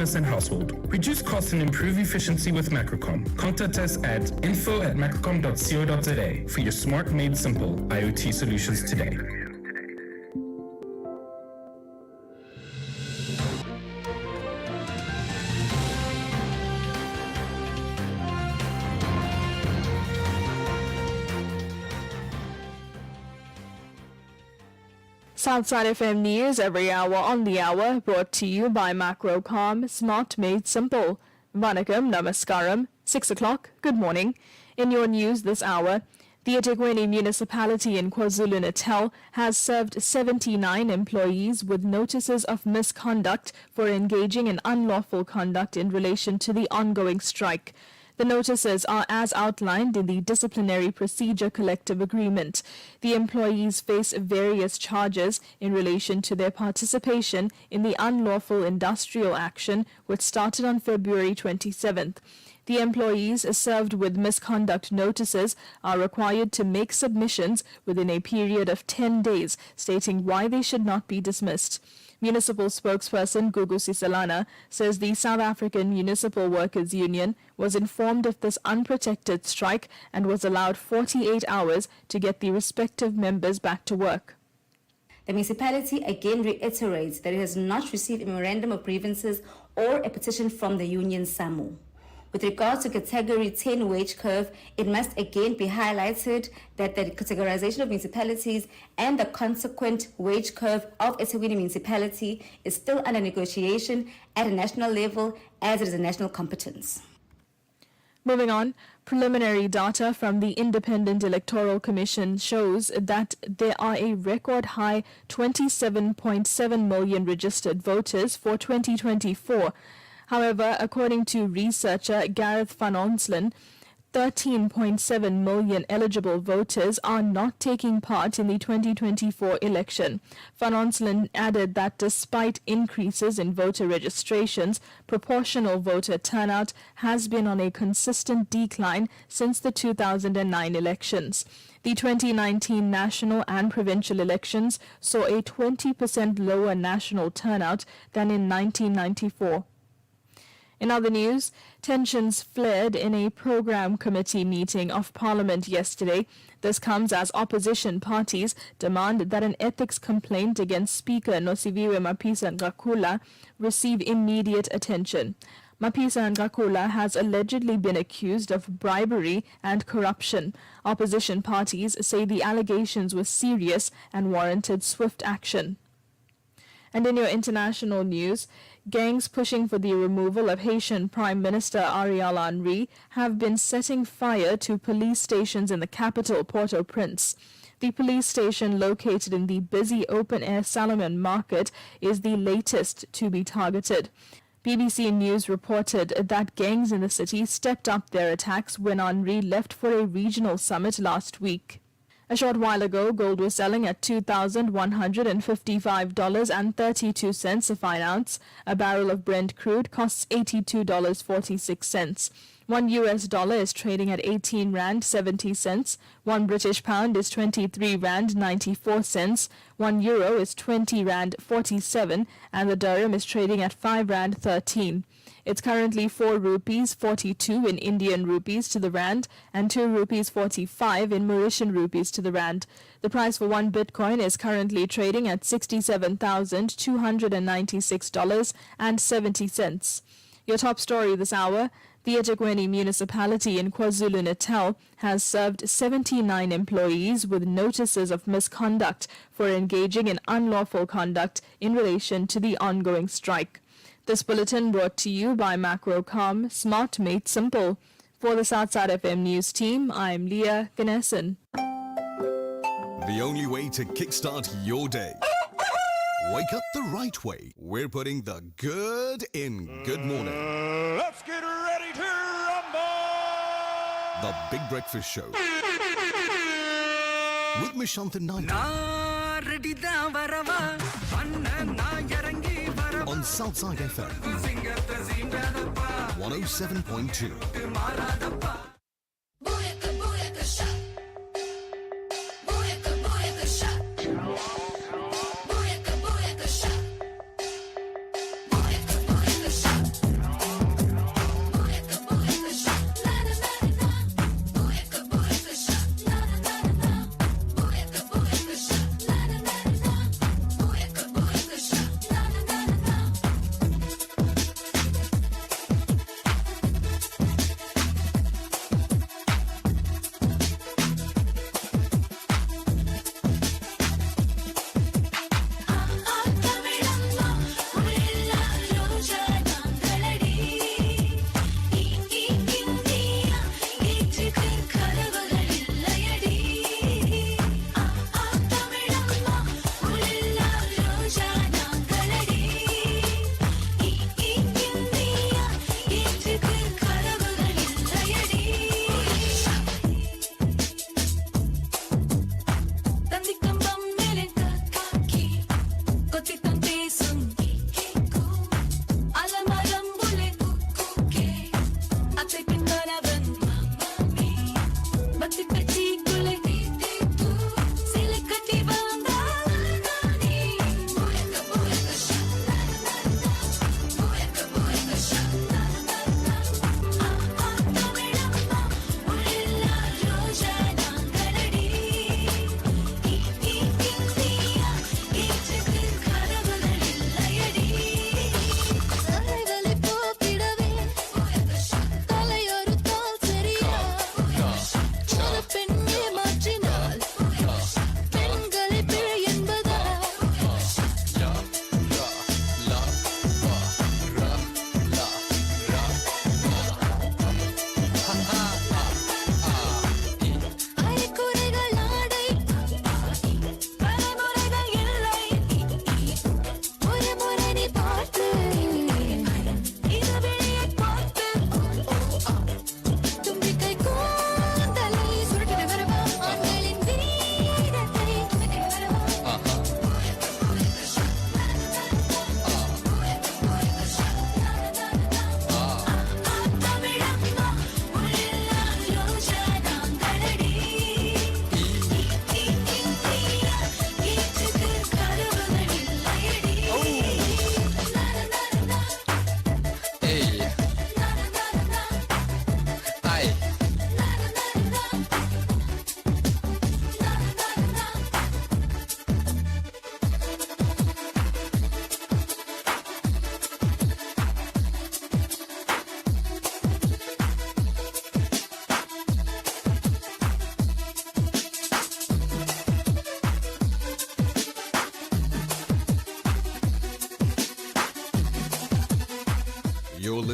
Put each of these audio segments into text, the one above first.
business and household. Reduce costs and improve efficiency with Macrocom. Contact us at info@macrocom.co.za for your smart made simple IoT solutions today. Southside FM News every hour on the hour, brought to you by Macrocom, smart made simple. Vanakkam, namaskaram, 6 o'clock, good morning. In your news this hour, the eThekwini municipality in KwaZulu-Natal has served 79 employees with notices of misconduct for engaging in unlawful conduct in relation to the ongoing strike. The notices are as outlined in the Disciplinary Procedure Collective Agreement. The employees face various charges in relation to their participation in the unlawful industrial action, which started on February 27th. The employees served with misconduct notices are required to make submissions within a period of 10 days, stating why they should not be dismissed. Municipal spokesperson Gugu Sisalana says the South African Municipal Workers Union was informed of this unprotected strike and was allowed 48 hours to get the respective members back to work. The municipality again reiterates that it has not received a memorandum of grievances or a petition from the union SAMU. With regards to Category 10 wage curve, it must again be highlighted that the categorization of municipalities and the consequent wage curve of eThekwini municipality is still under negotiation at a national level, as it is a national competence. Moving on, preliminary data from the Independent Electoral Commission shows that there are a record high 27.7 million registered voters for 2024. However, according to researcher Gareth van Onselen, 13.7 million eligible voters are not taking part in the 2024 election. Van Onselen added that despite increases in voter registrations, proportional voter turnout has been on a consistent decline since the 2009 elections. The 2019 national and provincial elections saw a 20% lower national turnout than in 1994. In other news, tensions flared in a program committee meeting of Parliament yesterday. This comes as opposition parties demand that an ethics complaint against Speaker Nosiviwe Mapisa-Nqakula receive immediate attention. Mapisa-Nqakula has allegedly been accused of bribery and corruption. Opposition parties say the allegations were serious and warranted swift action. And in your international news, gangs pushing for the removal of Haitian Prime Minister Ariel Henry have been setting fire to police stations in the capital, Port-au-Prince. The police station located in the busy open-air Salomon Market is the latest to be targeted. BBC News reported that gangs in the city stepped up their attacks when Henry left for a regional summit last week. A short while ago, gold was selling at $2,155.32 a fine ounce. A barrel of Brent crude costs $82.46. $1 is trading at 18 Rand 70 cents. £1 British pound is 23 Rand 94 cents. €1 is 20 Rand 47, and the dirham is trading at 5 Rand 13. It's currently 4 rupees 42 in Indian rupees to the rand and 2 rupees 45 in Mauritian rupees to the rand. The price for one Bitcoin is currently trading at $67,296.70. Your top story this hour: the eThekwini municipality in KwaZulu-Natal has served 79 employees with notices of misconduct for engaging in unlawful conduct in relation to the ongoing strike. This bulletin brought to you by Macrocom, smart made simple. For the Southside FM News team, I'm Leah Ganesan. The only way to kickstart your day. Wake up the right way. We're putting the good in good morning. Let's get ready to rumble! The Big Breakfast Show. With Mishanthan Naidoo. On Southside FM 107.2.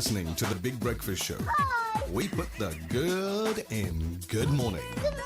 listening to The Big Breakfast Show. We put the good in good morning. Good morning.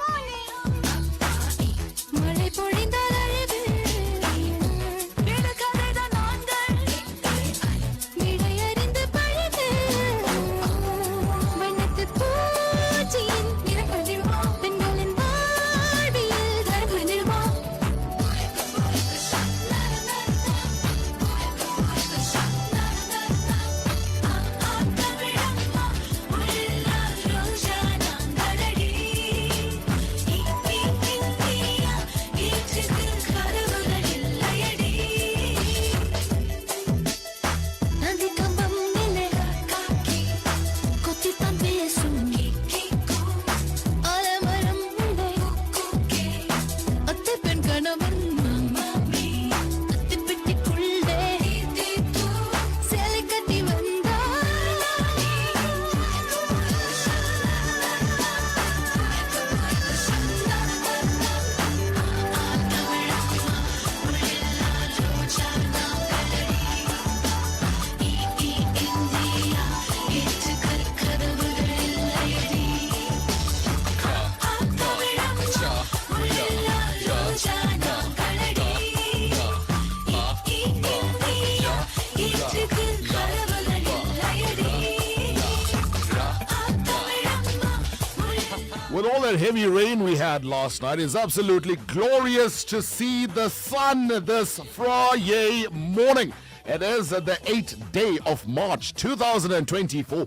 With all that heavy rain we had last night, it's absolutely glorious to see the sun this Friday morning. It is the 8th day of March 2024.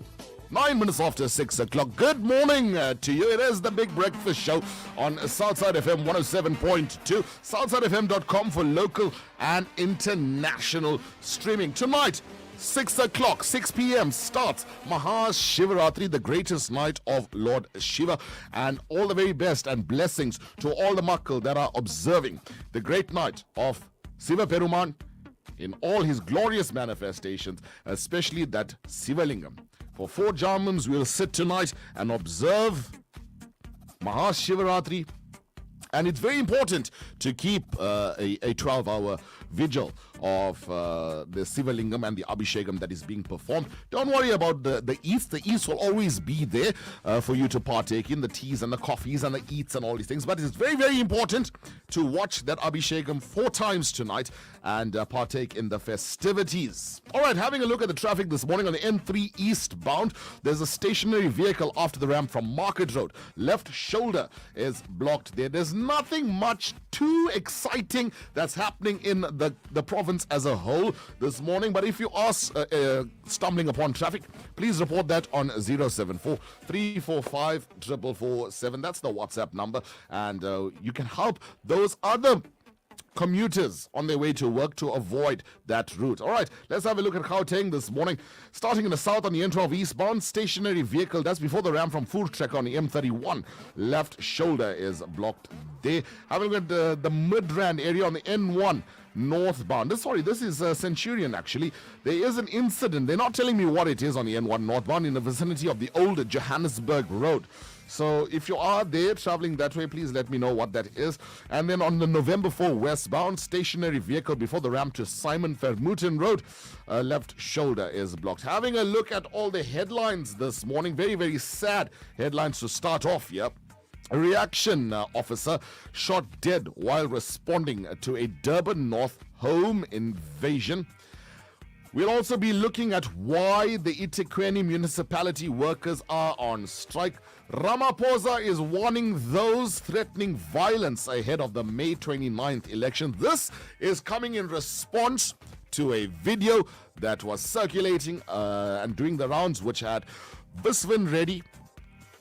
9 minutes after 6 o'clock. Good morning to you. It is the Big Breakfast Show on Southside FM 107.2. SouthsideFM.com for local and international streaming. Tonight, 6 o'clock, 6 p.m. starts Mahashivaratri, the greatest night of Lord Shiva. And all the very best and blessings to all the Makkal that are observing the great night of Siva Peruman in all his glorious manifestations, especially that Sivalingam. For 4 Jamums, we'll sit tonight and observe Mahashivaratri. And it's very important to keep a 12-hour vigil of the Sivalingam and the Abhishekam that is being performed. Don't worry about the eats. The eats will always be there for you to partake in, the teas and the coffees and the eats and all these things. But it's very, very important to watch that Abhishekam 4 times tonight and partake in the festivities. All right, having a look at the traffic this morning on the N3 eastbound. There's a stationary vehicle after the ramp from Market Road. Left shoulder is blocked there. There's nothing much too exciting that's happening in the province as a whole this morning. But if you are stumbling upon traffic, please report that on 074 345 4447. That's the WhatsApp number. And you can help those other commuters on their way to work to avoid that route. All right, let's have a look at Gauteng this morning. Starting in the south on the N12 eastbound, stationary vehicle, that's before the ramp from Food Trek on the M31. Left shoulder is blocked there. Having a look at the Midrand area on the N1 northbound. This is Centurion actually. There is an incident. They're not telling me what it is on the N1 northbound in the vicinity of the old Johannesburg Road. So if you are there traveling that way, please let me know what that is. And then on the November 4 westbound, stationary vehicle before the ramp to Simon Vermeulen Road, left shoulder is blocked. Having a look at all the headlines this morning, very, very sad headlines to start off here. A reaction officer shot dead while responding to a Durban North home invasion. We'll also be looking at why the eThekwini municipality workers are on strike. Ramaphosa is warning those threatening violence ahead of the May 29th election. This is coming in response to a video that was circulating and doing the rounds, which had Biswin Reddy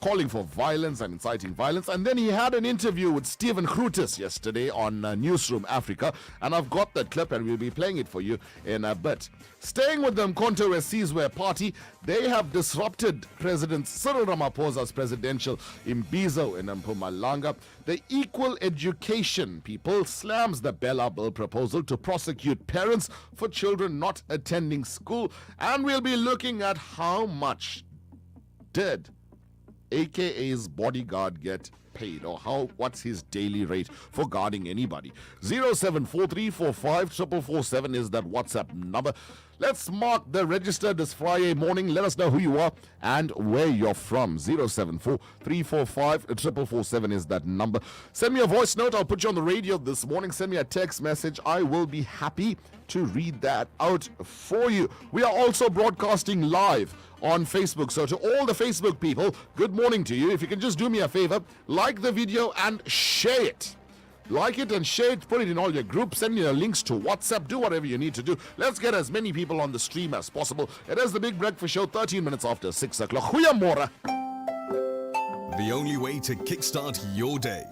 calling for violence and inciting violence. And then he had an interview with Stephen Grootes yesterday on Newsroom Africa. And I've got that clip and we'll be playing it for you in a bit. Staying with the Mkhonto Wesizwe party, they have disrupted President Cyril Ramaphosa's presidential imbizo in Mpumalanga. The Equal Education people slams the Bella Bill proposal to prosecute parents for children not attending school. And we'll be looking at how much did AKA's bodyguard get paid, or what's his daily rate for guarding anybody. 074345447 is that WhatsApp number. Let's mark the register this Friday morning. Let us know who you are and where you're from. 074 345 4447 is that number. Send me a voice note. I'll put you on the radio this morning. Send me a text message. I will be happy to read that out for you. We are also broadcasting live on Facebook. So to all the Facebook people, good morning to you. If you can just do me a favor, like the video and share it. Like it and share it, put it in all your groups, send me the links to WhatsApp, do whatever you need to do. Let's get as many people on the stream as possible. It is the Big Breakfast Show, 13 minutes after 6 o'clock. Goeiemorgen. The only way to kickstart your day.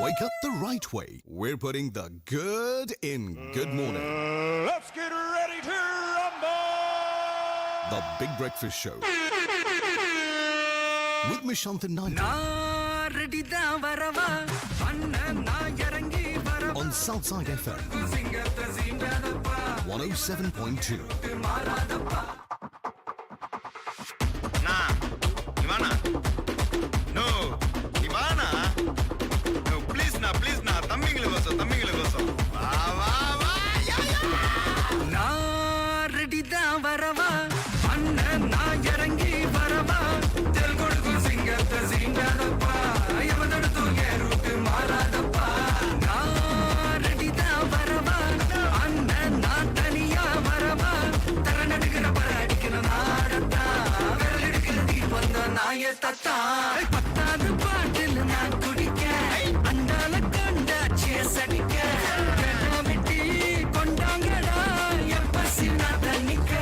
Wake up the right way. We're putting the good in good morning. Let's get ready to rumble! The Big Breakfast Show. With Mishanthan Naidoo. On Southside FM 107.2. Please na தம்பிங்கள கோசம் நான் ready தான் வரவா அண்ணன் நான் இறங்கி வரவா தெல் கொடுக்கும் சிங்கத்தை சீண்டாதப்பா எவனடுத்தும் ஏறுக்கு மாறாதப்பா நான் ரெடி தான் வரவா அண்ணன் நான் தனியா வரவா தர நடுக்கிற பர அடிக்கிற நாடத்தா விரல் எடுக்கிற தீபம் தான் நாய தத்தா பத்தாவது பாட்டில் நான் குடிக்க அண்டால கண்டா சேஸ் அடிக்க வெட்டி கொண்டாங்கடா எப்ப சின்ன தண்ணிக்க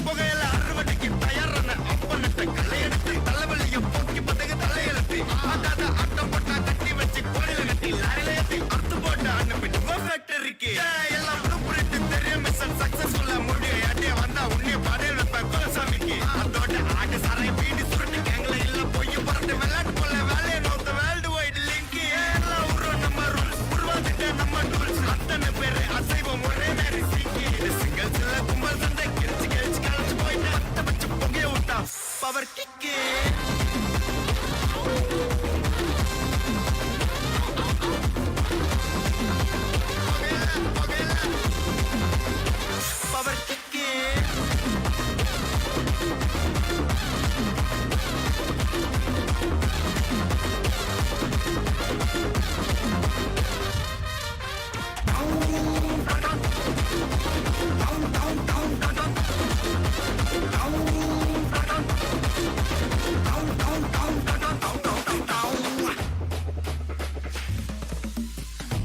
புகையில அறுவடைக்கு தயாரான அப்பனத்தை களையெடுத்து தலைவலியும் போக்கி பதகு தலையெழுத்து ஆட்டாத ஆட்டம் போட்டா கட்டி வச்சு கோடில கட்டி லாரில ஏத்தி அறுத்து போட்டு அனுப்பிட்டு ஃபேக்டரிக்கு எல்லாம் ப்ளூபிரிண்ட் தெரியும் மிஷன் சக்சஸ்ஃபுல்லா முடிய அடிய வந்தா உன்னைய பாடையில் வைப்பேன் குலசாமிக்கு அதோட ஆட்டு சாரை வீடு சுருட்டு கேங்கல இல்ல போய் பறந்து விளையாட்டு போல வேலையை நோத்த வேர்ல்டு வைடு லிங்க் எல்லாம் உருவம் நம்ம ரூல்ஸ் உருவாக்கிட்ட நம்ம டூல்ஸ் அத்தனை பேரு அசைவம் ஒரே நேரி சிங்கி இது சிங்கிள்ஸ் இல்ல கும்பல் சண்டை கிழிச்சு கிழிச்சு கழிச்சு போயிட்டு அத்தை வச்சு புகைய விட்டா பவர் கிக்கு பவர் கிக்கு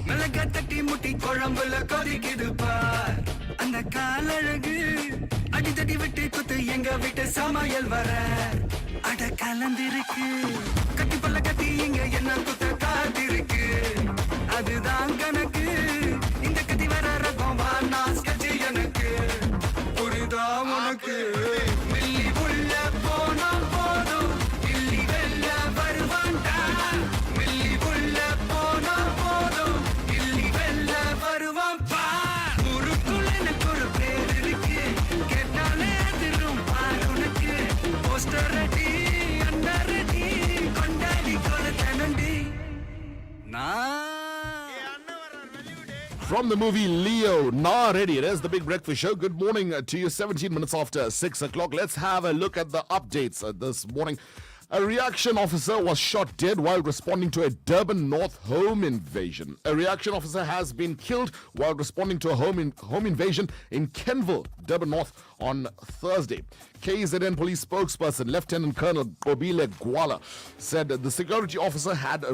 மிளகா தட்டி முட்டி குழம்புல கொதிக்குது பார் அந்த காலழகு அடித்தடி விட்டு குத்து எங்க வீட்டு சமையல் வர அட கலந்திருக்கு கட்டி பல்ல கட்டி இங்க என்ன குத்த காத்திருக்கு அதுதான் கணக்கு இந்த கத்தி வர ரகம் வா நாஸ் கட்சி எனக்கு புரிதா உனக்கு மில்லி உள்ள போனா போதும் இல்லி வெல்ல வருவான்டா மில்லி உள்ள போனா போதும் இல்லி வெல்ல வருவான் பா ஊருக்குள்ள எனக்கு ஒரு பேர் இருக்கு கேட்டாலே அதிரும் பார் உனக்கு போஸ்டர் ரெடி அண்டர் ரெடி கொண்டாடி கொளுத்தனண்டி நான் From the movie Leo, Na Ready. It is the Big Breakfast Show. Good morning to you, 17 minutes after 6 o'clock. Let's have a look at the updates this morning. A reaction officer was shot dead while responding to a Durban North home invasion. A reaction officer has been killed while responding to a home invasion in Kenville, Durban North on Thursday. KZN police spokesperson Lieutenant Colonel Kobile Gwala said that the security officer had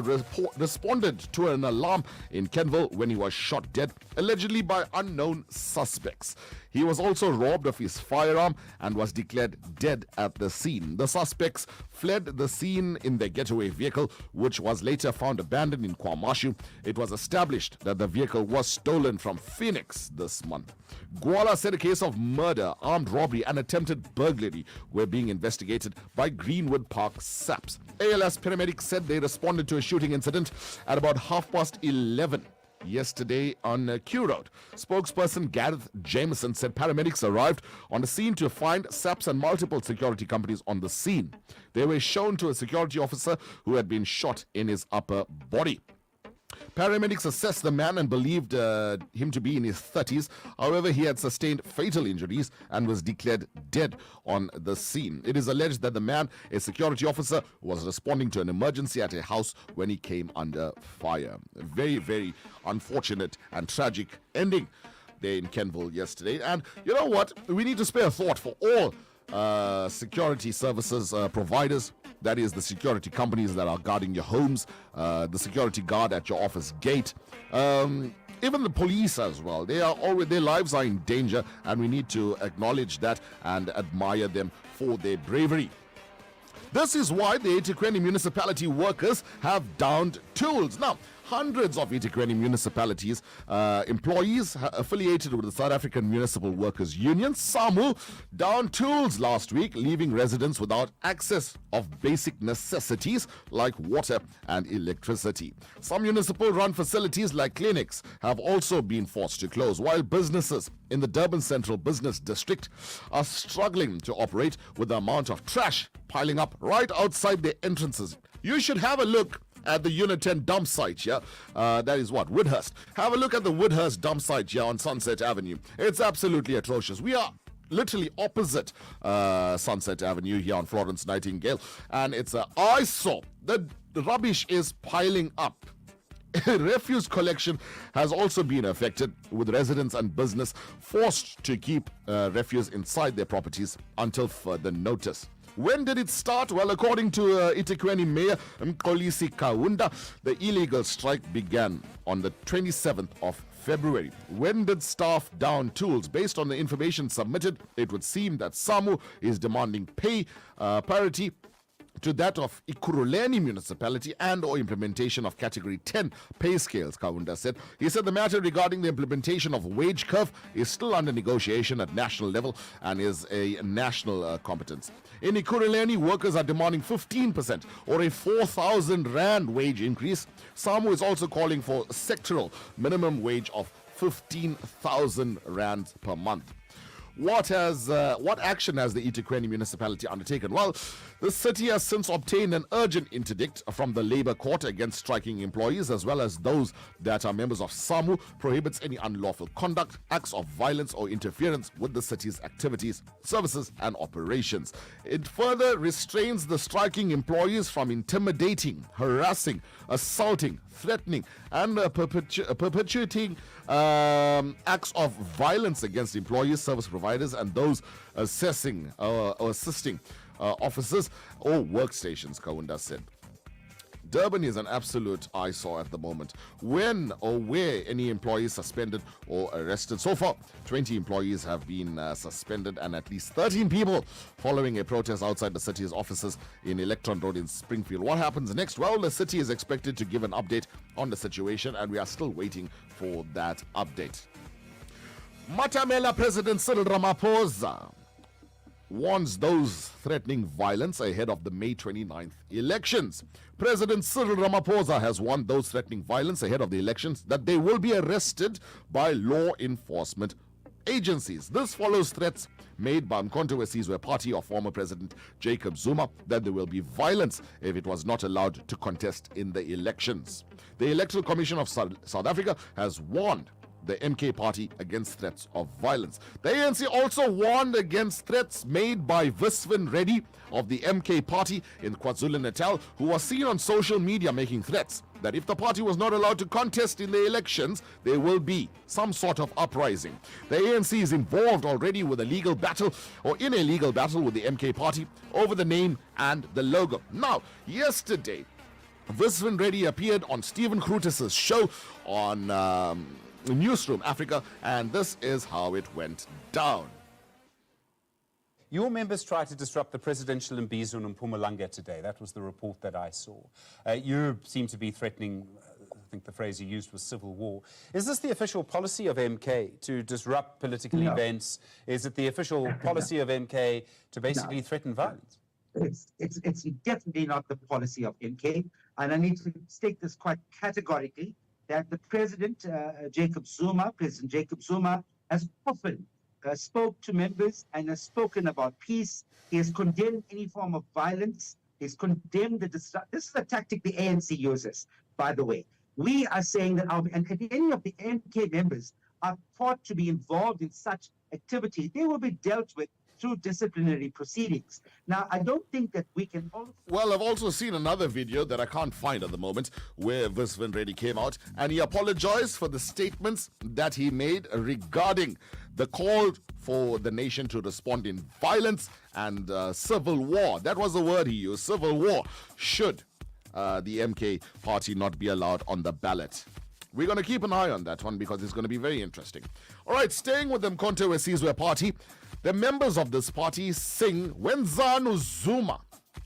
responded to an alarm in Kenville when he was shot dead, allegedly by unknown suspects. He was also robbed of his firearm and was declared dead at the scene. The suspects fled fled the scene in their getaway vehicle, which was later found abandoned in KwaMashu. It was established that the vehicle was stolen from Phoenix this month. Gwala said a case of murder, armed robbery and attempted burglary were being investigated by Greenwood Park SAPS. ALS paramedics said they responded to a shooting incident at about 11:30 yesterday on Q Road. Spokesperson Gareth Jameson said paramedics arrived on the scene to find SAPS and multiple security companies on the scene. They were shown to a security officer who had been shot in his upper body. Paramedics assessed the man and believed him to be in his 30s. However, he had sustained fatal injuries and was declared dead on the scene. It is alleged that the man, a security officer, was responding to an emergency at a house when he came under fire. A very, very unfortunate and tragic ending there in Kenville yesterday. And you know what? We need to spare a thought for all security services providers. That is the security companies that are guarding your homes, the security guard at your office gate, even the police as well. Their lives are in danger, and we need to acknowledge that and admire them for their bravery. This is why the eThekwini municipality workers have downed tools. Now, hundreds of eThekwini municipalities employees affiliated with the South African Municipal Workers Union, SAMU, downed tools last week, leaving residents without access of basic necessities like water and electricity. Some municipal-run facilities like clinics have also been forced to close, while businesses in the Durban Central Business District are struggling to operate with the amount of trash piling up right outside their entrances. You should have a look at the Unit 10 dump site here. That is what? Woodhurst. Have a look at the Woodhurst dump site here on Sunset Avenue. It's absolutely atrocious. We are literally opposite Sunset Avenue here on Florence Nightingale, and it's an eyesore. The rubbish is piling up. Refuse collection has also been affected, with residents and business forced to keep refuse inside their properties until further notice. When did it start? Well, according to eThekwini Mayor Mxolisi Kaunda, the illegal strike began on the 27th of February. When did staff down tools? Based on the information submitted, it would seem that SAMU is demanding pay parity to that of Ekurhuleni municipality and or implementation of category 10 pay scales, Kaunda said. He said the matter regarding the implementation of wage curve is still under negotiation at national level and is a national competence. In Ekurhuleni, workers are demanding 15% or a 4,000 rand wage increase. SAMU is also calling for sectoral minimum wage of 15,000 rand per month. What action has the eThekwini municipality undertaken? Well, the city has since obtained an urgent interdict from the Labour Court against striking employees, as well as those that are members of SAMU, prohibits any unlawful conduct, acts of violence or interference with the city's activities, services and operations. It further restrains the striking employees from intimidating, harassing, assaulting, threatening and perpetuating acts of violence against employees, service providers and those assessing or assisting officers or workstations, Kaunda said. Durban is an absolute eyesore at the moment. When or where any employees suspended or arrested? So far, 20 employees have been suspended and at least 13 people following a protest outside the city's offices in Electron Road in Springfield. What happens next? Well, the city is expected to give an update on the situation and we are still waiting for that update. Matamela President Cyril Ramaphosa warns those threatening violence ahead of the May 29th elections. President Cyril Ramaphosa has warned those threatening violence ahead of the elections that they will be arrested by law enforcement agencies. This follows threats made by Umkhonto weSizwe Party of former President Jacob Zuma that there will be violence if it was not allowed to contest in the elections. The Electoral Commission of South Africa has warned the MK party against threats of violence. The ANC also warned against threats made by Visvin Reddy of the MK party in KwaZulu-Natal, who was seen on social media making threats that if the party was not allowed to contest in the elections, there will be some sort of uprising. The ANC is involved already with a legal battle or in a legal battle with the MK party over the name and the logo. Now, yesterday, Visvin Reddy appeared on Stephen Krutis's show on Newsroom Africa, and this is how it went down. Your members tried to disrupt the presidential Imbizo in Mpumalanga today. That was the report that I saw. You seem to be threatening, I think the phrase you used was civil war. Is this the official policy of MK to disrupt political events? Is it the official policy of MK to basically threaten violence? It's definitely not the policy of MK. And I need to state this quite categorically, that the President Jacob Zuma has often spoke to members and has spoken about peace. He has condemned any form of violence. He's condemned this is a tactic the ANC uses, by the way. We are saying that and if any of the MK members are thought to be involved in such activity, they will be dealt with through disciplinary proceedings. Now, I don't think that we can also... Well, I've also seen another video that I can't find at the moment where Viswan Reddy came out and he apologized for the statements that he made regarding the call for the nation to respond in violence and civil war. That was the word he used, civil war. Should the MK party not be allowed on the ballot? We're going to keep an eye on that one because it's going to be very interesting. All right, staying with the Mkhonto weSizwe party, the members of this party sing Wenzani Zuma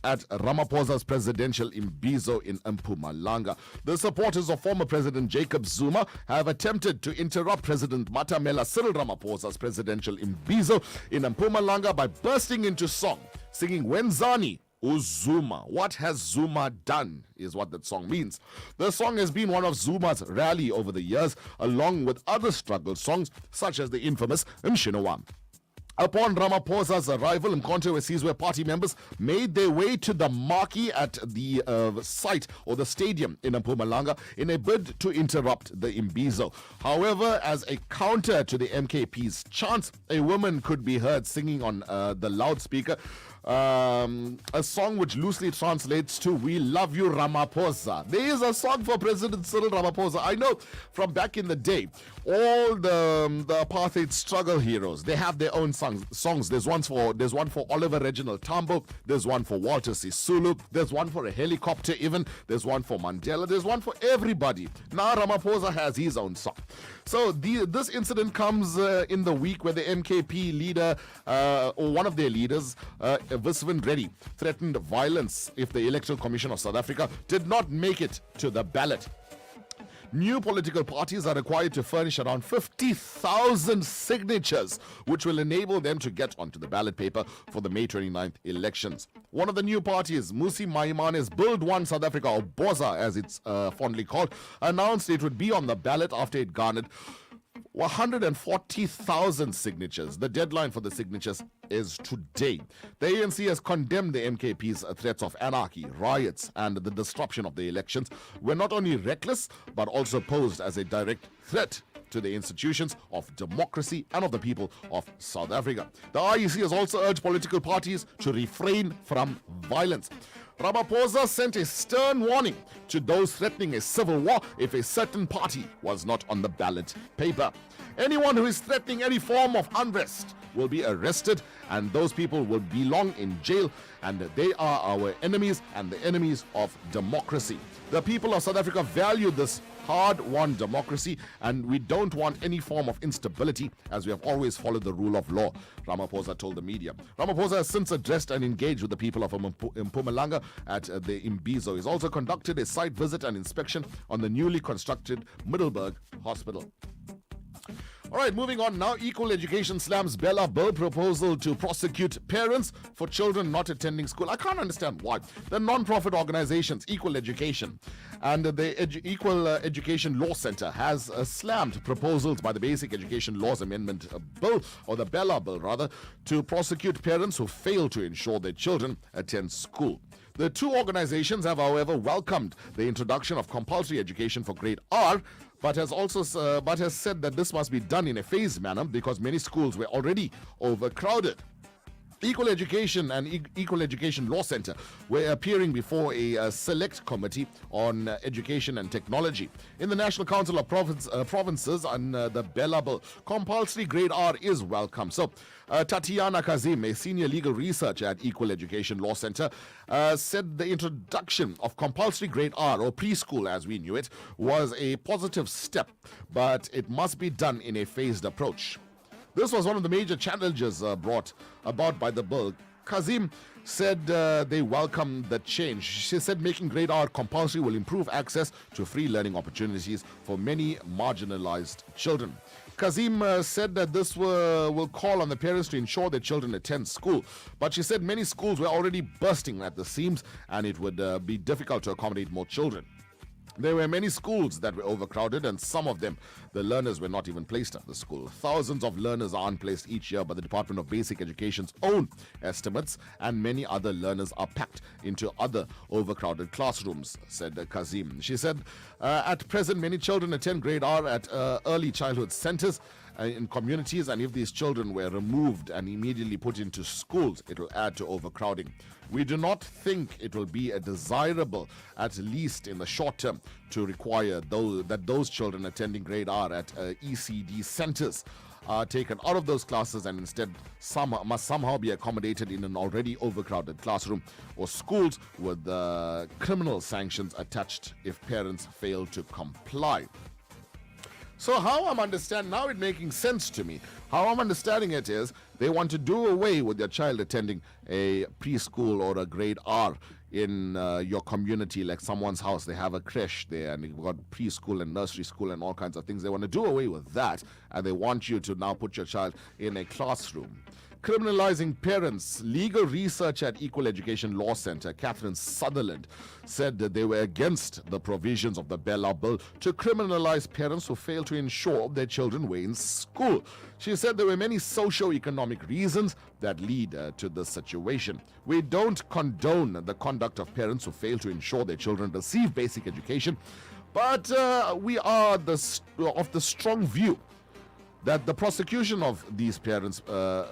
at Ramaphosa's presidential Imbizo in Mpumalanga. The supporters of former President Jacob Zuma have attempted to interrupt President Matamela Cyril Ramaphosa's presidential Imbizo in Mpumalanga by bursting into song, singing Wenzani Zuma. What has Zuma done is what that song means. The song has been one of Zuma's rally over the years, along with other struggle songs such as the infamous Mshino. Upon Ramaphosa's arrival, Mkhonto weSizwe party members made their way to the marquee at the site or the stadium in Mpumalanga in a bid to interrupt the Imbizo. However, as a counter to the MKP's chants, a woman could be heard singing on the loudspeaker a song which loosely translates to "We love you, Ramaphosa." There is a song for President Cyril Ramaphosa. I know from back in the day, all the apartheid struggle heroes, they have their own songs. There's one for Oliver Reginald Tambo. There's one for Walter Sisulu. There's one for a helicopter even. There's one for Mandela. There's one for everybody. Now Ramaphosa has his own song. So this incident comes in the week where the MKP leader, or one of their leaders, Viswan Reddy, threatened violence if the Electoral Commission of South Africa did not make it to the ballot. New political parties are required to furnish around 50,000 signatures, which will enable them to get onto the ballot paper for the May 29th elections. One of the new parties, Musi Maimane's Build One South Africa, or BOZA as it's fondly called, announced it would be on the ballot after it garnered 140,000 signatures. The deadline for the signatures is today. The ANC has condemned the MKP's threats of anarchy, riots, and the disruption of the elections were not only reckless, but also posed as a direct threat to the institutions of democracy and of the people of South Africa. The IEC has also urged political parties to refrain from violence. Ramaphosa sent a stern warning to those threatening a civil war if a certain party was not on the ballot paper. Anyone who is threatening any form of unrest will be arrested, and those people will belong in jail, and they are our enemies and the enemies of democracy. The people of South Africa value this hard-won democracy, and we don't want any form of instability, as we have always followed the rule of law, Ramaphosa told the media. Ramaphosa has since addressed and engaged with the people of Mpumalanga at the Imbizo. He's also conducted a site visit and inspection on the newly constructed Middelburg Hospital. All right, moving on now. Equal Education slams Bella Bill proposal to prosecute parents for children not attending school. I can't understand why. The non-profit organizations, Equal Education and the Equal Education Law Center has slammed proposals by the Basic Education Laws Amendment Bill, or the Bella Bill rather, to prosecute parents who fail to ensure their children attend school. The two organizations have, however, welcomed the introduction of compulsory education for grade R, but has said that this must be done in a phased manner because many schools were already overcrowded. Equal Education and Equal Education Law Center were appearing before a select committee on education and technology. In the National Council of Provinces on the Bella Bill, compulsory grade R is welcome. So Tatiana Kazim, a senior legal researcher at Equal Education Law Center, said the introduction of compulsory grade R, or preschool as we knew it, was a positive step, but it must be done in a phased approach. This was one of the major challenges brought about by the bill. Kazim said they welcome the change. She said making grade R compulsory will improve access to free learning opportunities for many marginalized children. Kazim said that this will call on the parents to ensure their children attend school. But she said many schools were already bursting at the seams and it would be difficult to accommodate more children. There were many schools that were overcrowded, and some of them, the learners were not even placed at the school. Thousands of learners are unplaced each year by the Department of Basic Education's own estimates, and many other learners are packed into other overcrowded classrooms, said Kazim. She said, at present, many children attend grade R at early childhood centers in communities, and if these children were removed and immediately put into schools, it will add to overcrowding. We do not think it will be desirable, at least in the short term, to require that those children attending grade R at ECD centers are taken out of those classes and instead must somehow be accommodated in an already overcrowded classroom or schools with criminal sanctions attached if parents fail to comply. So how I'm understanding, now it's making sense to me. How I'm understanding it is they want to do away with their child attending a preschool or a grade R in your community, like someone's house. They have a creche there and you've got preschool and nursery school and all kinds of things. They want to do away with that and they want you to now put your child in a classroom. Criminalizing parents. Legal research at Equal Education Law Center, Catherine Sutherland, said that they were against the provisions of the Bella Bill to criminalize parents who fail to ensure their children were in school. She said there were many socio-economic reasons that lead to this situation. We don't condone the conduct of parents who fail to ensure their children receive basic education, but we are of the strong view that the prosecution of these parents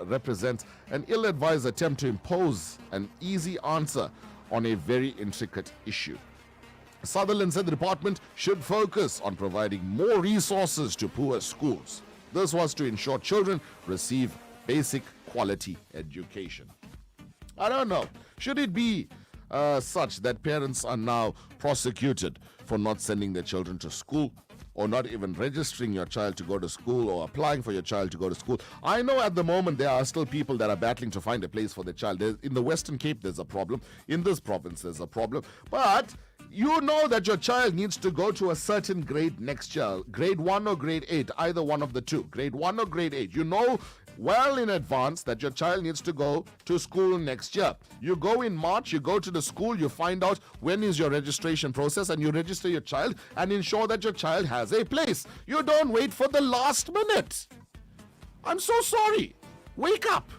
represents an ill-advised attempt to impose an easy answer on a very intricate issue. Sutherland said the department should focus on providing more resources to poor schools. This was to ensure children receive basic quality education. I don't know. Should it be such that parents are now prosecuted for not sending their children to school, or not even registering your child to go to school, or applying for your child to go to school? I know at the moment there are still people that are battling to find a place for their child. In the Western Cape, there's a problem. In this province, there's a problem. But you know that your child needs to go to a certain grade next year, grade 1 or grade 8, either one of the two, grade 1 or grade 8. You know well in advance that your child needs to go to school next year. You go in March, you go to the school, you find out when is your registration process, and you register your child and ensure that your child has a place. You don't wait for the last minute. I'm so sorry. Wake up.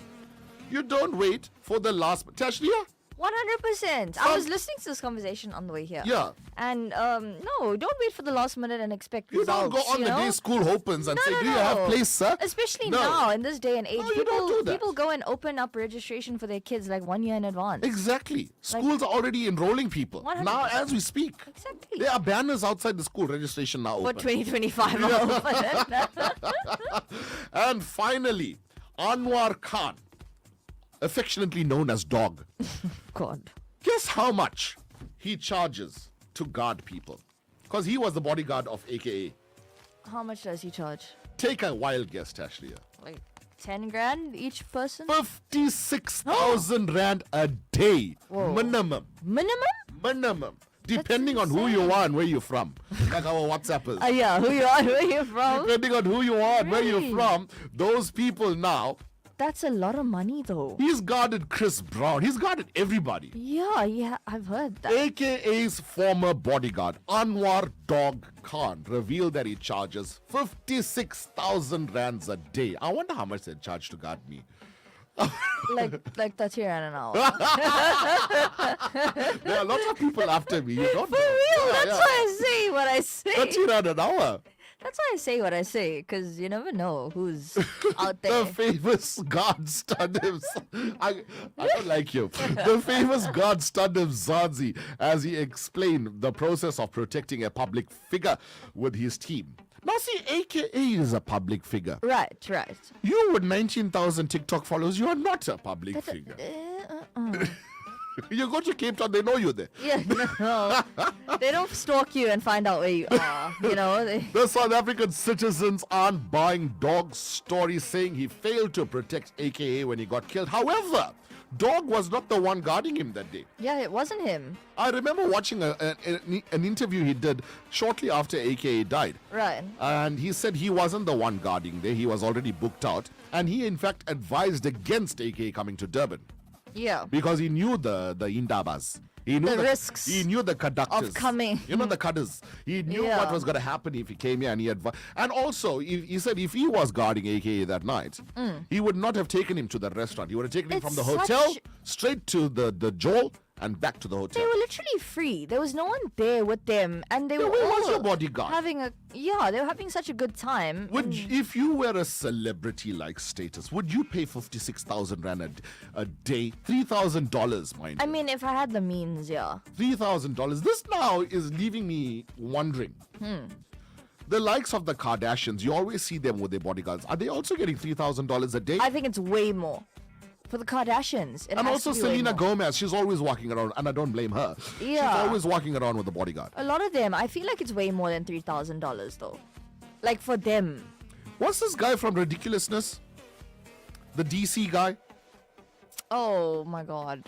You don't wait for the last minute. Tashlia? 100%. I was listening to this conversation on the way here. Yeah. And no, don't wait for the last minute and expect You results. don't go on the day school opens and say, do you have place, sir? Especially No. now, in this day and age, No, you don't do that. people go and open up registration for their kids like 1 year in advance. Exactly. Schools are already enrolling people. 100%. Now, as we speak. Exactly. There are banners outside the school. Registration now For open. 2025 open. And finally, Anwar Khan, affectionately known as Dog. God. Guess how much he charges to guard people? Because he was the bodyguard of AKA. How much does he charge? Take a wild guess, Tashlia. Like 10 grand each person? 56,000 rand a day. Whoa. Minimum. Minimum? Depending on who you are and where you're from. Like our WhatsAppers. Yeah, who you are, where you from? Depending on who you are and where you're Really? from, those people now. That's a lot of money though. He's guarded Chris Brown. He's guarded everybody. Yeah, I've heard that. AKA's former bodyguard, Anwar Dog Khan, revealed that he charges 56,000 rands a day. I wonder how much they charge to guard me. like 30 rand an hour. There are lots of people after me. You don't For know. real, Yeah, that's yeah. why I say what I say. 30 rand an hour. That's why I say what I say, because you never know who's out there. The famous God Stadim. I don't like you. The famous God Stadim Zazi, as he explained the process of protecting a public figure with his team. Now, see, AKA is a public figure. Right. You with 19,000 TikTok followers, you are not a public figure. You go to Cape Town, they know you're there. Yeah, no. They don't stalk you and find out where you are. You know. The South African citizens aren't buying Dog's story, saying he failed to protect AKA when he got killed. However, Dog was not the one guarding him that day. Yeah, it wasn't him. I remember watching an interview he did shortly after AKA died. Right. And he said he wasn't the one guarding there. He was already booked out. And he, in fact, advised against AKA coming to Durban. Yeah. Because he knew the Indabas. He knew The risks He knew the conductors. of coming. You know, the cutters. He knew Yeah. what was going to happen if he came here, and he advised. And also, he said if he was guarding AKA that night, he would not have taken him to the restaurant. He would have taken him from It's the hotel such- straight to the Joel and back to the They hotel. were literally free. There was no one there with them, and they Yeah, were where was all your bodyguard? having they were having such a good time. Would if you were a celebrity-like status, would you pay 56,000 rand a day, $3,000, mind I you? mean, if I had the means, yeah. $3,000. This now is leaving me wondering. The likes of the Kardashians, you always see them with their bodyguards. Are they also getting $3,000 a day? I think it's way more for the Kardashians. It and has also to be way Selena more. Gomez, she's always walking around, and I don't blame her. She's Yeah. always walking around with a bodyguard. A lot of them, I feel like it's way more than $3,000 though. Like for them. What's this guy from Ridiculousness? The DC guy? Oh my god.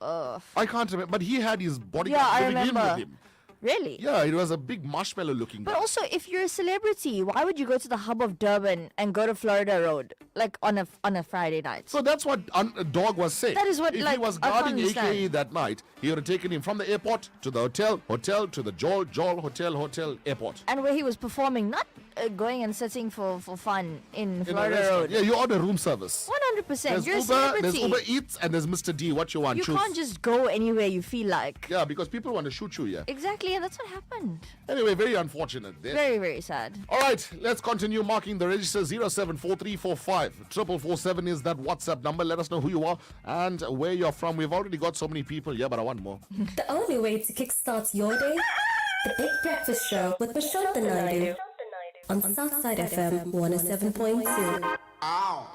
Ugh. I can't remember, but he had his bodyguard Yeah, I living in remember. with him. Really? Yeah, it was a big marshmallow looking guy. But also, if you're a celebrity, why would you go to the hub of Durban and go to Florida Road like on a Friday night? So that's what Dog was saying. That is what, if like, he was I can't guarding AKA understand. that night, he would have taken him from the airport to the hotel to the Joel, hotel, airport. And where he was performing, not going and sitting for fun in In a Florida restaurant. Road. Yeah, you order room service. 100%. There's You're a Uber, there's celebrity. Uber Eats, and there's Mr. D. What you want? You Choose. can't just go anywhere you feel like. Yeah, because people want to shoot you here. Exactly, and that's what happened. Anyway, very unfortunate there. Very, very sad. All right, let's continue marking the register. 074345 447 is that WhatsApp number. Let us know who you are and where you're from. We've already got so many people here, but I want more. The only way to kickstart your day, the Big Breakfast Show with Prashant Naidu on Southside FM 107.2. Ow.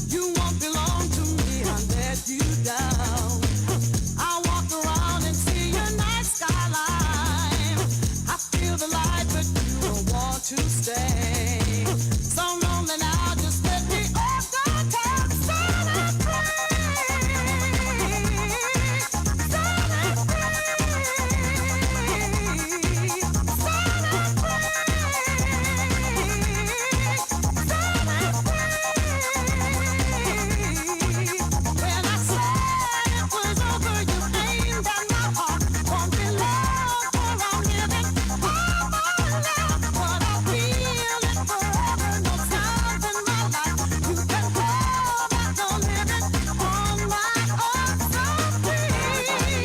You won't belong to me, I let you down. I walk around and see your night skyline. I feel the light, but you don't want to stay. So lonely now, just let me off the top. Set it When I said it was over, you aimed at my heart. Won't be long for I'm living all my life, but I feel it forever. No time in my life. You can hold that, don't live it on my own. So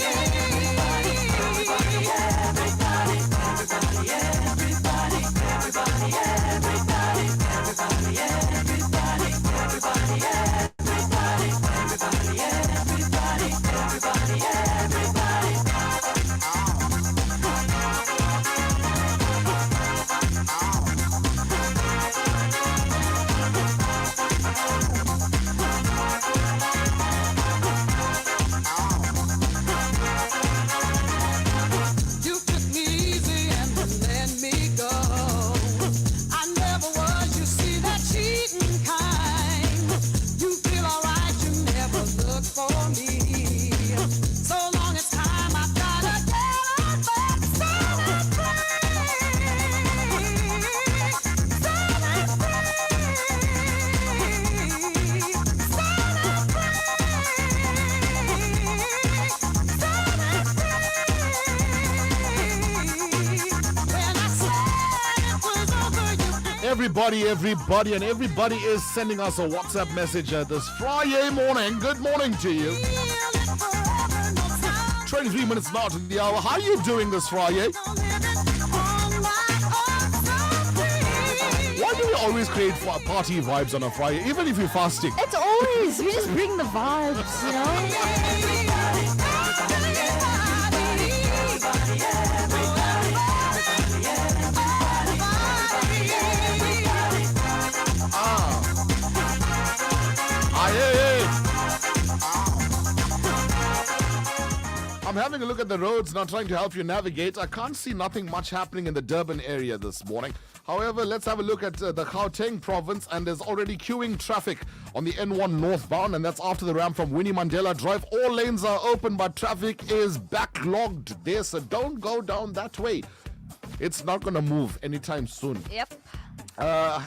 you took me easy and then let me go. everybody, and everybody is sending us a WhatsApp message this Friday morning. Good morning to you. 23 minutes now to the hour. How are you doing this Friday? Why do we always create party vibes on a Friday, even if you're fasting? It's always, we just bring the vibes, you know? I'm having a look at the roads now, trying to help you navigate. I can't see nothing much happening in the Durban area this morning. However, let's have a look at the Gauteng province, and there's already queuing traffic on the N1 northbound, and that's after the ramp from Winnie Mandela Drive. All lanes are open, but traffic is backlogged there, so don't go down that way. It's not going to move anytime soon. Yep.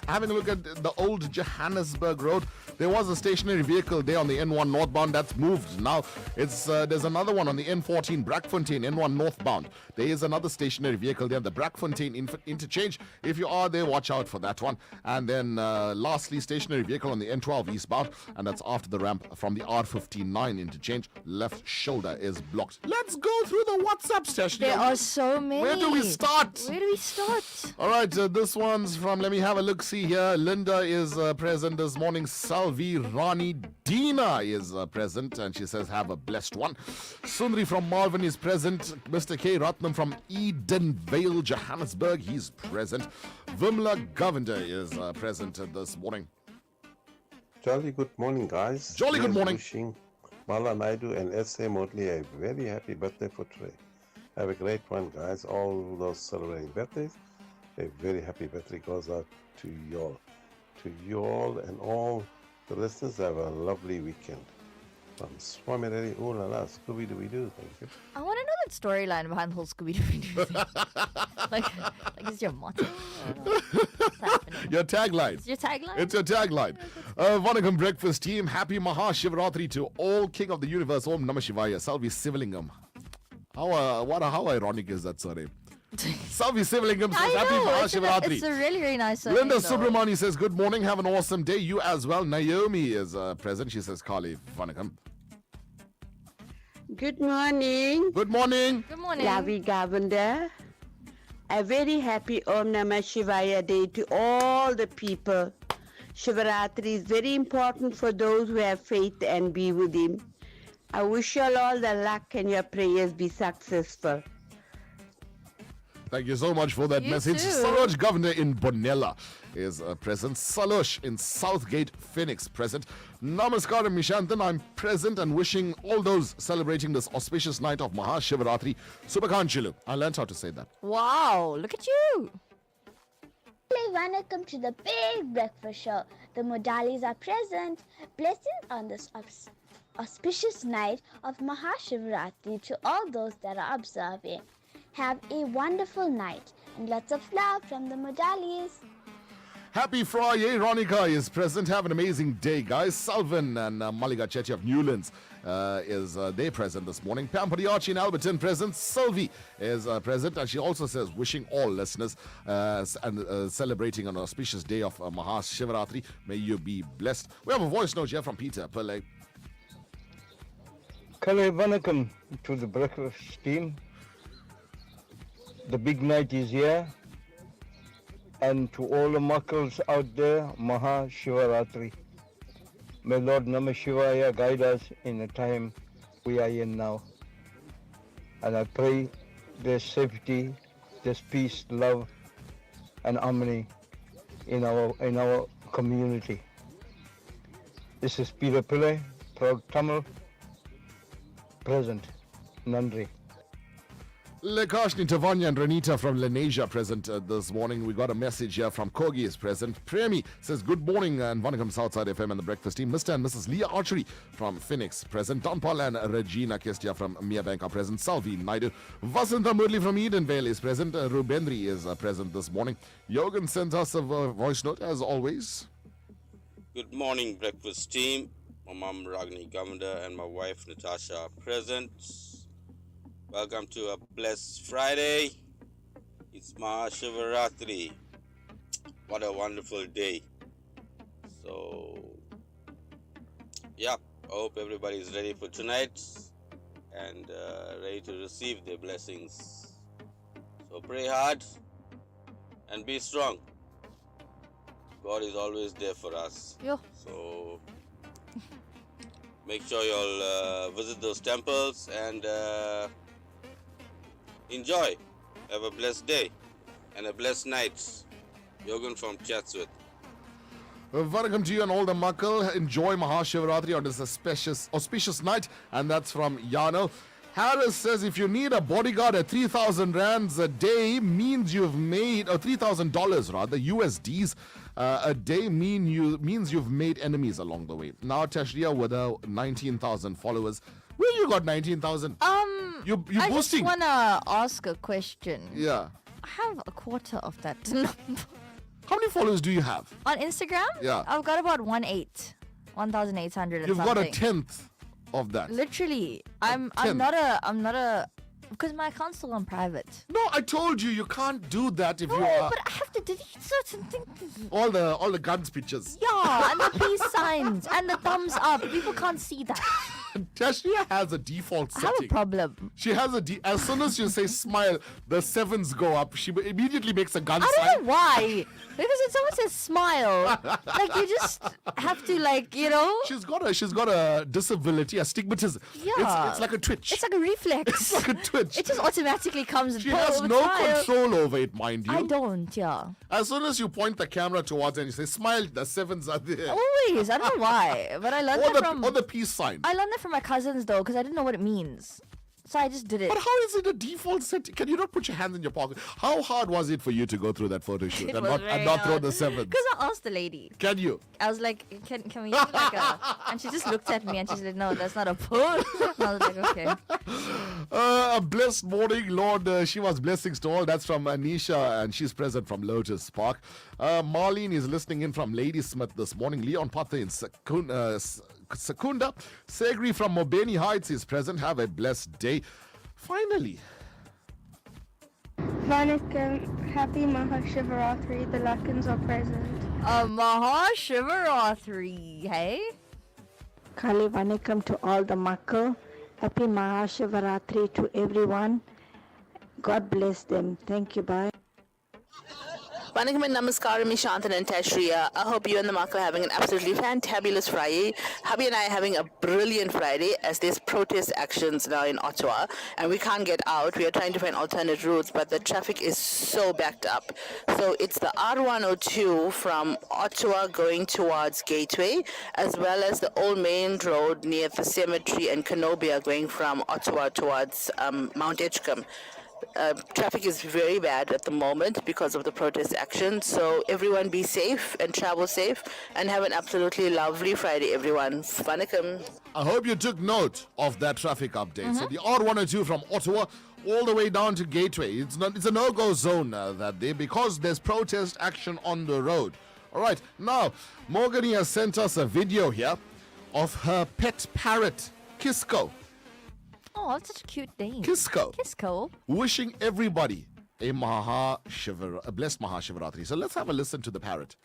Having a look at the old Johannesburg Road, there was a stationary vehicle there on the N1 northbound that's moved. Now it's there's another one on the N14 Brackfontein N1 northbound. There is another stationary vehicle there, the Brackfontein interchange. If you are there, watch out for that one. And then lastly, stationary vehicle on the N12 eastbound, and that's after the ramp from the R59 interchange. Left shoulder is blocked. Let's go through the WhatsApp session. There are so many. Where do we start? Where do we start? All right, this one's from, let me have a look, see here. Linda is present this morning. Salvi Rani Dina is present, and she says, have a blessed one. Sundri from Malvern is present. Mr. K. Ratnam from Edenvale, Johannesburg, he's present. Vimla Govender is present this morning. Jolly good morning, guys. Jolly good morning. Wishing Mala Naidu and S.A. Motley a very happy birthday for today. Have a great one, guys. All those celebrating birthdays, a very happy birthday goes out to you all. To you all and all the listeners, have a lovely weekend. From Swami Reddy, ooh la la, Scooby-Dooby-Doo, thank you. I want to know that storyline behind the whole Scooby-Doo thing. like is your motto? I don't know. What's happening? Your tagline. It's your tagline? It's your tagline. Vanakkam Breakfast Team, happy Mahashivratri to all King of the Universe, Om Namah Shivaya, Salvi Sivalingam. How ironic is that, sorry? Salvi Sivalingam says, happy Mahashivratri. It's a really, really nice Linda surname, though. Subramani says, good morning, have an awesome day. You as well. Naomi is present. She says, Kali Vanakkam. Good morning. Good morning. Good morning. Ravi Gavanda. A very happy Om Namah Shivaya day to all the people. Shivaratri is very important for those who have faith and be with Him. I wish you all the luck and your prayers be successful. Thank you so much for that You message. too. Saloj Governor in Bonella is present. Salosh in Southgate, Phoenix present. Namaskaram Mishantan, I'm present and wishing all those celebrating this auspicious night of Mahashivaratri Subhakankshalu. I learned how to say that. Wow, look at you. Welcome to the Big Breakfast Show. The Modalis are present. Blessings on this auspicious night of Mahashivratri to all those that are observing. Have a wonderful night and lots of love from the Modalis. Happy Friday, Ronika is present. Have an amazing day, guys. Salvin and Malika Chetty of Newlands is they present this morning. Pam Padiachi in Alberton present. Sylvie is present, and she also says, wishing all listeners and celebrating an auspicious day of Mahashivaratri. May you be blessed. We have a voice note here from Peter Pillay. Kale Vanakkam to the breakfast team. The big night is here. And to all the Makkals out there, Maha Shivaratri. May Lord Namah Shivaya guide us in the time we are in now. And I pray there's safety, there's peace, love, and harmony in our community. This is Peter Pillay, proud Tamil, present, Nandri. Lekashni, Tavanya and Renita from Lenasia present this morning. We got a message here from Kogi is present. Premi says, good morning and Vanakkam Southside FM and the breakfast team. Mr. and Mrs. Leah Archery from Phoenix present. Don Paul and Regina Kestia from Mia Bank are present. Salvi Naidu. Vasanta Murli from Edenvale is present. Rubendri is present this morning. Yogan sent us a voice note as always. Good morning, breakfast team. My mom Ragni Govender and my wife Natasha are present. Welcome to a blessed Friday. It's Mahashivaratri. what a wonderful day. So, yeah, I hope everybody is ready for tonight and ready to receive their blessings. So pray hard and be strong. God is always there for us. Yo. So make sure you'll visit those temples and enjoy. Have a blessed day and a blessed night. Yogan from Chatsworth. Welcome to you and all the Makal. Enjoy Mahashivratri on this auspicious night, and that's from Yano. Harris says if you need a bodyguard at 3,000 rands a day means you've made, or $3,000 rather, USDs a day means you've made enemies along the way. Now Tashria with 19,000 followers. Where you got 19,000? You I boosting? just wanna ask a question. Yeah. I have a quarter of that number. How many followers do you have? On Instagram? Yeah. I've got about 1,800 You've something. got a tenth of that. Literally. I'm tenth. not a because my account's still on private. No, I told you you can't do that if No, you are but I have to delete certain things. all the guns pictures. Yeah, and the peace signs and the thumbs up. People can't see that. Tashria has a default I setting. have a problem. She has as soon as you say smile, the sevens go up. She immediately makes a gun I sign. don't know why. Because when someone says smile, like you just have to She's got a disability, a stigmatism. Yeah. It's like a twitch. It's like a reflex. It's like a twitch. It just automatically comes. She has no control over it, mind you. I don't, yeah. As soon as you point the camera towards her and you say smile, the sevens are there. Always. I don't know why, but I learned that from. Or the peace sign. I learned that from my cousins though, because I didn't know what it means. So I just did it. But how is it a default setting? Can you not put your hands in your pocket? How hard was it for you to go through that photo shoot It and was not throw very the sevens? Because I asked the lady. Can you? I was like, can we use like a... And she just looked at me and she said, no, that's not a pose. I was like, okay. A blessed morning, Lord Shiva's blessings to all. That's from Anisha, and she's present from Lotus Park. Marlene is listening in from Ladysmith this morning. Leon Patha in Secunda. Segri from Mobeni Heights is present. Have a blessed day. Finally. Vanakkam, happy Mahashivaratri, the Lakans are present. Mahashivaratri, hey? Kali Vanakkam to all the Makal, happy Mahashivaratri to everyone. God bless them. Thank you, bye. Vanakkam and Namaskaram, Shanthan and Tashria. I hope you and the Mark are having an absolutely fantabulous Friday. Hubby and I are having a brilliant Friday as there's protest actions now in Ottawa and we can't get out. We are trying to find alternate routes, but the traffic is so backed up. So it's the R102 from Ottawa going towards Gateway, as well as the old main road near the cemetery and Canobia going from Ottawa towards Mount Edgecombe. Traffic is very bad at the moment because of the protest action. So everyone be safe and travel safe and have an absolutely lovely Friday, everyone. Vanakkam. I hope you took note of that traffic update. So the R102 from Ottawa all the way down to Gateway. It's a no-go zone that day because there's protest action on the road. All right, now Morgany has sent us a video here of her pet parrot, Kisco. Oh, that's such a cute name. Kisco. Kisco. Wishing everybody a blessed Mahashivratri. So let's have a listen to the parrot.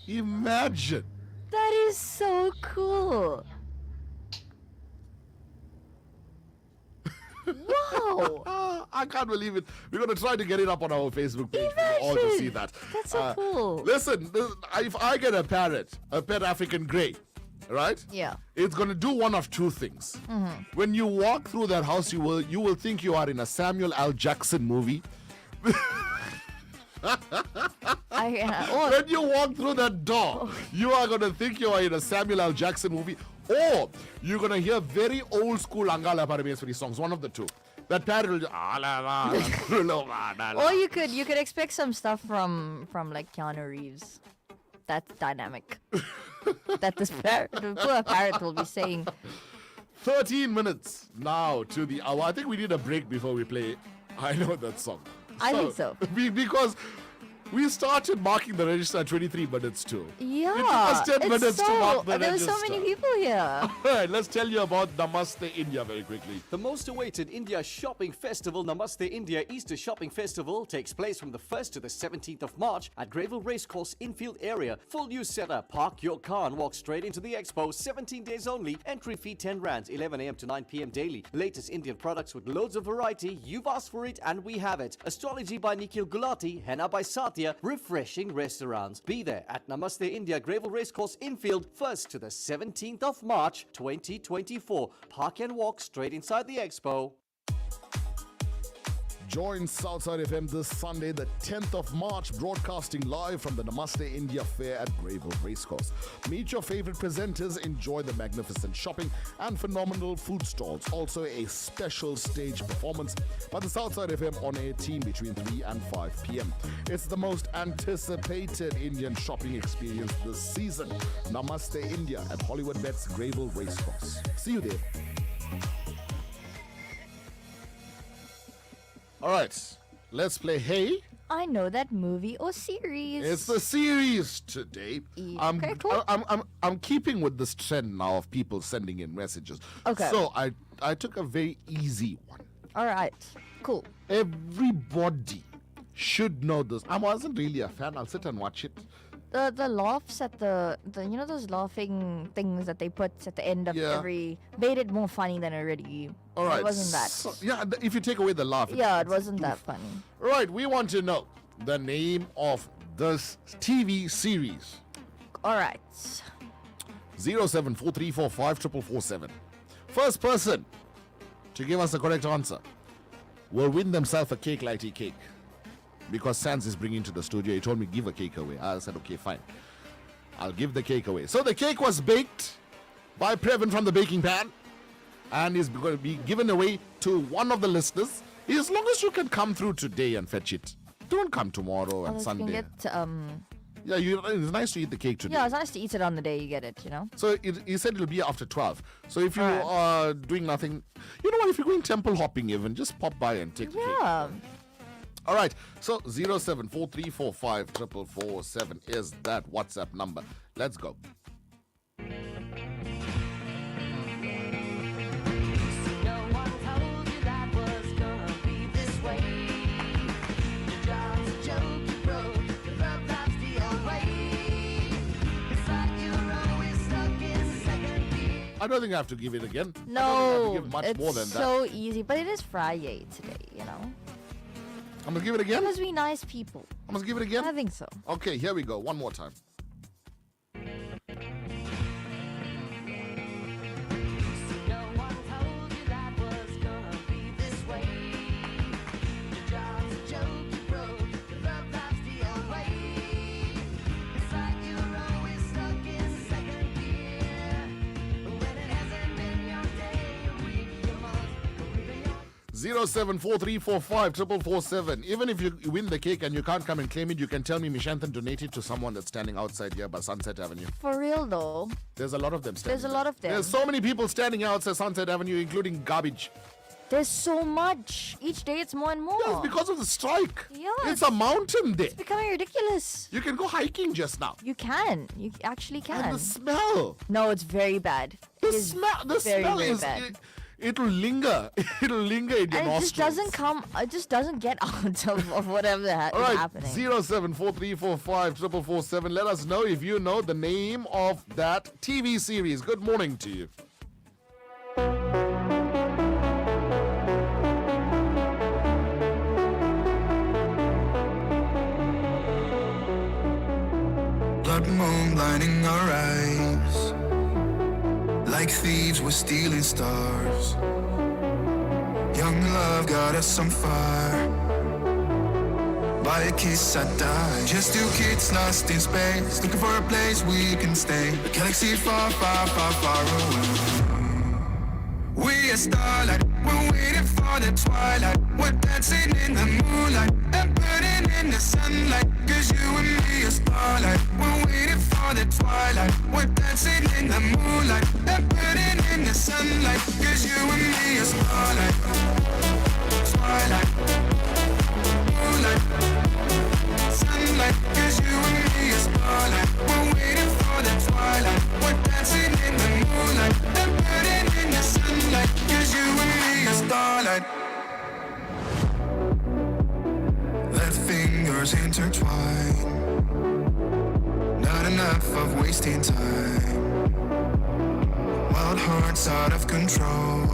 Imagine. That is so cool. Wow. I can't believe it. We're going to try to get it up on our Facebook page for you all to see that. That's so cool. Listen, if I get a parrot, a pet African grey, right? Yeah. It's going to do one of two things. When you walk through that house, you will think you are in a Samuel L. Jackson movie. When you walk through that door, you are going to think you are in a Samuel L. Jackson movie, or you're going to hear very old school Angala Parameswari songs, one of the two. That parrot will just, Or you could expect some stuff from like Keanu Reeves. That's dynamic. That the poor parrot will be saying. 13 minutes now to the hour. I think we need a break before we play I Know That Song. I think so. Because We started marking the register at 23 minutes too. Yeah. It took us 10 it's minutes to mark the there register. were so many people here. All right, let's tell you about Namaste India very quickly. The most awaited India Shopping Festival, Namaste India Easter Shopping Festival, takes place from the 1st to the 17th of March at Greyville Racecourse Infield area. Full new setup. Park your car and walk straight into the expo. 17 days only. Entry fee 10 rands, 11 a.m. to 9 p.m. daily. Latest Indian products with loads of variety. You've asked for it and we have it. Astrology by Nikhil Gulati, Henna by Satya, refreshing restaurants. Be there at Namaste India Greyville Racecourse Infield 1st to the 17th of March 2024. Park and walk straight inside the expo. Join Southside FM this Sunday, the 10th of March, broadcasting live from the Namaste India Fair at Greyville Racecourse. Meet your favorite presenters, enjoy the magnificent shopping and phenomenal food stalls. Also, a special stage performance by the Southside FM on-air team between 3 and 5 p.m. It's the most anticipated Indian shopping experience this season. Namaste India at Hollywood Bets Greyville Racecourse. See you there. All right, let's play Hey. I know that movie or series. It's the series today. Okay, cool. I'm keeping with this trend now of people sending in messages. Okay. So I took a very easy one. All right, cool. Everybody should know this. I wasn't really a fan. I'll sit and watch it. The laughs at the you know those laughing things that they put at the end of every made it more funny than already. All right. It wasn't that. So, if you take away the laugh. Yeah, it wasn't that funny. Right, we want to know the name of this TV series. All right. 07434544447. First person to give us the correct answer will win themselves a cake lighty cake. Because Sans is bringing to the studio, he told me give a cake away. I said, okay, fine. I'll give the cake away. So the cake was baked by Previn from the baking pan and is going to be given away to one of the listeners. As long as you can come through today and fetch it. Don't come tomorrow and Sunday. You can get, it's nice to eat the cake today. Yeah, it's nice to eat it on the day you get it, you know. So he said it'll be after 12. So if you are doing nothing, you know what, if you're going temple hopping even, just pop by and take the cake. Yeah. All right, so 07434544447 is that WhatsApp number. Let's go. I don't think I have to give it again. No, I don't think I have to give much it's more than that. so easy, but it is Friday today, you know. I'm gonna give it again. Because we nice people. I'm gonna give it again. I think so. Okay, here we go. One more time. Zero 074345447. Even if you win the cake and you can't come and claim it, you can tell me Mishanthan donated to someone that's standing outside here by Sunset Avenue. For real though. There's a lot of them standing. There's a lot of them. There's so many people standing outside Sunset Avenue, including garbage. There's so much. Each day it's more and more. Yeah, it's because of the strike. Yeah. It's a mountain day. It's becoming ridiculous. You can go hiking just now. You can. You actually can. And the smell. No, it's very bad. The smell very is bad. It'll linger. It'll linger in your and nostrils. It just doesn't come. It just doesn't get out of whatever is All right, happening. 074345447. Let us know if you know the name of that TV series. Good morning to you. Blood moon blinding our eyes. Like thieves, we're stealing stars. Young love got us on fire. By a kiss I die. Just two kids lost in space, looking for a place we can stay. A galaxy far, far, far, far away. We are starlight, we're waiting for the twilight. We're dancing in the moonlight and burning in the sunlight. Cause you and me are starlight. We're waiting for the twilight. We're dancing in the moonlight and burning in the sunlight. Cause you and me are starlight. Twilight. Moonlight. Sunlight. stars intertwine. Not enough of wasting time. Wild hearts out of control.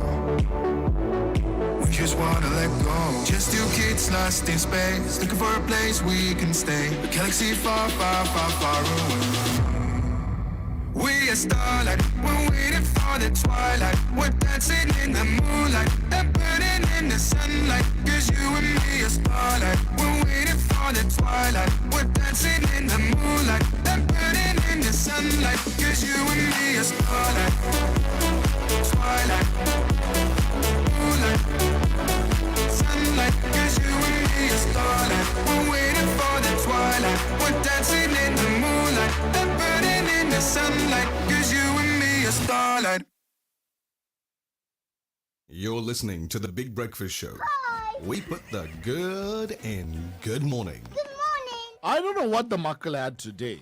We just wanna let go. Just two kids lost in space, looking for a place we can stay. A galaxy far, far, far, far away. We are starlight, we're waiting for the twilight. We're dancing in the moonlight and burning in the sunlight. Cause you and me are starlight. We're waiting for the twilight. We're dancing in the moonlight and burning in the sunlight. Cause you and me are starlight. Twilight, moonlight, sunlight. Cause you and me are starlight. We're waiting for the twilight. We're dancing in the moonlight and burning in the sunlight. Cause you and me are starlight. You're listening to The Big Breakfast Show. We put the good in good morning. I don't know what the Muckle had today.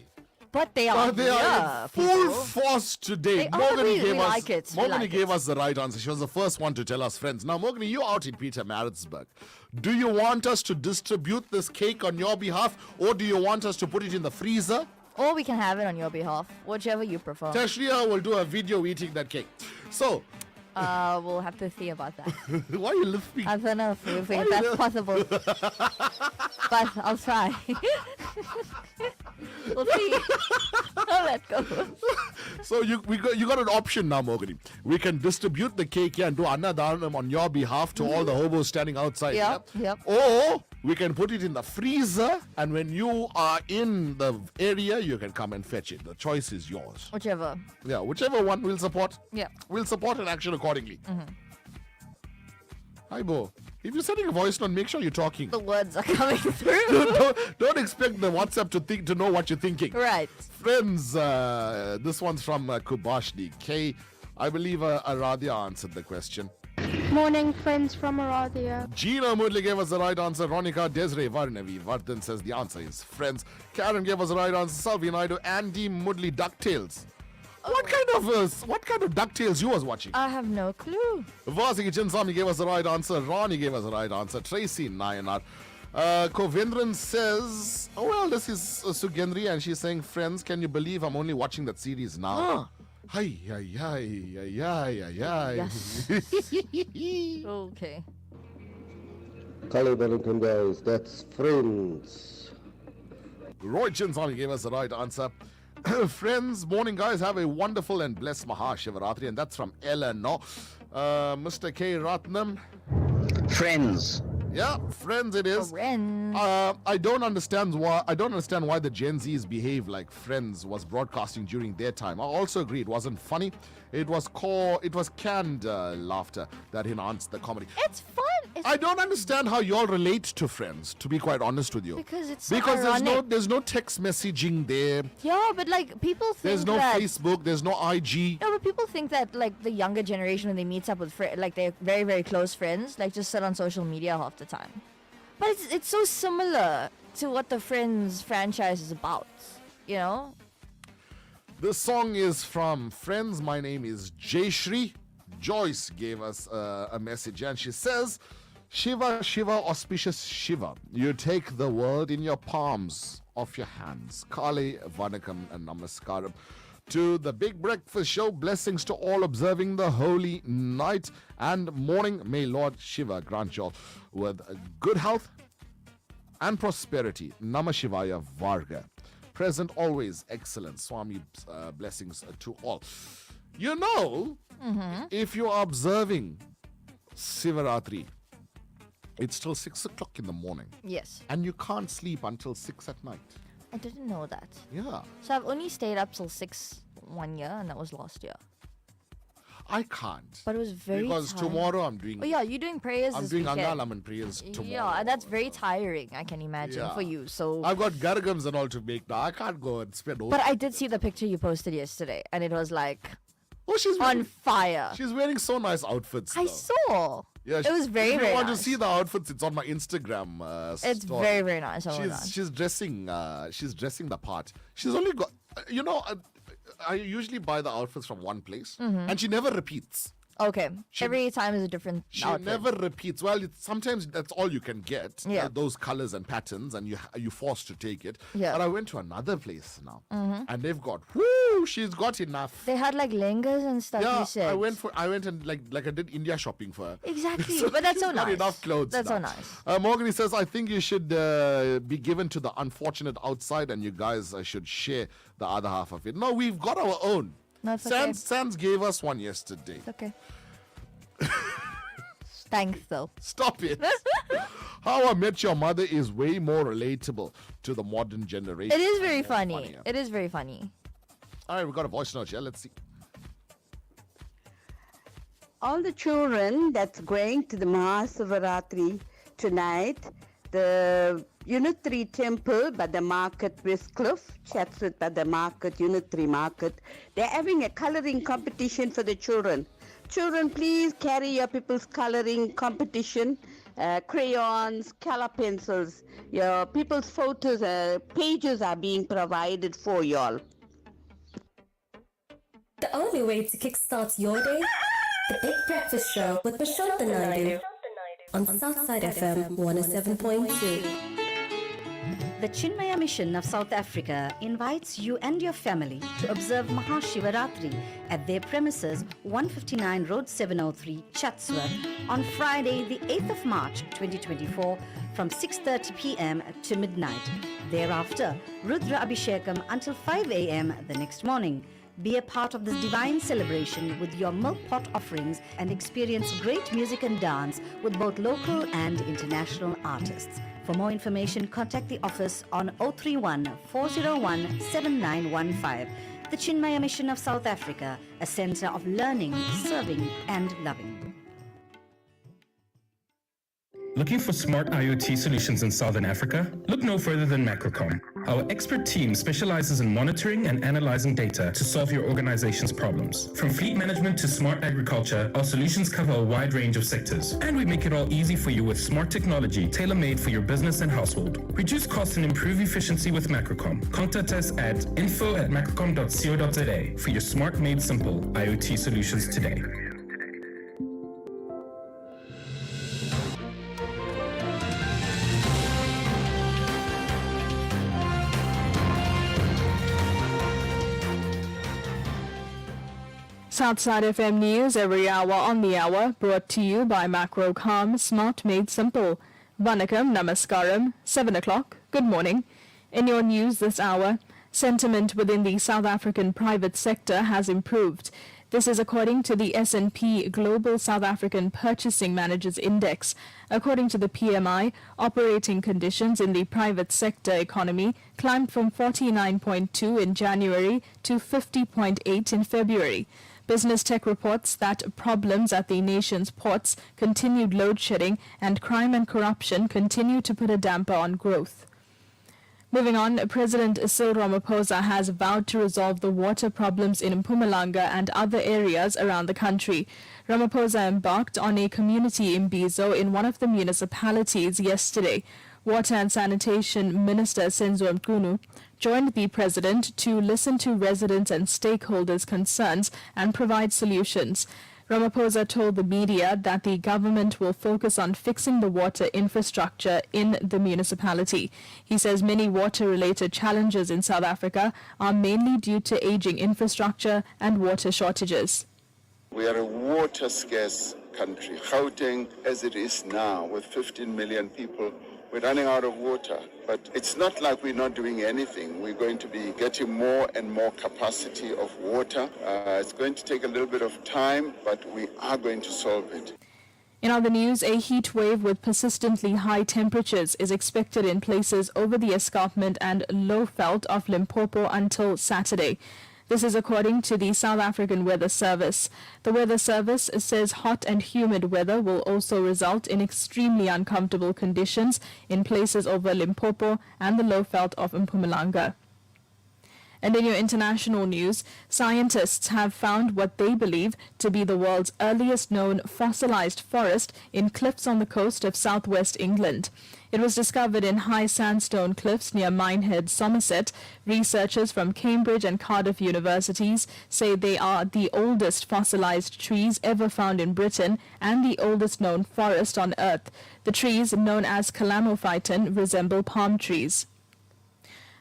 But they are They are in full force today. They are. We like it. We Morgany like gave us the right answer. She was the first one to tell us, friends. Now, Morgany, you're out in Peter Maritzburg. Do you want us to distribute this cake on your behalf, or do you want us to put it in the freezer? Or we can have it on your behalf, whichever you prefer. Tashria will do a video eating that cake. So, We'll have to see about that. why are you listening? I don't know if that's possible. But I'll try. We'll see. I'll let go. So you got an option now, Morgany. We can distribute the cake here and do Annadhanam on your behalf to all the hobos standing outside. Yep. Or we can put it in the freezer, and when you are in the area, you can come and fetch it. The choice is yours. Whichever. Yeah, whichever one we'll support. Yeah. We'll support an action accordingly. Hi, Bo. If you're sending a voice note, make sure you're talking. The words are coming through. Don't expect the WhatsApp to know what you're thinking. Right. Friends, this one's from Kubashni K. I believe Aradhya answered the question. Morning, friends from Aradia. Gina Mudley gave us the right answer. Ronika Desiree Varnavi Vardhan says the answer is friends. Karen gave us the right answer. Salvi Naidu. Andy Mudley DuckTales. What kind of DuckTales you was watching? I have no clue. Vasiki Chinsami gave us the right answer. Ronnie gave us the right answer. Tracy Nayanar. Kovendran says, oh well, this is Sugendri and she's saying, friends, can you believe I'm only watching that series now? Hi. Yes. Okay. Kali Welcome guys, that's friends. Roy Chinsami gave us the right answer. Friends, morning guys, have a wonderful and blessed Mahashivaratri, and that's from Eleanor. Mr. K. Ratnam. Friends. Yeah, friends it is. Friends. I don't understand why the Gen Zs behave like Friends was broadcasting during their time. I also agree it wasn't funny. It was canned laughter that enhanced the comedy. It's fun. I don't understand how y'all relate to Friends, to be quite honest with you. Because it's so because ironic. there's no text messaging there. Yeah, but like people think There's no that, Facebook. There's no IG. No, but people think that like the younger generation when they meet up with like they're very, very close friends, like just sit on social media half the time. But it's so similar to what the Friends franchise is about, you know? This song is from Friends. My name is Jayshri. Joyce gave us a message and she says, Shiva, Shiva, auspicious Shiva, you take the world in your palms of your hands. Kali, Vanakam, and Namaskaram. To the Big Breakfast Show, blessings to all observing the holy night and morning. May Lord Shiva grant you all with good health and prosperity. Namah Shivaya Varga. Present always excellent. Swami blessings to all. You know, if you're observing Sivaratri, it's till 6 o'clock in the morning. Yes. And you can't sleep until 6 at night. I didn't know that. Yeah. So I've only stayed up till 6 one year, and that was last year. I can't. But it was very Because tiring. tomorrow I'm doing... Oh yeah, you're doing prayers I'm this doing weekend. Angalaman prayers tomorrow. Yeah, and that's very tiring, I can imagine, Yeah. for you. So, I've got gargams and all to make now. I can't go and spend all... but I did see the picture you posted yesterday, and it was like, oh, she's on wearing, fire. She's wearing so nice outfits. I though. saw. Yeah, it was very, if you very want nice. to see the outfits, it's on my Instagram. It's story. very, very nice. Oh my God. She's dressing. She's dressing the part. She's only got. I usually buy the outfits from one place, Mhm. and she never repeats. Okay. Every time is a different She outfit. never repeats. Well, sometimes that's all you can get. Yeah. Those colors and patterns, and you're forced to take it. Yeah. But I went to another place now, Mhm. and they've got. Whoo! She's got enough. They had like lehengas and stuff. Yeah, You said. I went and like I did India shopping for her. Exactly, but that's so she's got nice. enough clothes. That's now. so nice. Morgan, he says, I think you should be given to the unfortunate outside, and you guys should share the other half of it. No, we've got our own. That's okay. Sans gave us one yesterday. It's okay. Thanks, though. Stop it. How I Met Your Mother is way more relatable to the modern generation. It is very More funny. funnier. It is very funny. All right, we got a voice note here. Let's see. All the children that's going to the Mahasivaratri tonight, the Unit 3 temple by the market, Westcliff, Chatsworth by the market, Unit 3 market, they're having a coloring competition for the children. Children, please carry your people's coloring competition, crayons, color pencils. Your people's photos, pages are being provided for y'all. The only way to kickstart your day, the Big Breakfast Show with Prashant Naidu on Southside FM 107.2. The Chinmaya Mission of South Africa invites you and your family to observe Mahashivaratri at their premises 159 Road 703, Chatsworth, on Friday, the 8th of March 2024 from 6:30 p.m. to midnight. Thereafter, Rudra Abhishekam until 5 a.m. the next morning. Be a part of this divine celebration with your milk pot offerings and experience great music and dance with both local and international artists. For more information, contact the office on 031 401 7915. The Chinmaya Mission of South Africa, a center of learning, serving, and loving. Looking for smart IoT solutions in Southern Africa? Look no further than Macrocom. Our expert team specializes in monitoring and analyzing data to solve your organization's problems. From fleet management to smart agriculture, our solutions cover a wide range of sectors. And we make it all easy for you with smart technology tailor-made for your business and household. Reduce costs and improve efficiency with Macrocom. Contact us at info@macrocom.co.za for your smart made simple IoT solutions today. Southside FM News every hour on the hour, brought to you by Macrocom, smart made simple. Vanakkam, namaskaram, 7 o'clock, good morning. In your news this hour, sentiment within the South African private sector has improved. This is according to the S&P Global South African Purchasing Managers Index. According to the PMI, operating conditions in the private sector economy climbed from 49.2 in January to 50.8 in February. Business Tech reports that problems at the nation's ports, continued load shedding, and crime and corruption continue to put a damper on growth. Moving on, President Cyril Ramaphosa has vowed to resolve the water problems in Mpumalanga and other areas around the country. Ramaphosa embarked on a community imbizo in one of the municipalities yesterday. Water and Sanitation Minister Senzo Mkunu joined the president to listen to residents and stakeholders' concerns and provide solutions. Ramaphosa told the media that the government will focus on fixing the water infrastructure in the municipality. He says many water-related challenges in South Africa are mainly due to aging infrastructure and water shortages. We are a water-scarce country. Gauteng, as it is now, with 15 million people, we're running out of water. But it's not like we're not doing anything. We're going to be getting more and more capacity of water. It's going to take a little bit of time, but we are going to solve it. In other news, a heat wave with persistently high temperatures is expected in places over the escarpment and low veld of Limpopo until Saturday. This is according to the South African Weather Service. The Weather Service says hot and humid weather will also result in extremely uncomfortable conditions in places over Limpopo and the low veld of Mpumalanga. And in your international news, scientists have found what they believe to be the world's earliest known fossilized forest in cliffs on the coast of southwest England. It was discovered in high sandstone cliffs near Minehead, Somerset. Researchers from Cambridge and Cardiff universities say they are the oldest fossilized trees ever found in Britain and the oldest known forest on Earth. The trees, known as Calamophyton, resemble palm trees.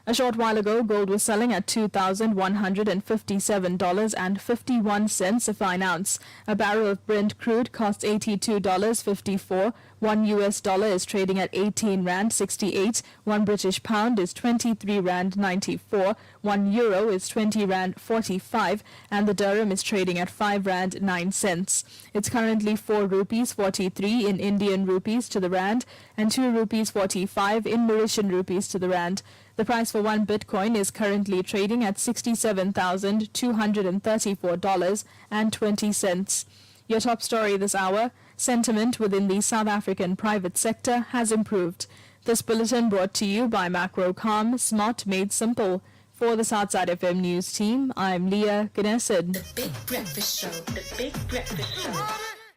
A short while ago, gold was selling at $2,157.51 a fine ounce. A barrel of Brent crude costs $82.54. $1 is trading at 18 Rand 68. 1 British pound is 23 Rand 94. 1 euro is 20 Rand 45. And the dirham is trading at 5 Rand 9 cents. It's currently 4 rupees 43 in Indian rupees to the Rand and 2 rupees 45 in Mauritian rupees to the Rand. The price for 1 Bitcoin is currently trading at $67,234.20. Your top story this hour: sentiment within the South African private sector has improved. This bulletin brought to you by Macrocom, smart made simple. For the Southside FM News team, I'm Leah Ganesid. The Big Breakfast Show. The Big Breakfast Show.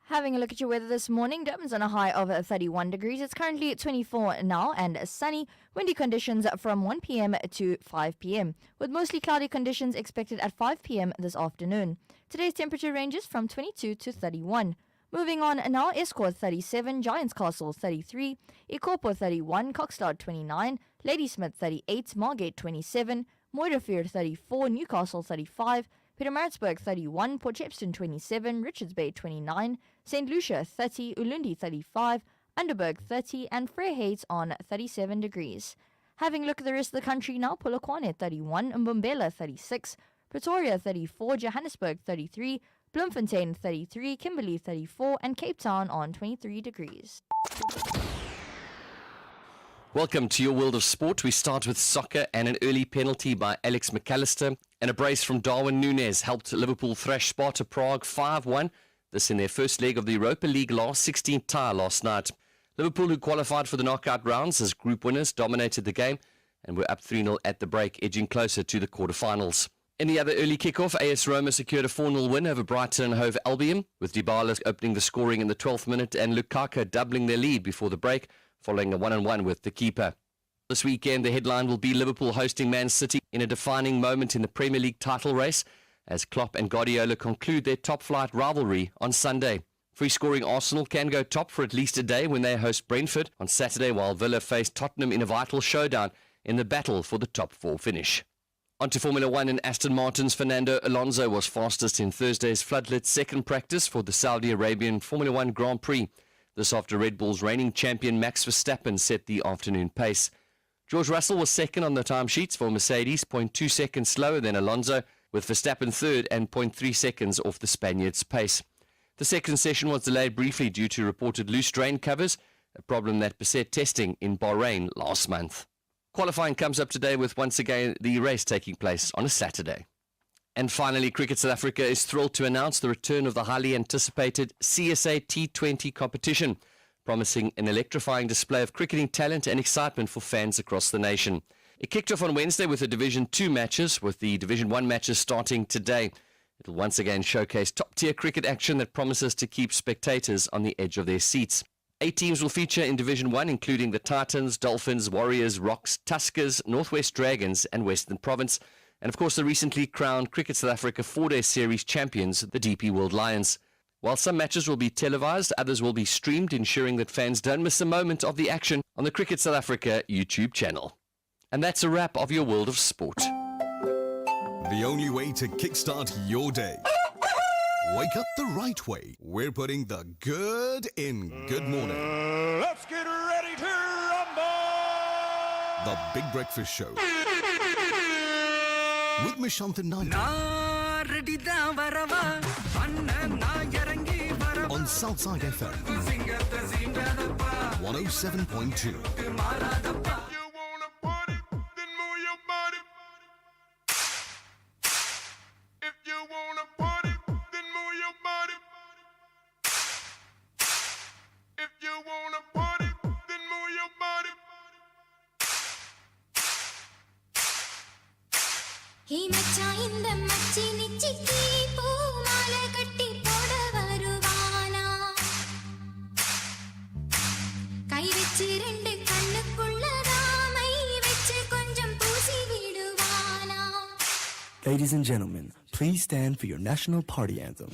Having a look at your weather this morning, Durban's on a high of 31 degrees. It's currently at 24 now and sunny. Windy conditions from 1 p.m. to 5 p.m. with mostly cloudy conditions expected at 5 p.m. this afternoon. Today's temperature ranges from 22 to 31. Moving on now, Escort 37, Giants Castle 33, Ikopo 31, Coxstad 29, Ladysmith 38, Margate 27, Moidefear 34, Newcastle 35, Pietermaritzburg 31, Port Shepstone 27, Richards Bay 29, St. Lucia 30, Ulundi 35, Underberg 30, and Vryheid on 37 degrees. Having a look at the rest of the country now, Polokwane 31, Mbombela 36, Pretoria 34, Johannesburg 33, Bloemfontein 33, Kimberley 34, and Cape Town on 23 degrees. Welcome to your world of sport. We start with soccer, and an early penalty by Alex McAllister and a brace from Darwin Núñez helped Liverpool thrash Sparta Prague 5-1. This in their first leg of the Europa League last 16th tie last night. Liverpool, who qualified for the knockout rounds as group winners, dominated the game and were up 3-0 at the break, edging closer to the quarterfinals. In the other early kickoff, AS Roma secured a 4-0 win over Brighton and Hove Albion, with Dybala opening the scoring in the 12th minute and Lukaku doubling their lead before the break, following a 1-1 with the keeper. This weekend, the headline will be Liverpool hosting Man City in a defining moment in the Premier League title race, as Klopp and Guardiola conclude their top-flight rivalry on Sunday. Free-scoring Arsenal can go top for at least a day when they host Brentford on Saturday, while Villa face Tottenham in a vital showdown in the battle for the top 4 finish. On to Formula 1, and Aston Martin's Fernando Alonso was fastest in Thursday's floodlit second practice for the Saudi Arabian Formula 1 Grand Prix. This after Red Bull's reigning champion Max Verstappen set the afternoon pace. George Russell was second on the timesheets for Mercedes, 0.2 seconds slower than Alonso, with Verstappen third and 0.3 seconds off the Spaniard's pace. The second session was delayed briefly due to reported loose drain covers, a problem that beset testing in Bahrain last month. Qualifying comes up today, with once again the race taking place on a Saturday. And finally, Cricket South Africa is thrilled to announce the return of the highly anticipated CSA T20 competition, promising an electrifying display of cricketing talent and excitement for fans across the nation. It kicked off on Wednesday with the Division 2 matches, with the Division 1 matches starting today. It'll once again showcase top-tier cricket action that promises to keep spectators on the edge of their seats. 8 teams will feature in Division 1, including the Titans, Dolphins, Warriors, Rocks, Tuskers, Northwest Dragons and Western Province. And of course the recently crowned Cricket South Africa 4-day series champions, the DP World Lions. While some matches will be televised, others will be streamed, ensuring that fans don't miss a moment of the action on the Cricket South Africa YouTube channel. And that's a wrap of your world of sport. The only way to kickstart your day. Wake up the right way. We're putting the good in Good Morning. Let's get ready to rumble! The Big Breakfast Show. With Mishant and Nigel. On Southside FM 107.2. ஹே மச்சான் இந்த மச்சி நிச்சிக்கு பூ மாலை கட்டி போட வருவானா கை வச்சு ரெண்டு கண்ணுக்குள்ள ராமை வச்சு கொஞ்சம் பூசி விடுவானா. Ladies and gentlemen, please stand for your national party anthem.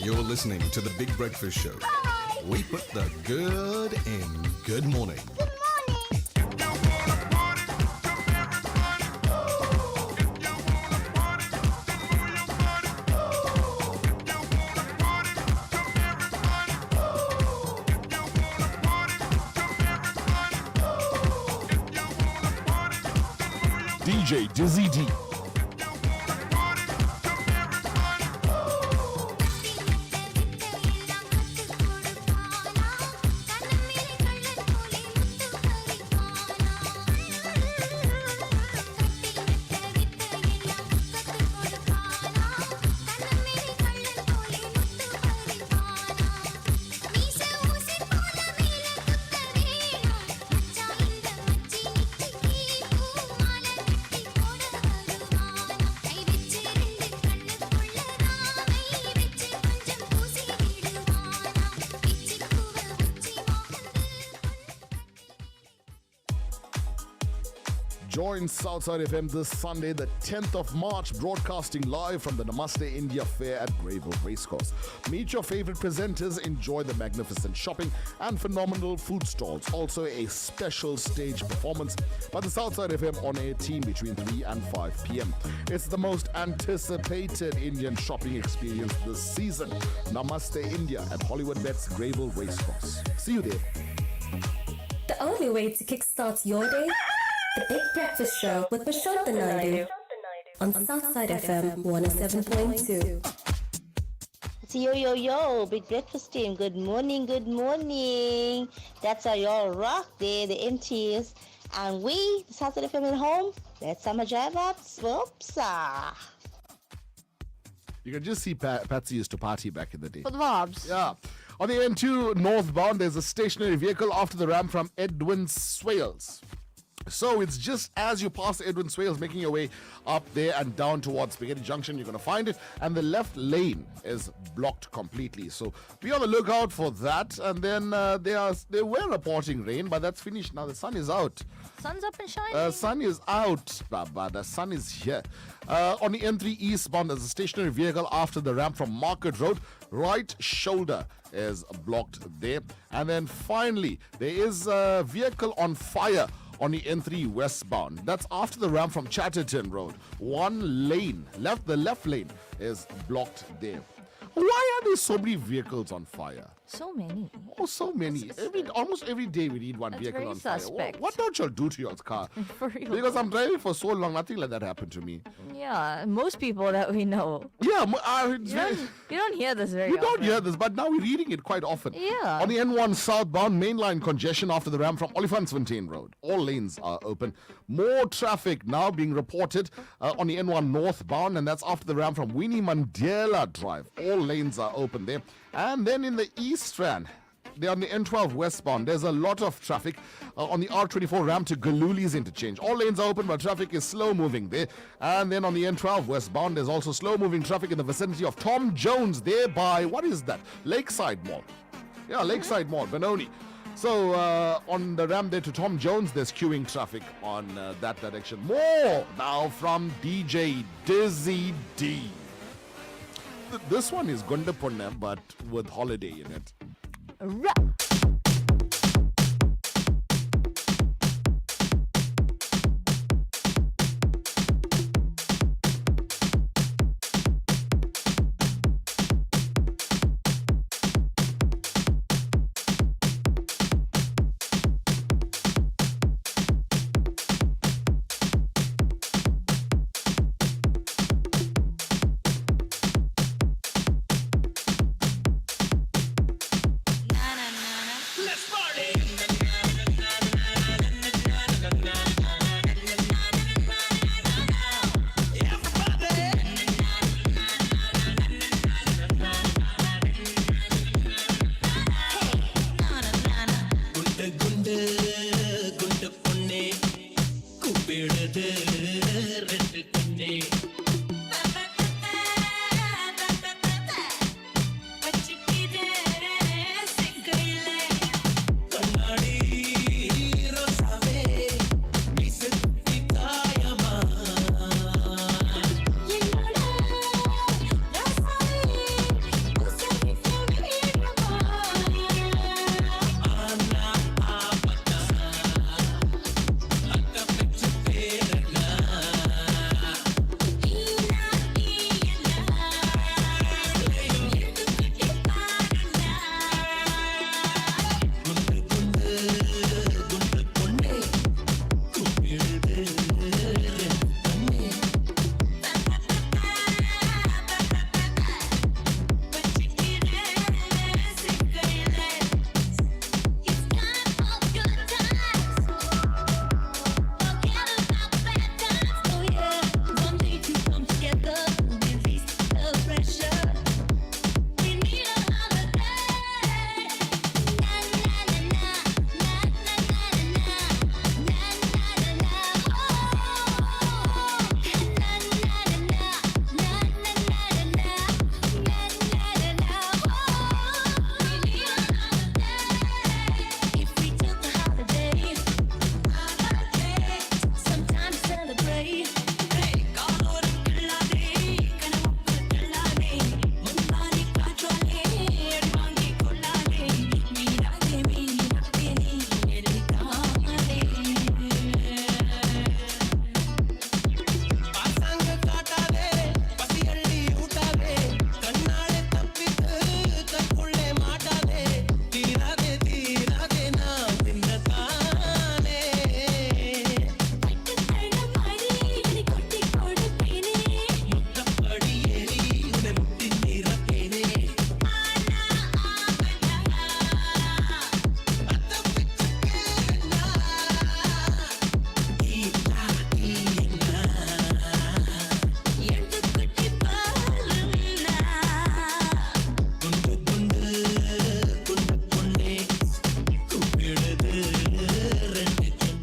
You're listening to The Big Breakfast Show. We put the good in good morning. DJ Dizzy D. Join Southside FM this Sunday, the 10th of March, broadcasting live from the Namaste India Fair at Greyville Racecourse. Meet your favorite presenters, enjoy the magnificent shopping and phenomenal food stalls. Also, a special stage performance by the Southside FM on-air team between 3 and 5 p.m. It's the most anticipated Indian shopping experience this season. Namaste India at Hollywood Bets Greyville Racecourse. See you there. The only way to kickstart your day? The Big Breakfast Show with Prashanta Naidu on Southside FM 107.2. Yo, Big Breakfast team. Good morning, good morning. That's how y'all rock there, the MTs. And we, the Southside FM at home, let's summer drive up. Whoops. You can just see Patsy used to party back in the day. For the vibes. Yeah. On the M2 northbound, there's a stationary vehicle after the ramp from Edwin Swales. So it's just as you pass Edwin Swales, making your way up there and down towards Spaghetti Junction, you're going to find it. And the left lane is blocked completely. So be on the lookout for that. And then they were reporting rain, but that's finished now. The sun is out. Sun's up and shining. Sun is out, Baba. The sun is here. On the M3 eastbound, there's a stationary vehicle after the ramp from Market Road. Right shoulder is blocked there. And then finally, there is a vehicle on fire on the N3 westbound. That's after the ramp from Chatterton Road. One lane, the left lane is blocked there. Why are there so many vehicles on fire? So many. Oh, so many. Almost every day we read one That's vehicle very on fire. suspect. What don't y'all do to your car? For real. Because I'm driving for so long, nothing like that happened to me. Yeah, most people that we know. Yeah, You don't hear this very you often. don't hear this, but now we're reading it quite often. Yeah. On the N1 southbound, mainline congestion after the ram from Olifantsfontein Road. All lanes are open. More traffic now being reported on the N1 northbound, and that's after the ram from Winnie Mandela Drive. All lanes are open there. And then in the East Strand, they're on the N12 westbound. There's a lot of traffic on the R24 ramp to Galuli's interchange. All lanes are open, but traffic is slow moving there. And then on the N12 westbound, there's also slow moving traffic in the vicinity of Tom Jones there by, what is that? Lakeside Mall. Yeah, Lakeside Mall, Benoni. So on the ramp there to Tom Jones, there's queuing traffic on that direction. More now from DJ Dizzy D. This one is Gundaponna, but with holiday in it.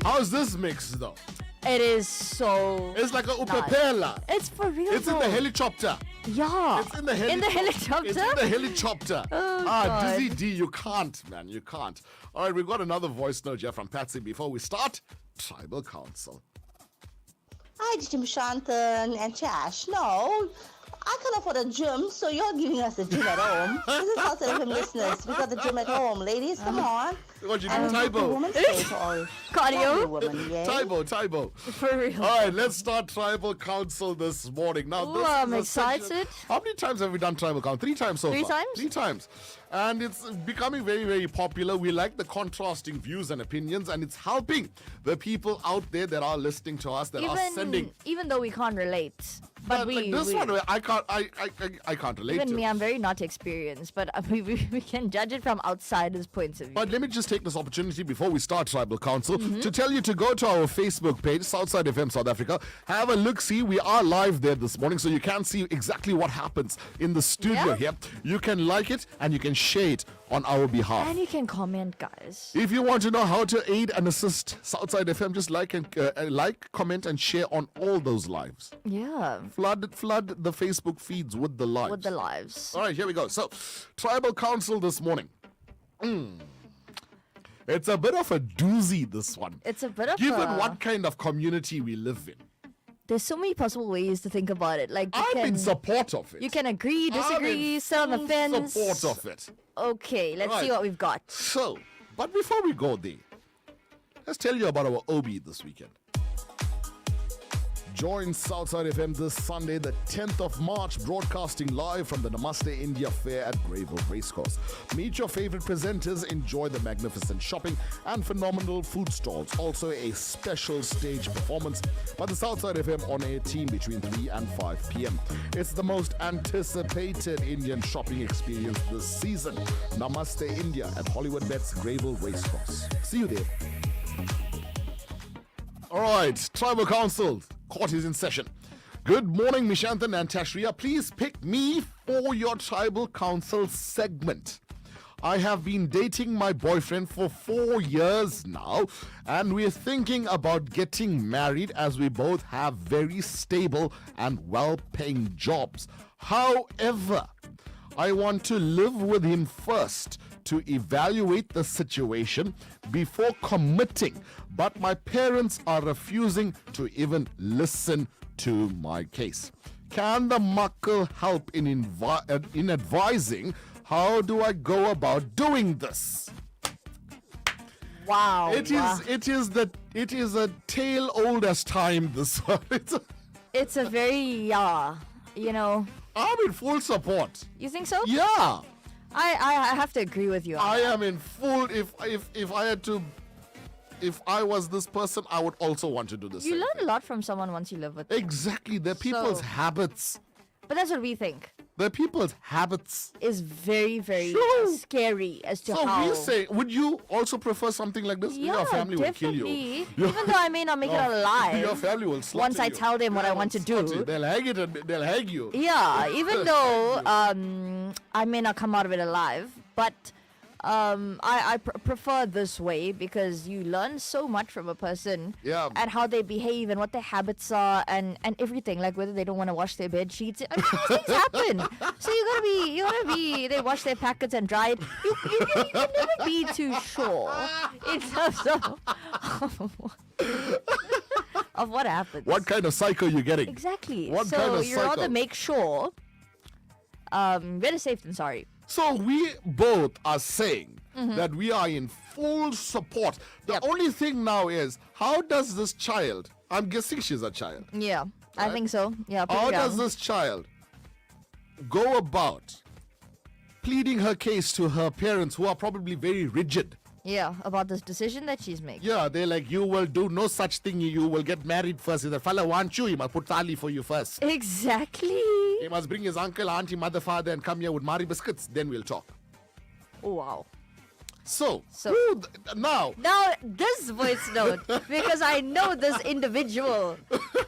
How's this mix though? It is so. It's like a nuts. upapela. It's for real. It's in the helicopter. Yeah. It's in the helicopter. It's in the helicopter. Oh, God. Dizzy D, you can't, man. You can't. All right, we've got another voice note here from Patsy. Before we start, Tribal Council. Hi, Jim Shantan and Chash. No, I can't afford a gym, so you're giving us a gym at home. This is South FM listeners. We got the gym at home. Ladies, come on. What you do, And Taibo? women's day for all Cardio? women, yeah. Taibo. For real. All right, let's start Tribal Council this morning. Now, Ooh, this I'm is a section- excited. How many times have we done Tribal Council? 3 times so Three far. times? 3 times. And it's becoming very, very popular. We like the contrasting views and opinions, and it's helping the people out there that are listening to us, that are sending. Even though we can't relate, but like this one, I can't relate even to. me, I'm very not experienced, but we can judge it from outsiders' points of view. But let me just take this opportunity before we start Tribal Council to tell you to go to our Facebook page, Southside FM South Africa. Have a look. See, we are live there this morning, so you can see exactly what happens in the studio here. You can like it and you can share it on our behalf. And you can comment, guys. If you want to know how to aid and assist Southside FM, just like, comment, and share on all those lives. Yeah. Flood the Facebook feeds with the lives. With the lives. All right, here we go. So, Tribal Council this morning. It's a bit of a doozy, this one. It's a bit of Given what kind of community we live in. There's so many possible ways to think about it. Like I'm in support of it. You can agree, disagree, sit on the fence. Support of it. Okay, let's see what we've got. So, but before we go there, let's tell you about our OB this weekend. Join Southside FM this Sunday, the 10th of March, broadcasting live from the Namaste India Fair at Greyville Racecourse. Meet your favorite presenters, enjoy the magnificent shopping and phenomenal food stalls. Also, a special stage performance by the Southside FM on-air team between 3 and 5 p.m. It's the most anticipated Indian shopping experience this season. Namaste India at Hollywood Bets Greyville Racecourse. See you there. All right, Tribal Council, court is in session. Good morning, Mishanthan and Tashria. Please pick me for your Tribal Council segment. I have been dating my boyfriend for 4 years now, and we're thinking about getting married as we both have very stable and well-paying jobs. However, I want to live with him first to evaluate the situation before committing, but my parents are refusing to even listen to my case. Can the Muckle help in advising how do I go about doing this? Wow. It is a tale old as time, this one. It's a very I'm in full support. You think so? Yeah. I have to agree with you. I am in full. If I was this person, I would also want to do this. You learn a lot from someone once you live with them. Exactly. They're people's habits. But that's what we think. They're people's habits. Is very, very scary as to so how. So we say, would you also prefer something like this? Yeah, your family definitely. will kill you. Even though I may not make it alive. Your family will slaughter once I tell them what I want to do. They'll hang it and they'll hang you. Yeah, even though I may not come out of it alive, but I prefer this way because you learn so much from a person and how they behave and what their habits are and everything, like whether they don't want to wash their bed sheets. I mean, these things happen. So you gotta be. They wash their packets and dry it. You can never be too sure in terms of what happens. What kind of cycle you're getting? Exactly. What so kind of you cycle? rather make sure. Better safe than sorry. So we both are saying that we are in full support. The only thing now is, how does this child, I'm guessing she's a child. Yeah, right? I think so. Yeah. How does this child go about pleading her case to her parents who are probably very rigid? Yeah, about this decision that she's making. Yeah, they're like, you will do no such thing. You will get married first. If the fella wants you, he must put tali for you first. Exactly. He must bring his uncle, auntie, mother, father and come here with Mari biscuits. Then we'll talk. Oh, wow. So now this voice note, because I know this individual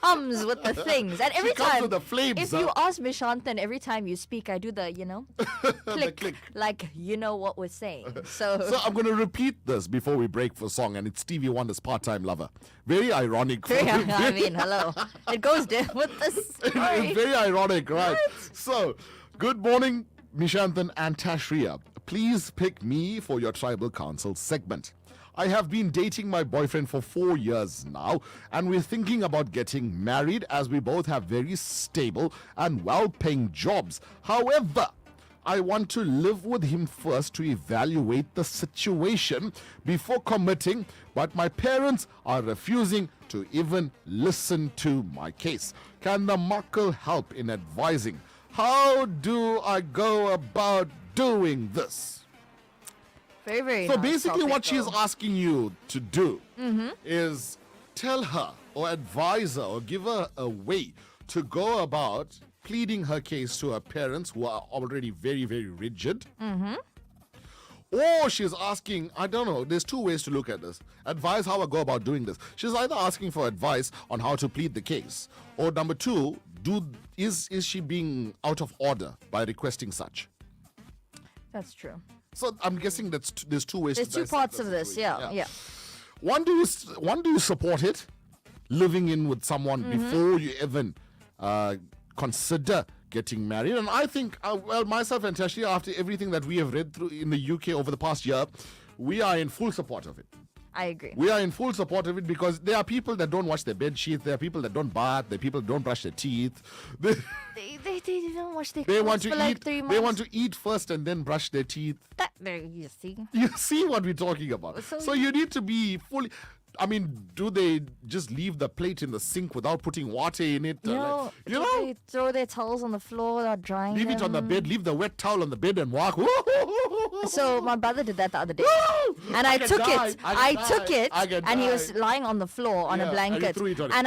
comes with the things, and every time with the flames, if you ask Mishanthan, every time you speak, I do the click, like you know what we're saying. So I'm going to repeat this before we break for song, and it's Stevie Wonder's Part-Time Lover. Very ironic. I mean, hello, it goes there with the story. It's very ironic, right? So, good morning, Mishanthan and Tashria. Please pick me for your Tribal Council segment. I have been dating my boyfriend for 4 years now, and we're thinking about getting married as we both have very stable and well-paying jobs. However, I want to live with him first to evaluate the situation before committing, but my parents are refusing to even listen to my case. Can the Muckle help in advising? How do I go about doing this. Very, very So nice basically, topic, what she's though. asking you to do Mhm. is tell her or advise her or give her a way to go about pleading her case to her parents who are already very, very rigid. Mm-hmm. Or she's asking, I don't know, there's two ways to look at this. Advise how I go about doing this. She's either asking for advice on how to plead the case, or number two, is she being out of order by requesting such? That's true. So I'm guessing there's two ways There's to two dissect parts the of this. situation. Yeah. One, do you support it, living in with someone Mm-hmm. before you even consider getting married? And I think, well, myself and Tashi, after everything that we have read through in the UK over the past year, we are in full support of it. I agree. We are in full support of it because there are people that don't wash their bed sheets, there are people that don't bath, there are people that don't brush their teeth. They don't wash their They clothes want to for eat. like 3 months. They want to eat first and then brush their teeth. That, there, you see. You see what we're talking about. So you need to be fully. I mean, do they just leave the plate in the sink without putting water in it? No, You know, they throw their towels on the floor without drying leave it on the them. bed. Leave the wet towel on the bed and walk. So my brother did that the other day, and I I can took die. it. I I can took die. it, I can and he was die. lying on the floor on Yeah, a and you blanket, threw it on and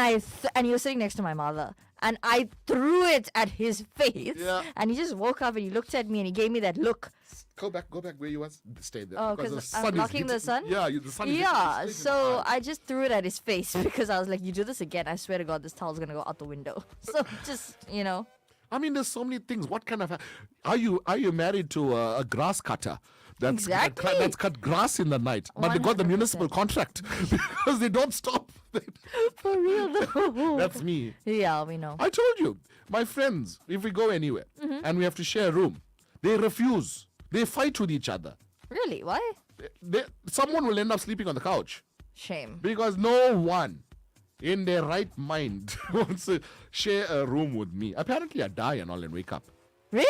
and he was sitting next to my mother, and I threw it at his face, Yeah. and he just woke up and he looked at me and he gave me that look. Go back where you was. Stay there. Oh, because the because sun I'm is blocking the hitting- sun? Yeah, the sun is Yeah, hitting so I just threw it at his face because I was like, you do this again, I swear to God, this towel's gonna go out the window. So just, you know. I mean, there's so many things. What kind of are you married to a grass cutter? Exactly. That's cut grass in the night, but they got the municipal contract because they don't stop. For real though. That's me. Yeah, we know. I told you, my friends, if we go anywhere Mhm. and we have to share a room, they refuse. They fight with each other. Really? Why? Someone will end up sleeping on the couch Shame. because no one in their right mind wants to share a room with me. Apparently, I die and all and wake up. Really?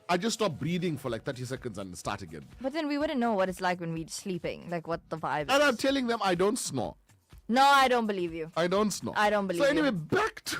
I just stop breathing for like 30 seconds and start again. But then we wouldn't know what it's like when we're sleeping, like what the vibe And is. I'm telling them I don't snore. No, I don't believe you. I don't snore. I don't believe So anyway, you. back to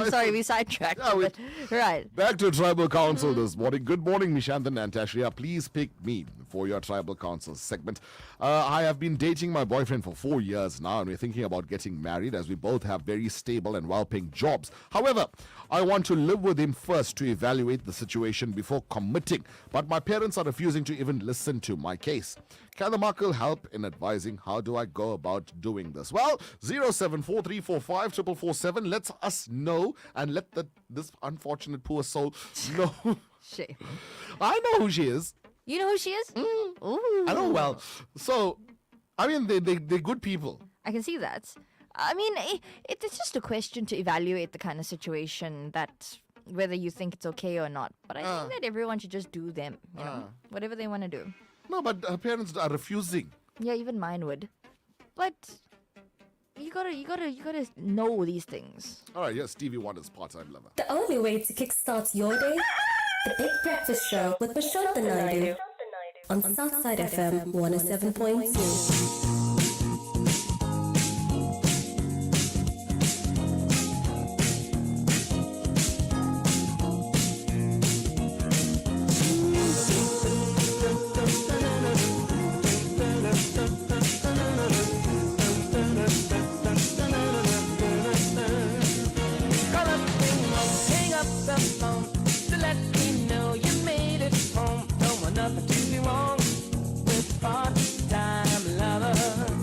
Sorry, we sidetracked. Yeah, but, right. Back to Tribal Council this morning. Good morning, Nishantan and Tashria. Please pick me for your Tribal Council segment. I have been dating my boyfriend for 4 years now, and we're thinking about getting married as we both have very stable and well-paying jobs. However, I want to live with him first to evaluate the situation before committing, but my parents are refusing to even listen to my case. Can the Markle help in advising how do I go about doing this? Well, 074345447. Let us know and let this unfortunate poor soul know. Shit. I know who she is. You know who she is? Ooh. I know well. So, I mean, they're good people. I can see that. I mean, it's just a question to evaluate the kind of situation that whether you think it's okay or not. But I think that everyone should just do them, you know, whatever they want to do. No, but her parents are refusing. Yeah, even mine would. But you gotta know these things. All right, yes, Stevie Wonder's part-time lover. The only way to kickstart your day, the Big Breakfast Show with Prashant Naidu on Southside FM 107.2. Hang up the phone to let me know you made it home. Don't want nothing to be wrong with part-time lover.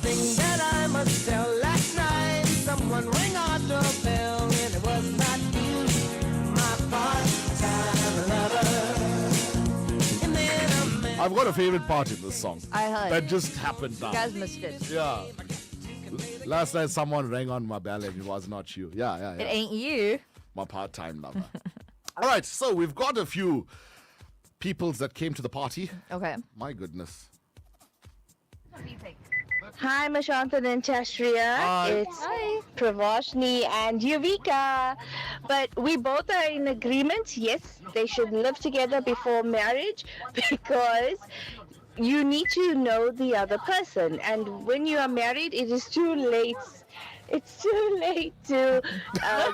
something that I must tell. Last night, someone rang our doorbell, and it was not you, my part-time lover. And then a man. I've got a favorite part in this song. I heard. That just happened now. You guys missed it. Yeah. Last night someone rang on my bell and it was not you. Yeah. It ain't you. My part-time lover. All right, so we've got a few peoples that came to the party. Okay. My goodness. Hi, Mashanthan and Tashriya. Hi. It's Pravashni and Yuvika. But we both are in agreement. Yes, they should live together before marriage because you need to know the other person. And when you are married, it is too late. It's too late to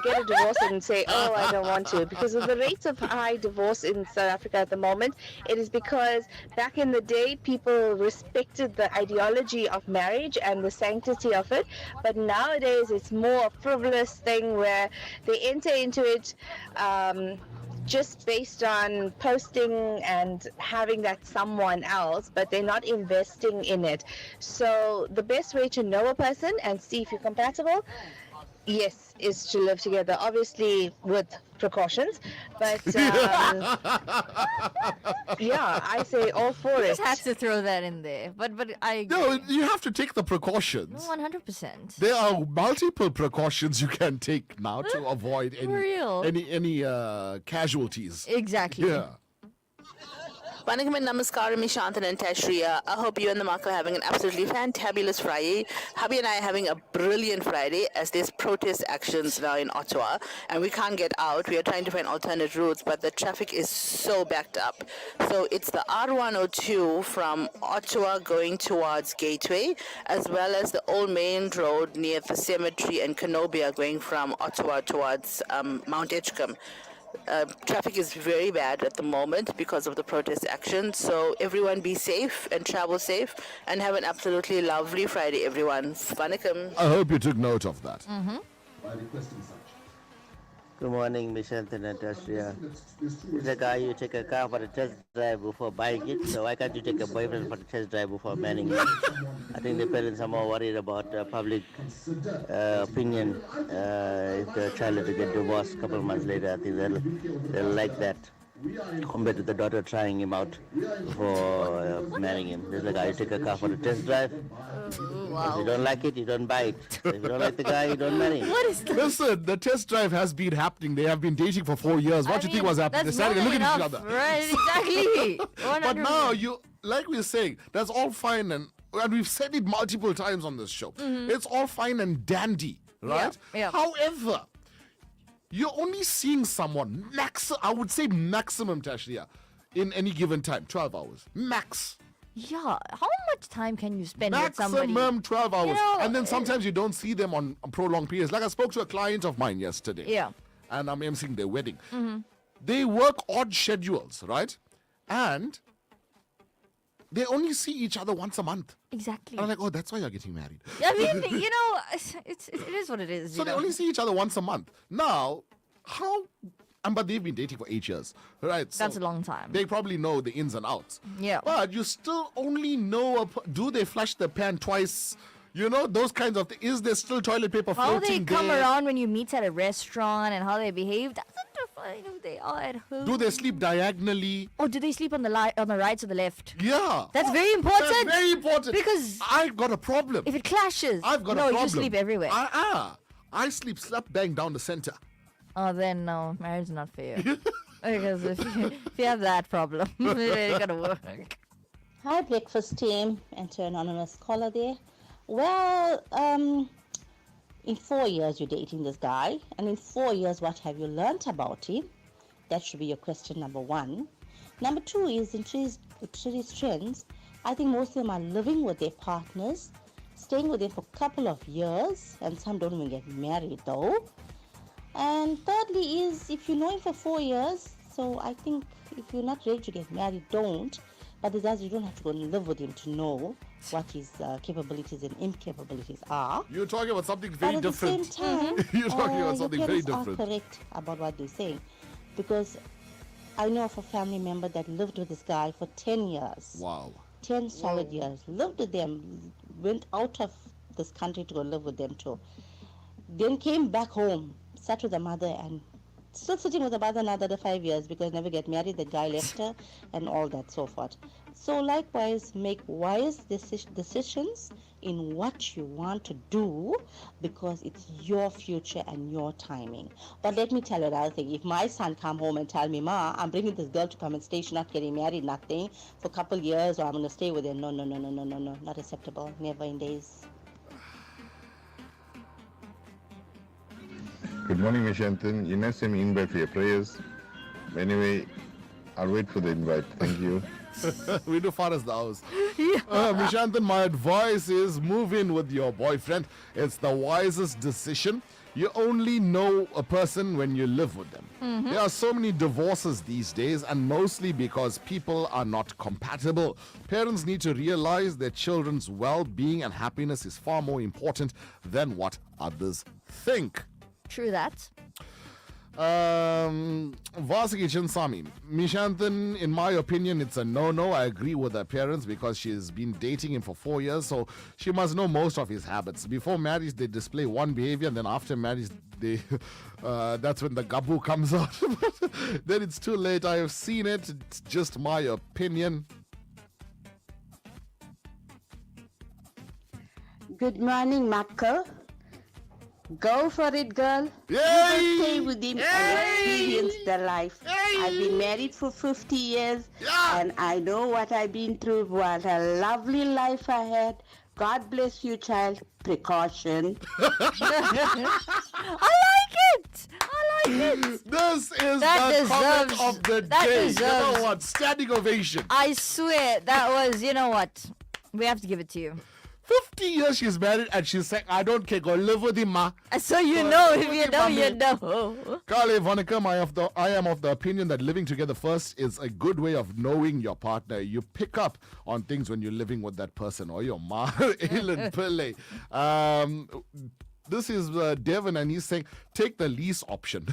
get a divorce and say, oh, I don't want to. Because of the rates of high divorce in South Africa at the moment, it is because back in the day, people respected the ideology of marriage and the sanctity of it. But nowadays, it's more a frivolous thing where they enter into it just based on posting and having that someone else, but they're not investing in it. So the best way to know a person and see if you're compatible, yes, is to live together, obviously with precautions. But yeah, I say all for it. Just had to throw that in there. But I agree. No, you have to take the precautions. 100%. There are multiple precautions you can take now to avoid any casualties. Exactly. Yeah. Vanakkam and Namaskaram, Shanthan and Tashriya. I hope you and the Mark are having an absolutely fantabulous Friday. Hubby and I are having a brilliant Friday as there's protest actions now in Ottawa and we can't get out. We are trying to find alternate routes, but the traffic is so backed up. So it's the R102 from Ottawa going towards Gateway, as well as the old main road near the cemetery and Canobia going from Ottawa towards Mount Edgecombe. Traffic is very bad at the moment because of the protest action. So everyone be safe and travel safe and have an absolutely lovely Friday, everyone. Vanakkam. I hope you took note of that. Good morning, Mishanthan and Tashriya. Is a guy you take a car for a test drive before buying it, so why can't you take a boyfriend for a test drive before marrying it? I think the parents are more worried about public opinion. If the child were to get divorced a couple of months later, I think they'll like that compared to the daughter trying him out before marrying him. There's a guy you take a car for a test drive. If you don't like it, you don't buy it. If you don't like the guy, you don't marry him. What is that? Listen, the test drive has been happening. They have been dating for 4 years. What do you think was happening? They started looking at each other. Right, exactly. But now, like we're saying, that's all fine and we've said it multiple times on this show. It's all fine and dandy, right? Yeah. However, you're only seeing someone, I would say maximum, Tashriya, in any given time, 12 hours. Max. Yeah, how much time can you spend with somebody? Maximum 12 hours. You know, and then sometimes you don't see them on prolonged periods. Like I spoke to a client of mine yesterday. Yeah. And I'm emceeing their wedding. They work odd schedules, right? And they only see each other once a month. Exactly. And I'm like, oh, that's why you're getting married. I mean, you know, it is what it is. So they only see each other once a month. Now, but they've been dating for 8 years, right? That's a long time. They probably know the ins and outs. Yeah. But you still only know, do they flush the pan twice? You know, those kinds of things. Is there still toilet paper How floating they come there? around when you meet at a restaurant and how they behave doesn't define who they are at home. Do they sleep diagonally? Or do they sleep on the right or the left? Yeah. That's very important. That's very important. Because I've got a problem. if it clashes, I've got a problem. you sleep everywhere. I sleep slap bang down the center. Oh, then no, marriage is not for you. Because if you have that problem, it ain't gonna work. Hi, breakfast team, and to anonymous caller there. Well, in 4 years you're dating this guy, and in 4 years, what have you learnt about him? That should be your question number one. Number two is, in today's trends, I think most of them are living with their partners, staying with them for a couple of years, and some don't even get married though. And thirdly is, if you know him for 4 years, so I think if you're not ready to get married, don't. But it does, you don't have to go and live with him to know what his capabilities and incapabilities are. You're talking about something very different. At the same time, you're talking about something very different. Are correct about what they're saying, because I know of a family member that lived with this guy for 10 years. Wow. 10 solid years, lived with them, went out of this country to go live with them too. Then came back home, sat with the mother, and still sitting with the mother another 5 years because never get married. The guy left her and all that so forth. So likewise, make wise decisions in what you want to do because it's your future and your timing. But let me tell you another thing. If my son come home and tell me, Ma, I'm bringing this girl to come and stay, she's not getting married, nothing, for a couple years, or I'm going to stay with her. No, not acceptable. Never in days. Good morning, Mishantan. You never send me invite for your prayers. Anyway, I'll wait for the invite. Thank you. We do far as the house. Mishantan, my advice is move in with your boyfriend. It's the wisest decision. You only know a person when you live with them. There are so many divorces these days, and mostly because people are not compatible. Parents need to realize their children's well-being and happiness is far more important than what others think. True that. Vasiki Chinsami. Mishantan, in my opinion, it's a no-no. I agree with her parents because she's been dating him for 4 years, so she must know most of his habits. Before marriage, they display one behavior, and then after marriage, they that's when the gabu comes out. Then it's too late. I have seen it. It's just my opinion. Good morning, Makka. Go for it, girl. Yay! You just stay with him and experience the life. I've been married for 50 years and I know what I've been through. What a lovely life I had. God bless you, child. Precaution. I like it. This is That the comment deserves- of the that day. You deserves- know what? Standing ovation. I swear that was, you know what? We have to give it to you. 50 years she's married and she's saying, I don't care, go live with him, ma. So you know, if you know, you know. Kale Vonakam, I am of the opinion that living together first is a good way of knowing your partner. You pick up on things when you're living with that person. Or your ma, Elin Pillay. This is Devon, and he's saying, take the lease option.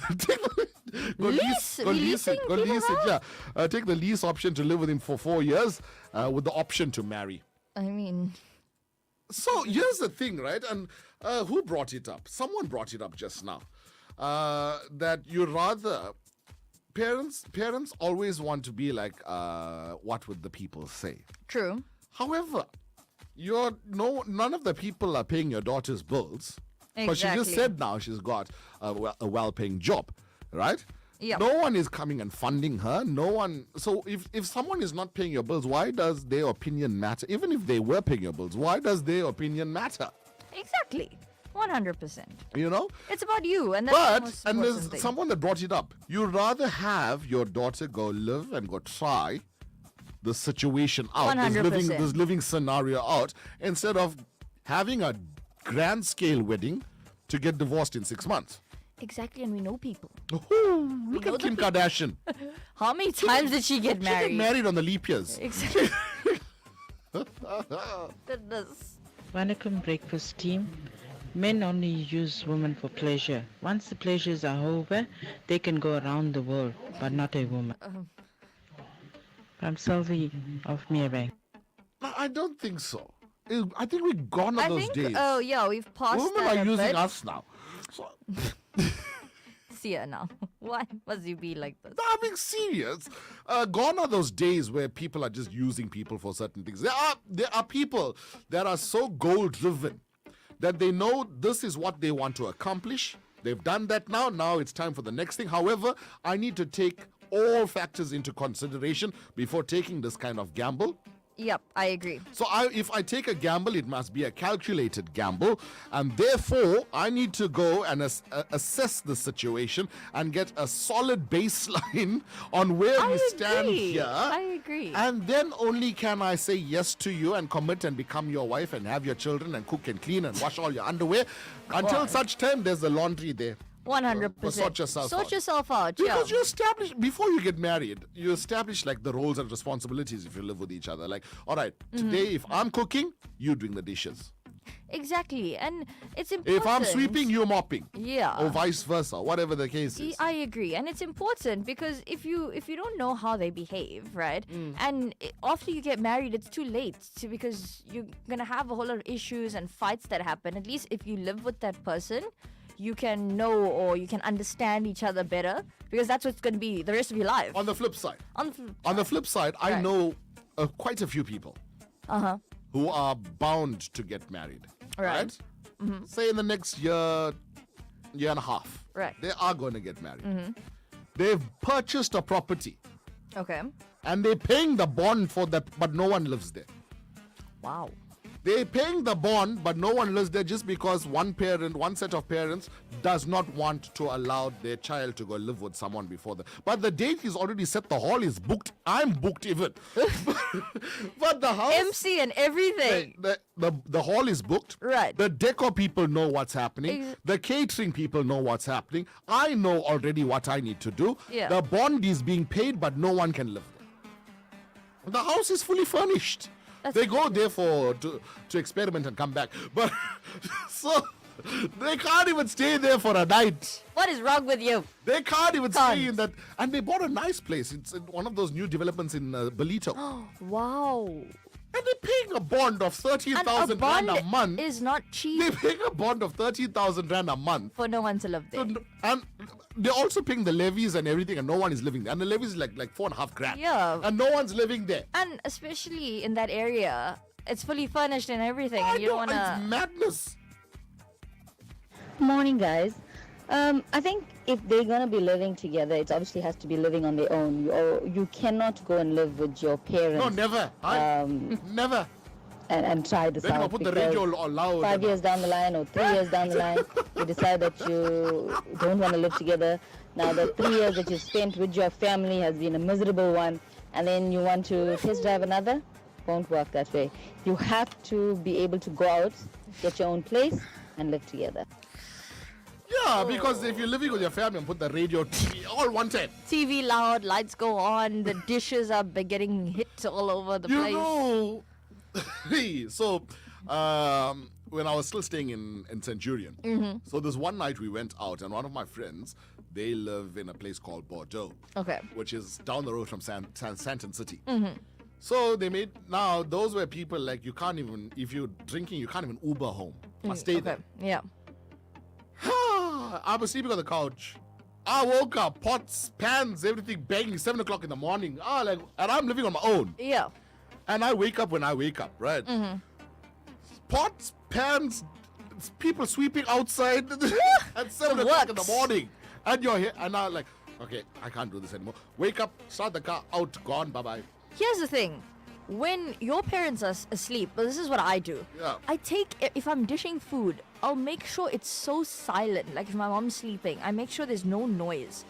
Go lease it. Yeah. Take the lease option to live with him for 4 years with the option to marry. I mean... So here's the thing, right? And who brought it up? Someone brought it up just now. That you rather... Parents always want to be like, what would the people say? True. However, none of the people are paying your daughter's bills. But she just Exactly. said now she's got a well-paying job, right? Yep. No one is coming and funding her. No one. So if someone is not paying your bills, why does their opinion matter? Even if they were paying your bills, why does their opinion matter? Exactly. 100%. You know? It's about you, and that's the But, most and important there's thing. someone that brought it up. You'd rather have your daughter go live and go try the situation out, 100%. this living scenario out, instead of having a grand scale wedding to get divorced in 6 months. Exactly, and we know people. Look at Kim Kardashian. How many times did she get married? She got married on the leap years. Exactly. Goodness. Vanakkam breakfast team. Men only use women for pleasure. Once the pleasures are over, they can go around the world, but not a woman. I'm Sylvie of Meerbank. No, I don't think so. I think we've gone on those days. Oh, yeah, we've passed Women that are a using bit. us now. So, See her now. Why must you be like this? no, I'm being serious. Gone are those days where people are just using people for certain things. There are people that are so goal-driven that they know this is what they want to accomplish. They've done that now. Now it's time for the next thing. However, I need to take all factors into consideration before taking this kind of gamble. Yep, I agree. So if I take a gamble, it must be a calculated gamble. And therefore, I need to go and assess the situation and get a solid baseline on where we stand here. I agree. And then only can I say yes to you and commit and become your wife and have your children and cook and clean and wash all your underwear. Until such time, there's the laundry there. 100%. Sort yourself out. Sort yourself out, yeah. Because you establish, before you get married, you establish like the roles and responsibilities if you live with each other. Like, all right, today if I'm cooking, you doing the dishes. Exactly, and it's important. If I'm sweeping, you're mopping. Yeah. Or vice versa, whatever the case is. I agree, and it's important because if you don't know how they behave, right, and after you get married, it's too late because you're gonna have a whole lot of issues and fights that happen. At least if you live with that person, you can know or you can understand each other better because that's what's gonna be the rest of your life. On the flip side, On the flip side, I Right. know quite a few people who are bound to get married. Right. Say in the next year and a half. Right. They are going to get married. They've purchased a property Okay. and they're paying the bond for that, but no one lives there. Wow. They're paying the bond, but no one lives there just because one set of parents does not want to allow their child to go live with someone before them. But the date is already set, the hall is booked. I'm booked even. But the house... MC and everything. The hall is booked. Right. The decor people know what's happening. Ex- The catering people know what's happening. I know already what I need to do. Yeah. The bond is being paid, but no one can live there. The house is fully furnished. They go there to experiment and come back. But so they can't even stay there for a night. What is wrong with you? They can't even stay in that. And they bought a nice place. It's in one of those new developments in Belito. Wow. And they're paying a bond of 13,000 rand a month. Is not cheap They're paying a bond of 13,000 rand a month. for no one to live there. And they're also paying the levies and everything, and no one is living there. And the levies is like 4.5 grand. Yeah. And no one's living there. And especially in that area, it's fully furnished and everything, and you don't want It's to. madness. Morning, guys. I think if they're going to be living together, it obviously has to be living on their own. You cannot go and live with your parents. No, never. Never. And try this Then out. you put the because radio loud. 5 years down the line or 3 years down the line, you decide that you don't want to live together. Now, the 3 years that you spent with your family has been a miserable one, and then you want to test drive another, won't work that way. You have to be able to go out, get your own place, and live together. Yeah, because if you're living with your family and put the radio, TV, all one time. TV loud, lights go on, the dishes are getting hit all over the You place. know, so when I was still staying in Centurion, so this one night we went out, and one of my friends, they live in a place called Bordeaux, Okay. which is down the road from Santon City. So they made, now those were people like you can't even, if you're drinking, you can't even Uber home. Must stay there. Yeah. I was sleeping on the couch. I woke up, pots, pans, everything banging, 7 o'clock in the morning. And I'm living on my own. Yeah. And I wake up when I wake up, right? Pots, pans, people sweeping outside at 7 o'clock in the morning. And you're here, and I'm like, okay, I can't do this anymore. Wake up, start the car, out, gone, bye-bye. Here's the thing. When your parents are asleep, well, this is what I do. Yeah. If I'm dishing food, I'll make sure it's so silent. Like if my mom's sleeping, I make sure there's no noise.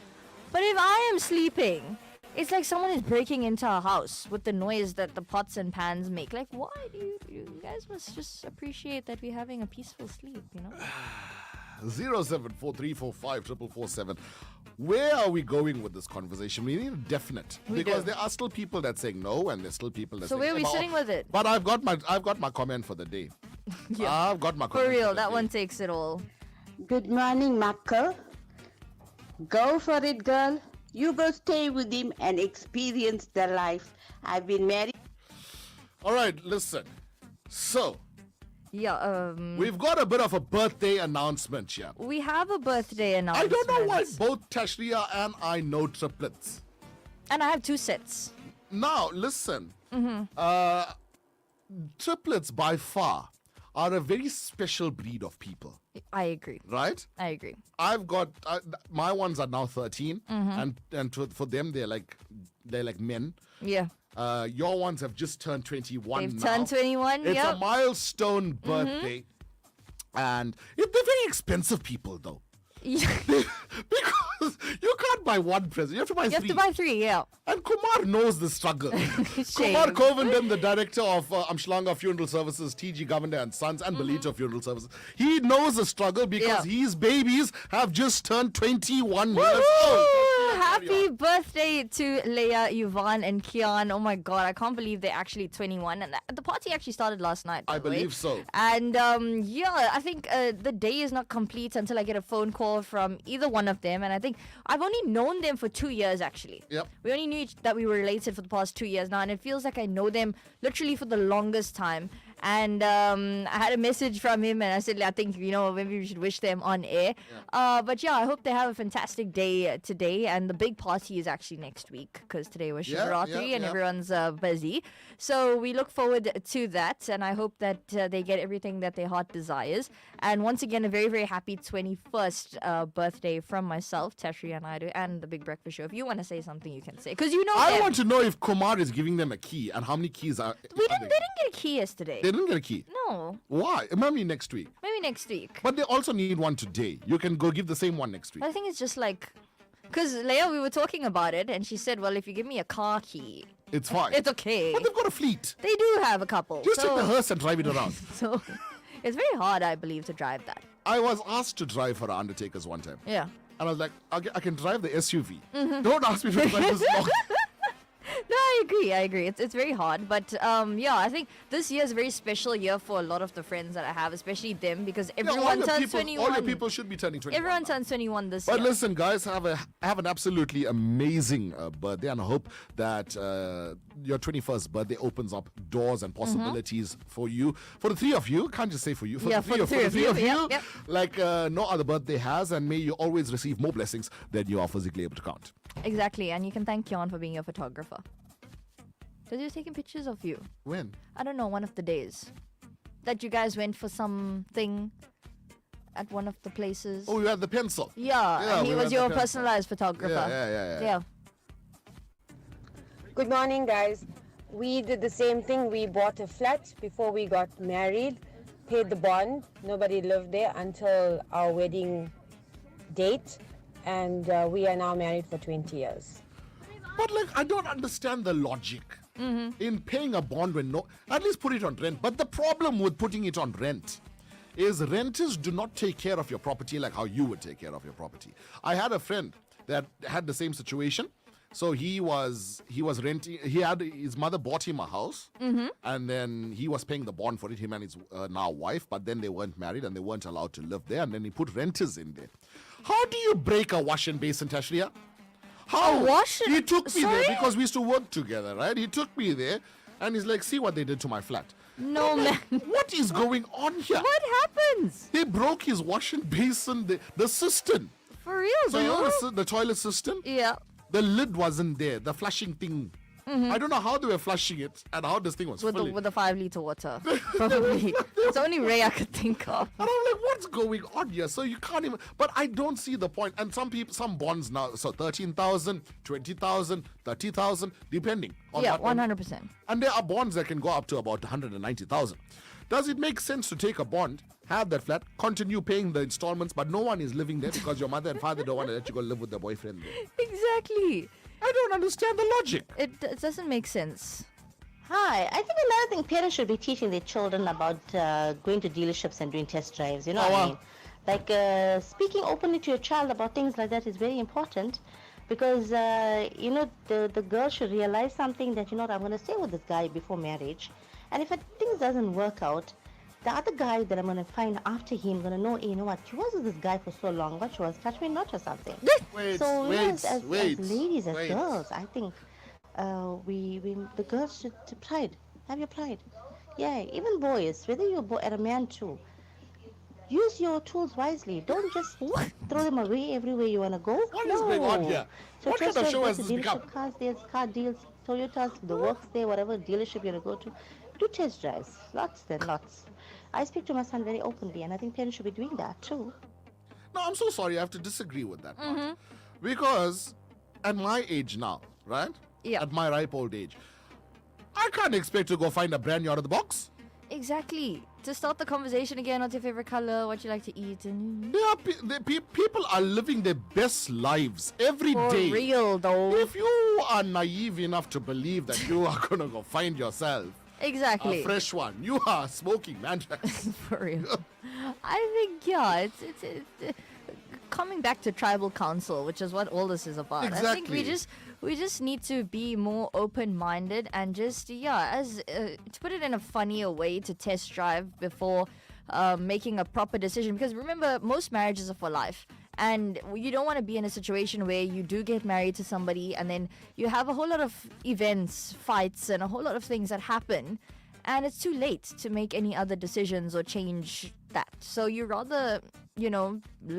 But if I am sleeping, it's like someone is breaking into our house with the noise that the pots and pans make. Like, why do you guys must just appreciate that we're having a peaceful sleep, you know? 074345447. Where are we going with this conversation? We need a definite. We because do. there are still people that say no, and there's still people that So say where are we but- sitting with it? But I've got my comment for the day. I've got my comment. For real, the that day. one takes it all. Good morning, Michael. Go for it, girl. You go stay with him and experience the life. I've been married. All right, listen. So, Yeah, we've got a bit of a birthday announcement here. we have a birthday announcement. I don't know why both Tashria and I know triplets. And I have 2 sets. Now, listen. Mm-hmm. Triplets by far are a very special breed of people, I agree. right? I agree. I've got my ones are now 13, Mhm. and for them they're like men. Yeah. Your ones have just turned 21. They've now. turned 21, It's a yep. milestone birthday, and they're very expensive people though. Because you can't buy one present, you have to buy You three. have to buy 3, yeah. And Kumar knows the struggle. Shame. Kumar Govindam, the director of Amshlanga Funeral Services, TG Govender and Sons, and Belito Funeral Services, he knows the struggle because his babies have just turned 21 years old. happy birthday to Leia, Yvonne, and Kian. Oh my god, I can't believe they're actually 21. And the party actually started last night. by I the way. believe so. And yeah, I think the day is not complete until I get a phone call from either one of them. And I think I've only known them for 2 years actually. Yep. We only knew that we were related for the past 2 years now, and it feels like I know them literally for the longest time. And I had a message from him, and I said, I think, maybe we should wish them on air. But yeah, I hope they have a fantastic day today. And the big party is actually next week, because today was Shivaratri and everyone's busy. So we look forward to that, and I hope that they get everything that their heart desires. And once again, a very, very happy 21st birthday from myself, Tashria Naidu, and the Big Breakfast Show. If you want to say something, you can say. Because I want to know if Kumar is giving them a key, and how many keys are... They didn't get a key yesterday. They didn't get a key? No. Why? Maybe next week. Maybe next week. But they also need one today. You can go give the same one next week. I think it's just like... Because Leia, we were talking about it, and she said, well, if you give me a car key... It's fine. It's okay. But they've got a fleet. They do have a couple. Just take the hearse and drive it around. So it's very hard, I believe, to drive that. I was asked to drive for Undertakers one time. Yeah. And I was like, I can drive the SUV. Mhm. Don't ask me to drive this long. No, I agree. It's very hard. But yeah, I think this year is a very special year for a lot of the friends that I have, especially them, because everyone turns 21. All your people should be turning 21. Everyone turns 21 this But year. listen, guys, have an absolutely amazing birthday, and I hope that your 21st birthday opens up doors and possibilities for you. For the three of you, can't just say for you. For Yeah, the three of you, Yep. like no other birthday has, and may you always receive more blessings than you are physically able to count. Exactly, and you can thank Kian for being your photographer. Because he was taking pictures of you. When? I don't know, one of the days. That you guys went for something at one of the places. Oh, you had the pencil. Yeah, and he was your personalized photographer. Yeah. Good morning, guys. We did the same thing. We bought a flat before we got married, paid the bond. Nobody lived there until our wedding date, and we are now married for 20 years. But like, I don't understand the logic in paying a bond when at least put it on rent. But the problem with putting it on rent is renters do not take care of your property like how you would take care of your property. I had a friend that had the same situation. So he was renting. His mother bought him a house, and then he was paying the bond for it. Him and his now wife, but then they weren't married and they weren't allowed to live there. And then he put renters in there. How do you break a wash and basin, Tashria? How? He took me there because we used to work together, right? He took me there, and he's like, "See what they did to my flat." No, man. What is going on here? What happens? They broke his wash and basin, the cistern. For real, So you though? know the toilet cistern? Yeah. The lid wasn't there. The flushing thing. I don't know how they were flushing it and how this thing was With filling. the 5-liter water, probably. It's the only way I could think of. And I'm like, what's going on here? So you can't even. But I don't see the point. And some bonds now, so 13,000, 20,000, 30,000, depending on Yeah, what one. 100%. And there are bonds that can go up to about 190,000. Does it make sense to take a bond, have that flat, continue paying the installments, but no one is living there because your mother and father don't want to let you go live with their boyfriend there? Exactly. I don't understand the logic. It doesn't make sense. Hi, I think another thing parents should be teaching their children about going to dealerships and doing test drives. You know what I mean? Like speaking openly to your child about things like that is very important, because the girl should realize something that, I'm going to stay with this guy before marriage, and if things doesn't work out, the other guy that I'm going to find after him going to know, you know what, she was with this guy for so long, what she was, touch me not or something. Wait, As ladies, as girls, I think the girls should pride. Have your pride. Yeah, even boys, whether you're a man too. Use your tools wisely. Don't just throw them away everywhere you want to go. What is going on here? So What kind of show has this become? Cars, there's car deals, Toyotas, the works there, whatever dealership you're going to go to. Do test drives. Lots and lots. I speak to my son very openly, and I think parents should be doing that too. No, I'm so sorry. I have to disagree with that part. Because at my age now, right? Yeah. At my ripe old age, I can't expect to go find a brand new out of the box. Exactly. To start the conversation again, what's your favorite color? What you like to eat? And People are living their best lives every day. For real, though. If you are naive enough to believe that you are going to go find yourself Exactly. a fresh one, you are smoking, man. For real. I think, yeah, it's coming back to tribal council, which is what all this is about. I think Exactly. we just need to be more open-minded and just to put it in a funnier way, to test drive before making a proper decision. Because remember, most marriages are for life. And you don't want to be in a situation where you do get married to somebody and then you have a whole lot of events, fights, and a whole lot of things that happen. And it's too late to make any other decisions or change that. So you rather,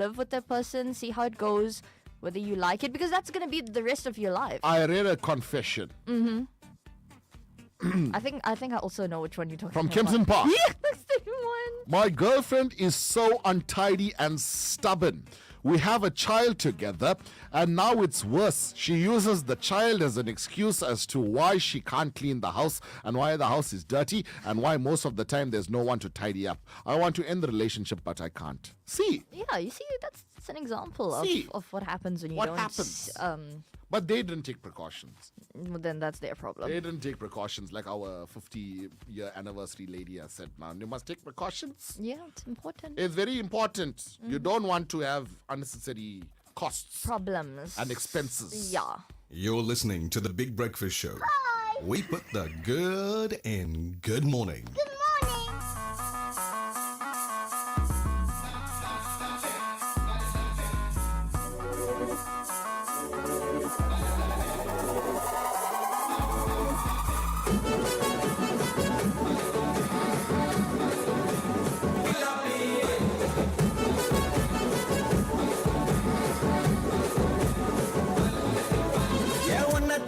live with that person, see how it goes, whether you like it, because that's going to be the rest of your life. I read a confession I think I also know which one you're talking from about. Kempton Park. Yeah, that's the one. My girlfriend is so untidy and stubborn. We have a child together, and now it's worse. She uses the child as an excuse as to why she can't clean the house and why the house is dirty and why most of the time there's no one to tidy up. I want to end the relationship, but I can't. See? Yeah, you see, that's an example of what happens when you What don't. happens? But they didn't take precautions. Well, then that's their problem. They didn't take precautions like our 50-year anniversary lady has said. Now, you must take precautions. Yeah, it's important. It's very important. You don't want to have unnecessary costs. Problems. And expenses. Yeah. You're listening to The Big Breakfast Show. Hi. We put the good in good morning. Good morning.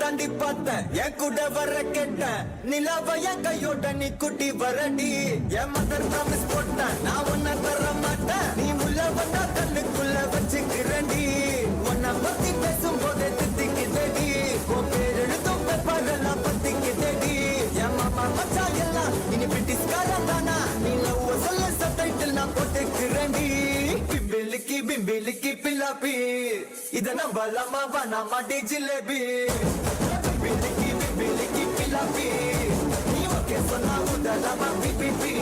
தாண்டி பார்த்தேன் என் கூட வர கேட்டேன் நிலாவ என் கையோட நீ குட்டி வரடி என் mother promise போட்டேன் நான் உன்னை தர மாட்டேன் நீ உள்ள வந்தா கண்ணுக்குள்ள வச்சுக்கிறேன்டி உன்னை பத்தி பேசும்போதே தித்திக்குதடி உன் பேர் எழுதும் பேப்பரெல்லாம் பத்திக்குதடி என் மாமா மச்சா எல்லாம் இனி பிரிட்டிஷ்காரன் தானா நீ லவ் சொல்ல சப்டைட்டில் நான் போட்டுக்கிறேன்டி பிம்பிலிக்கி பில்லாப்பி இத நம்பலாமா வேணாமா டி jalebi Biliki pilapi, ni wake sona udalama pipipi.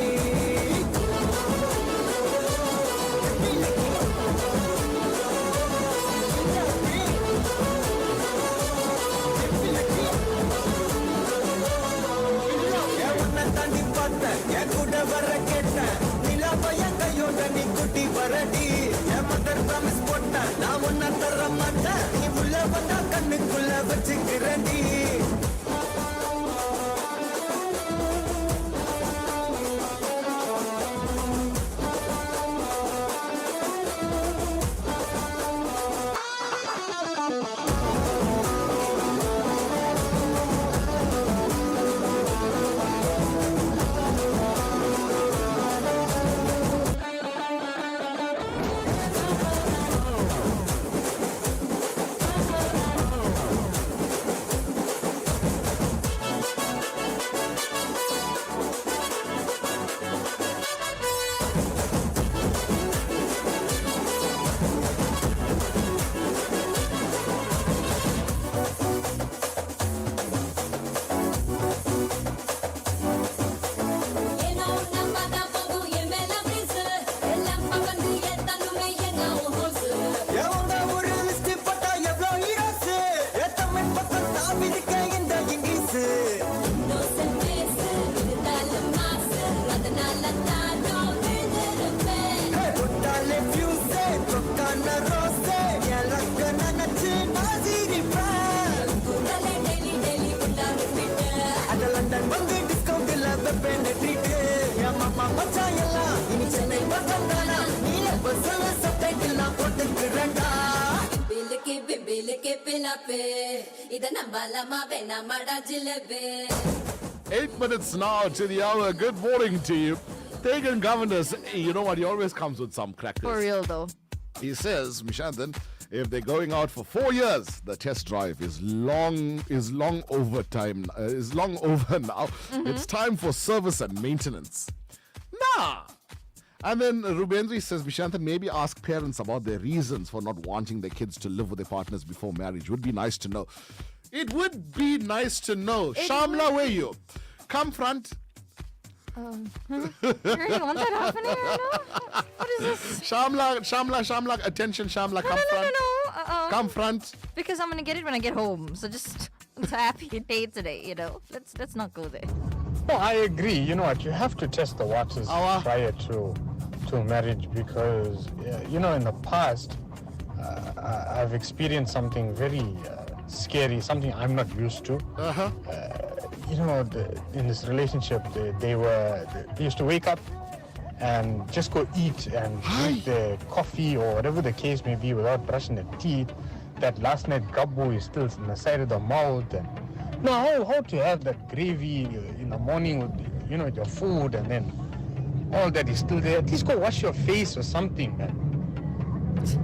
Evanna tandi patta, ye kuda vara ketta, nilava ya kayoda ni kuti varadi. Ye mother promise potta, na unna tara matta, ni ulla vanda kannukulla vachikirandi. இத நம்பலாமா வேணாமாடா jalebi 8 minutes now to the hour. Good morning to you. Pagan governors, you know what? He always comes with some crackers. For real, though. He says, Mishantan, if they're going out for 4 years, the test drive is long over now. It's time for service and maintenance. Nah. And then Rubendri says, Mishantan, maybe ask parents about their reasons for not wanting their kids to live with their partners before marriage. Would be nice to know. It would be nice to know. Shamla, where you? Come front. You really want that happening right now? What is this? Shamla, attention, Shamla, come front. No. Come front. Because I'm gonna get it when I get home. So just it's a happy day today, you know. Let's not go there. No, I agree. You know what? You have to test the waters prior to marriage because you know in the past I've experienced something very scary, something I'm not used to. You know, in this relationship, they used to wake up and just go eat and drink their coffee or whatever the case may be without brushing their teeth. That last night gabbo is still in the side of the mouth. And how to have that gravy in the morning with, you know, your food and then all that is still there. At least go wash your face or something, man.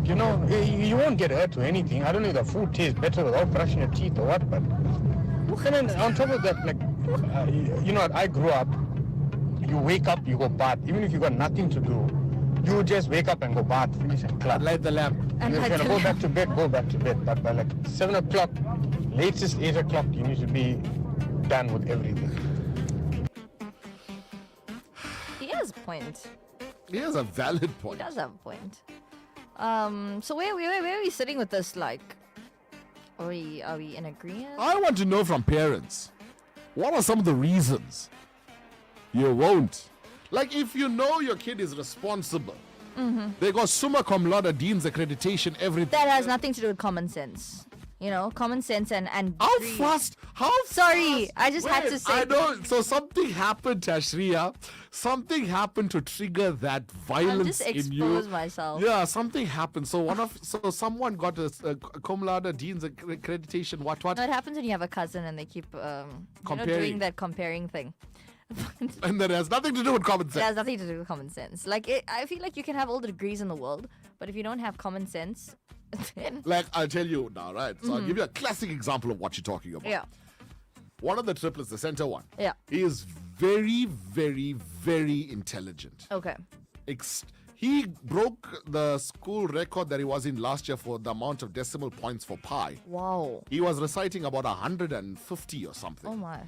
You know, you won't get hurt or anything. I don't know if the food tastes better without brushing your teeth or what, but... And then on top of that, like, you know, I grew up, you wake up, you go bath. Even if you got nothing to do, you just wake up and go bath, finish and clap. Light the lamp. And if you're going to go back to bed, go back to bed. But by like 7 o'clock, latest 8 o'clock, you need to be done with everything. He has a point. He has a valid point. He does have a point. So where are we sitting with this? Like, are we in agreement? I want to know from parents, what are some of the reasons you won't? Like, if you know your kid is responsible, they got summa cum laude, Dean's accreditation, everything. That has nothing to do with common sense. You know, common sense and How degree. fast? How Sorry, fast? I just had Wait, to say. I know. So something happened, Tashriya. Something happened to trigger that violence just in you. expose myself. Yeah, something happened. So someone got a cum laude, Dean's accreditation. What? No, it happens when you have a cousin and they keep doing that comparing thing. And that has nothing to do with common It sense. has nothing to do with common sense. Like, I feel like you can have all the degrees in the world, but if you don't have common sense, then... Like, I'll tell you now, right? So I'll give you a classic example of what you're talking about. Yeah. One of the triplets, the center one, Yeah. is very, very, very intelligent. Okay. He broke the school record that he was in last year for the amount of decimal points for pi. Wow. He was reciting about 150 or something. Oh my.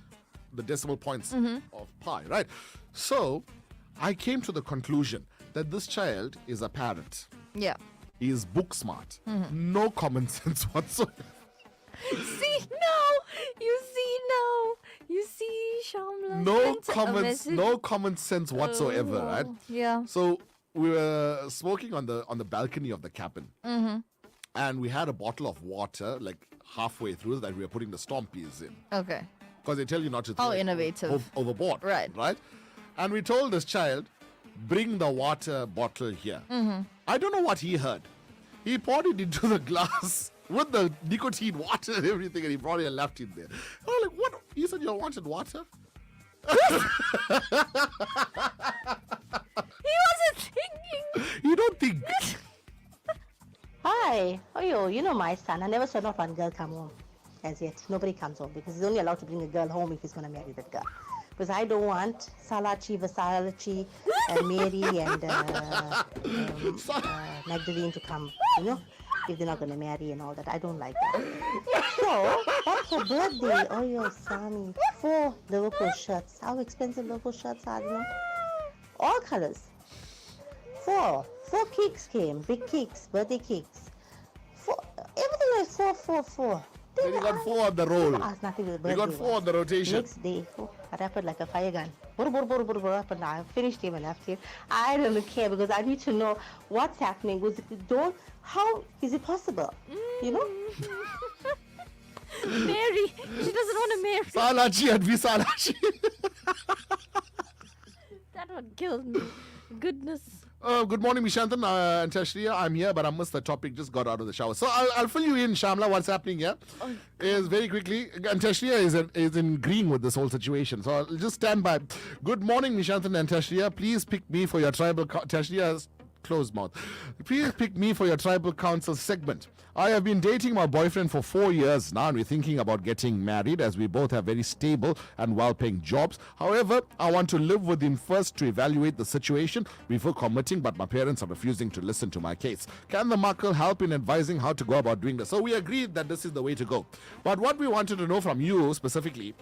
The decimal points of pi, right? So I came to the conclusion that this child is a parrot. Yeah. He is book smart. No common sense whatsoever. See, Shamla. No common sense whatsoever, right? Yeah. So we were smoking on the balcony of the cabin. And we had a bottle of water like halfway through that we were putting the Stompies in. Okay. Because they tell you not to How throw it innovative. overboard. Right. And we told this child, bring the water bottle here. I don't know what he heard. He poured it into the glass with the nicotine water and everything, and he brought it and left it there. I was like, what? He said you wanted water? He wasn't thinking. You don't think. Hi. Oh, you know my son. I never saw not one girl come home as yet. Nobody comes home because he's only allowed to bring a girl home if he's going to marry that girl. Because I don't want Salachi, Vasalachi, and Mary and Magdalene to come, you know, if they're not going to marry and all that. I don't like that. So, that's her birthday. Oh, your Sami. 4 Liverpool shirts. How expensive Liverpool shirts are, you know? All colors. 4 cakes came. Big cakes, birthday cakes. 4, everything was 4. Then you got 4 on the roll. Nothing with the You got birthday 4 on the rotation. Next day, I happened like a fire gun. Up and I finished him and left him. I don't care because I need to know what's happening. How is it possible? You know? Mary. She doesn't want to marry. Salachi and Visalachi. That one killed me. Goodness. Good morning, Mishantan and Tashriya. I'm here, but I missed the topic. Just got out of the shower. So I'll fill you in, Shamla. What's happening here is very quickly. And Tashriya is in green with this whole situation. So I'll just stand by. Good morning, Mishantan and Tashriya. Please pick me for your tribal... Tashriya's closed mouth. Please pick me for your tribal council segment. I have been dating my boyfriend for 4 years now, and we're thinking about getting married as we both have very stable and well-paying jobs. However, I want to live with him first to evaluate the situation before committing, but my parents are refusing to listen to my case. Can the Makal help in advising how to go about doing this? So we agreed that this is the way to go. But what we wanted to know from you specifically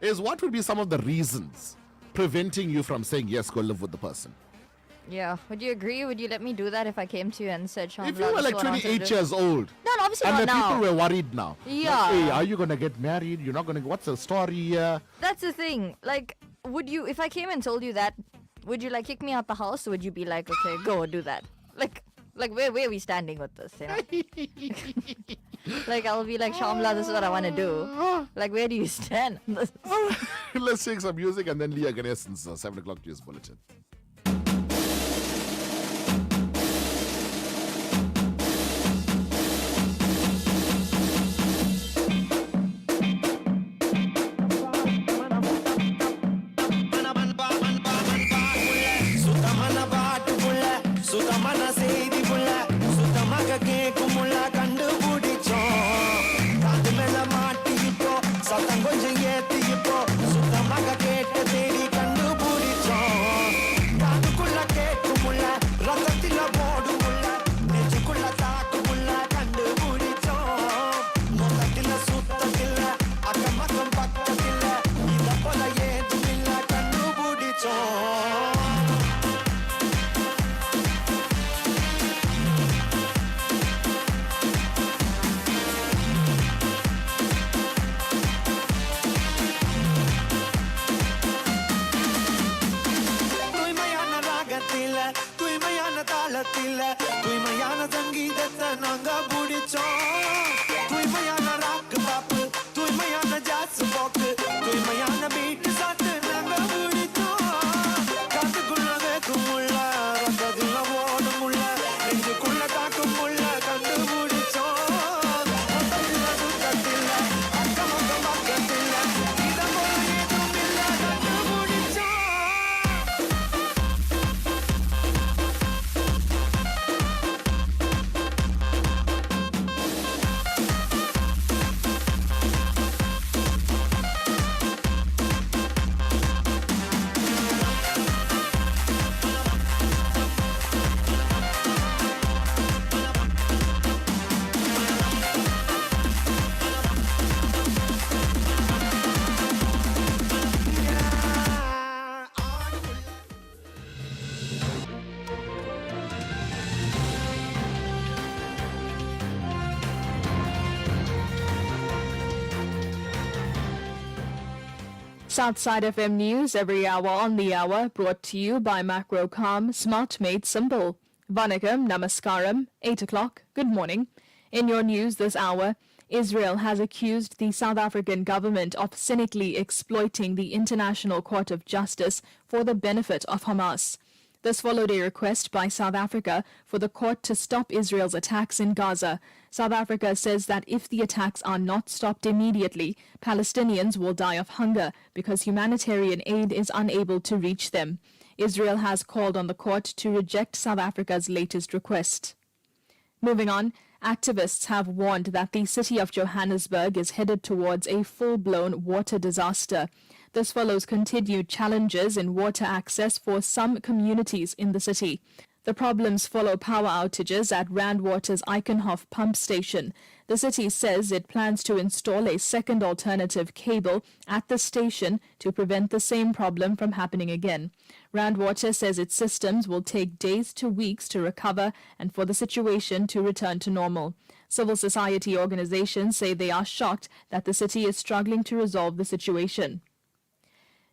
is what would be some of the reasons preventing you from saying yes, go live with the person. Yeah. Would you agree? Would you let me do that if I came to you and said, Shamla, If you were like 28 years old, No, obviously and not the now. people were worried now. Yeah. Like, hey, are you going to get married? You're not going to, what's the story here? That's the thing. Like, would you, if I came and told you that, would you like kick me out the house, or would you be like, okay, go do that? Like where are we standing with this, you know? Like, I'll be like, Shamla, this is what I want to do. Like, where do you stand? Let's take some music and then Leah Ganeson's 7 o'clock news bulletin. Southside FM News every hour on the hour, brought to you by Macrocom, Smart Made Simple. Vanakkam, Namaskaram, 8 o'clock, good morning. In your news this hour, Israel has accused the South African government of cynically exploiting the International Court of Justice for the benefit of Hamas. This followed a request by South Africa for the court to stop Israel's attacks in Gaza. South Africa says that if the attacks are not stopped immediately, Palestinians will die of hunger because humanitarian aid is unable to reach them. Israel has called on the court to reject South Africa's latest request. Moving on, activists have warned that the city of Johannesburg is headed towards a full-blown water disaster. This follows continued challenges in water access for some communities in the city. The problems follow power outages at Rand Water's Eikenhof pump station. The city says it plans to install a second alternative cable at the station to prevent the same problem from happening again. Rand Water says its systems will take days to weeks to recover and for the situation to return to normal. Civil society organizations say they are shocked that the city is struggling to resolve the situation.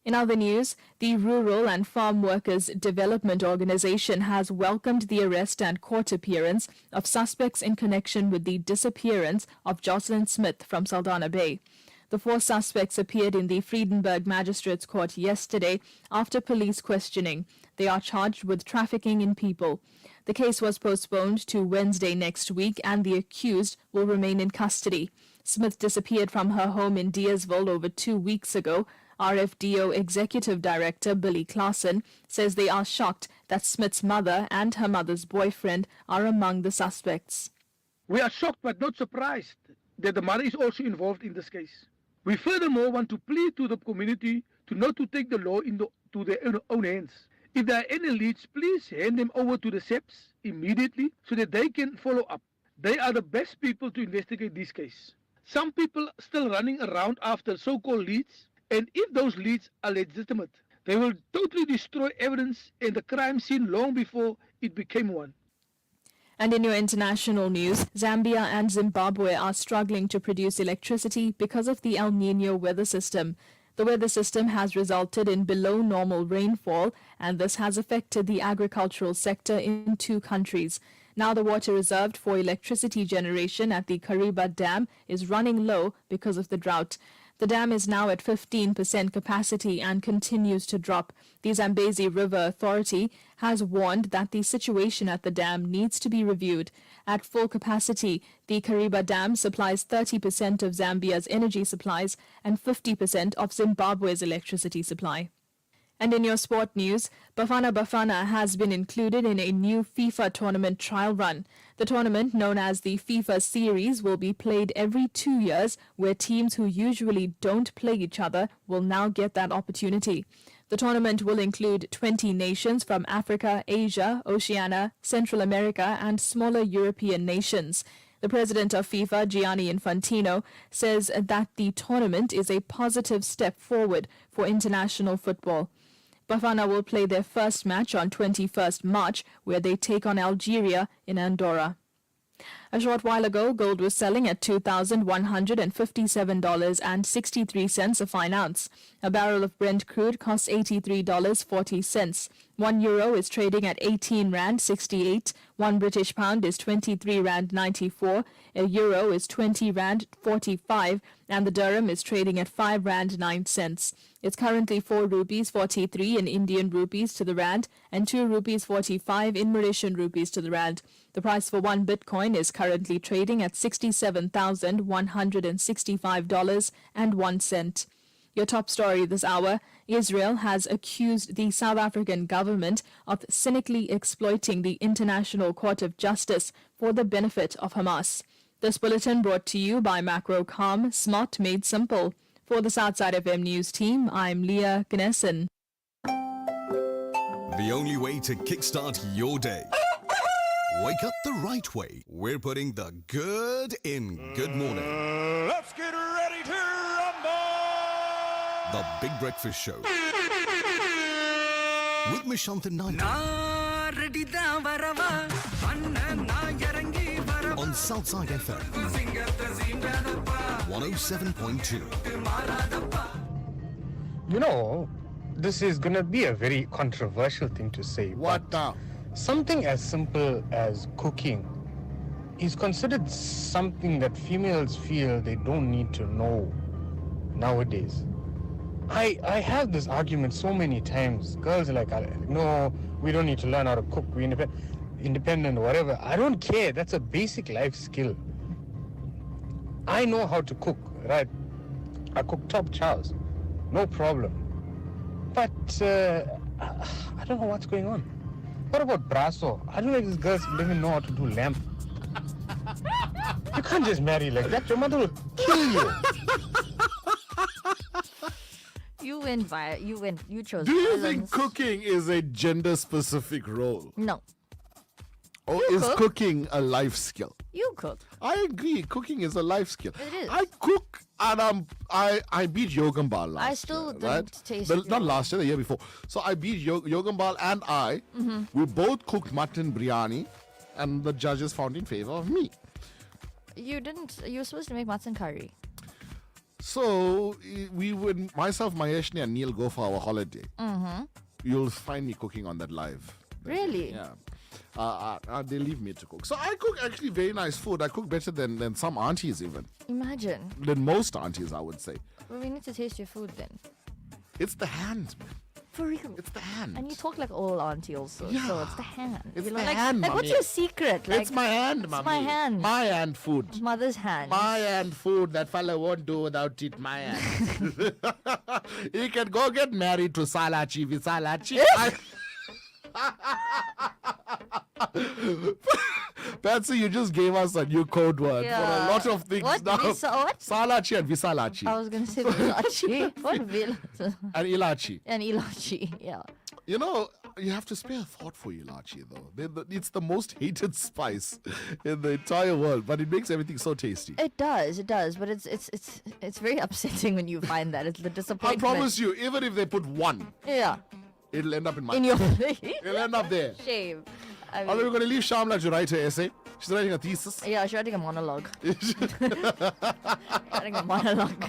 In other news, the Rural and Farm Workers Development Organization has welcomed the arrest and court appearance of suspects in connection with the disappearance of Jocelyn Smith from Saldanha Bay. The 4 suspects appeared in the Vredenburg Magistrates Court yesterday after police questioning. They are charged with trafficking in people. The case was postponed to Wednesday next week and the accused will remain in custody. Smith disappeared from her home in Deersville over 2 weeks ago. RFDO Executive Director Billy Claassen says they are shocked that Smith's mother and her mother's boyfriend are among the suspects. We are shocked but not surprised that the mother is also involved in this case. We furthermore want to plead to the community to not to take the law into their own hands. If there are any leads, please hand them over to the SEPs immediately so that they can follow up. They are the best people to investigate this case. Some people still running around after so-called leads, and if those leads are legitimate, They will totally destroy evidence in the crime scene long before it became one. And in your international news, Zambia and Zimbabwe are struggling to produce electricity because of the El Nino weather system. The weather system has resulted in below normal rainfall, and this has affected the agricultural sector in two countries. Now the water reserved for electricity generation at the Kariba Dam is running low because of the drought. The dam is now at 15% capacity and continues to drop. The Zambezi River Authority has warned that the situation at the dam needs to be reviewed. At full capacity, the Kariba Dam supplies 30% of Zambia's energy supplies and 50% of Zimbabwe's electricity supply. And in your sport news, Bafana Bafana has been included in a new FIFA tournament trial run. The tournament, known as the FIFA Series, will be played every 2 years, where teams who usually don't play each other will now get that opportunity. The tournament will include 20 nations from Africa, Asia, Oceania, Central America, and smaller European nations. The president of FIFA, Gianni Infantino, says that the tournament is a positive step forward for international football. Bafana will play their first match on 21st March, where they take on Algeria in Andorra. A short while ago, gold was selling at $2,157.63 a fine ounce. A barrel of Brent crude costs $83.40. 1 euro is trading at 18 Rand 68. 1 British pound is 23 Rand 94. A euro is 20 Rand 45. And the dirham is trading at 5 Rand 9 cents. It's currently 4 rupees 43 in Indian rupees to the rand and 2 rupees 45 in Mauritian rupees to the rand. The price for 1 Bitcoin is currently trading at $67,165.01. Your top story this hour: Israel has accused the South African government of cynically exploiting the International Court of Justice for the benefit of Hamas. This bulletin brought to you by Macrocom, smart made simple. For the Southside FM News team, I'm Leah Gnessen. The only way to kickstart your day. Wake up the right way. We're putting the good in Good Morning. Let's get ready to rumble! The Big Breakfast Show. With Mishanthan Naidoo. On Southside FM 107.2. You know, this is going to be a very controversial thing to say. What now? Something as simple as cooking is considered something that females feel they don't need to know nowadays. I have this argument so many times. Girls are like, no, we don't need to learn how to cook. We're independent or whatever. I don't care. That's a basic life skill. I know how to cook, right? I cook top chows. No problem. But I don't know what's going on. What about brasso? I don't know if these girls don't even know how to do lamb. You can't just marry like that. Your mother will kill you. You win, you chose Do you violence. think cooking is a gender-specific role? No. Or You is cook. cooking a life skill? You cook. I agree. Cooking is a life skill. It is. I cook and I beat Yogambal last I still year, didn't right? taste Not last year, the year before. So I beat Yogambal and we both cooked mutton biryani, and the judges found in favor of me. You didn't. You were supposed to make mutton curry. So we would, myself, Maheshni and Neil go for our holiday. You'll find me cooking on that live. Really? Yeah. They leave me to cook. So I cook actually very nice food. I cook better than some aunties even. Imagine. Than most aunties, I would say. Well, we need to taste your food then. It's the hand, man. For real. It's the hand. And you talk like old auntie also. Yeah. So it's the hand. It's You know, the like, hand, like what's mommy. your secret? Like, It's my hand, it's mommy. my hand. My hand food. Mother's hand. My hand food. That fella won't do without it. My hand. He can go get married to Salachi Visalachi. Patsy, you just gave us a new code word for a lot of things What? now. What? Salachi and Visalachi. I was going to say Vilachi. What Vil? And Ilachi. And Ilachi, yeah. You know, you have to spare a thought for Ilachi, though. It's the most hated spice in the entire world, but it makes everything so tasty. It does, but it's very upsetting when you find that. It's the I disappointment. promise you, even if they put one, Yeah. it'll end up in my In your It'll end up there. Shame. I Although we're going to leave Shamla to write her essay. She's writing a thesis. Yeah, she's writing a monologue. Writing a monologue.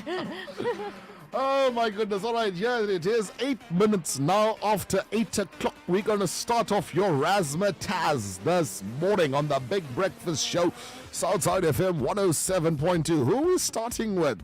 Oh my goodness. All right, here it is. 8 minutes now after 8 o'clock. We're going to start off your razzmatazz this morning on the Big Breakfast Show, Southside FM 107.2. Who are we starting with?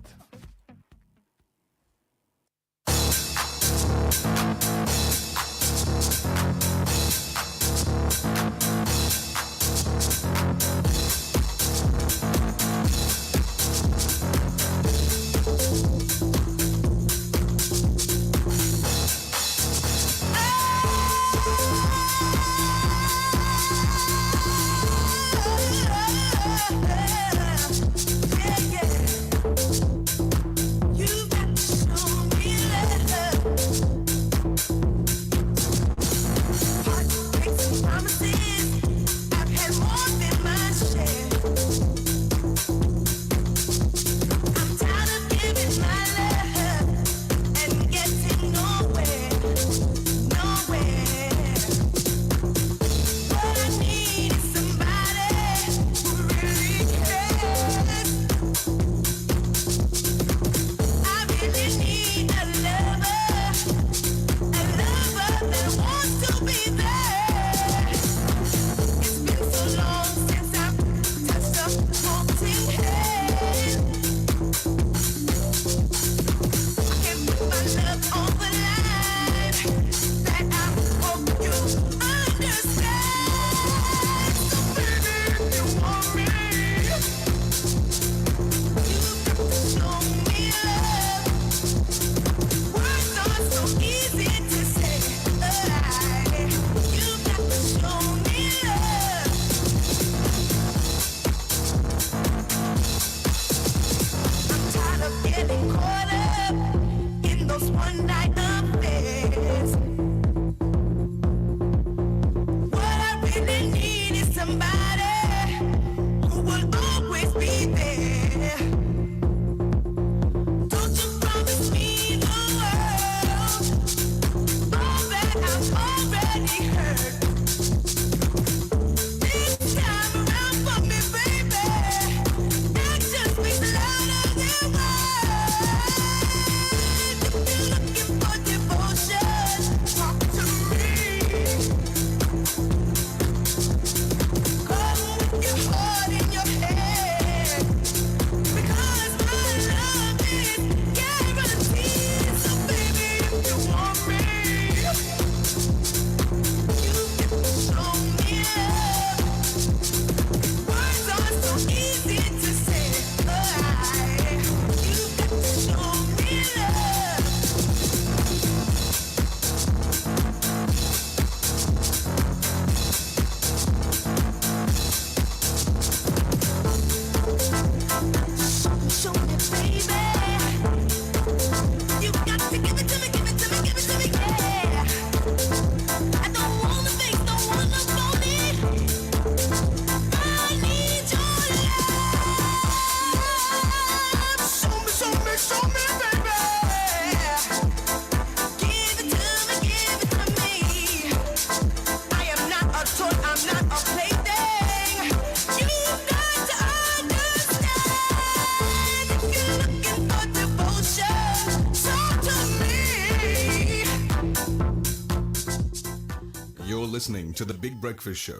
Listening to the Big Breakfast Show.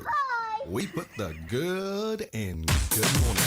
We put the good in good morning.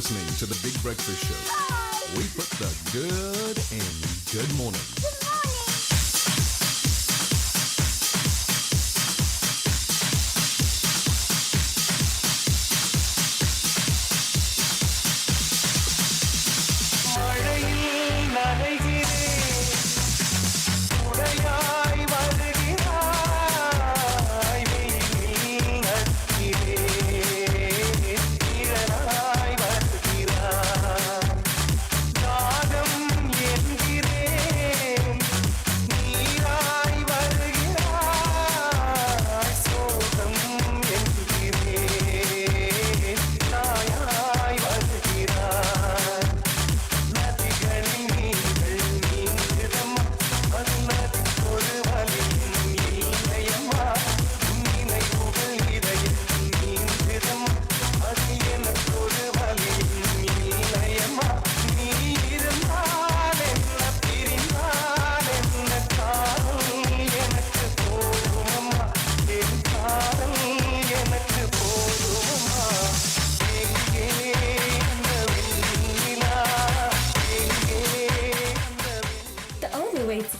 listening to The Big Breakfast Show. We put the good in good morning.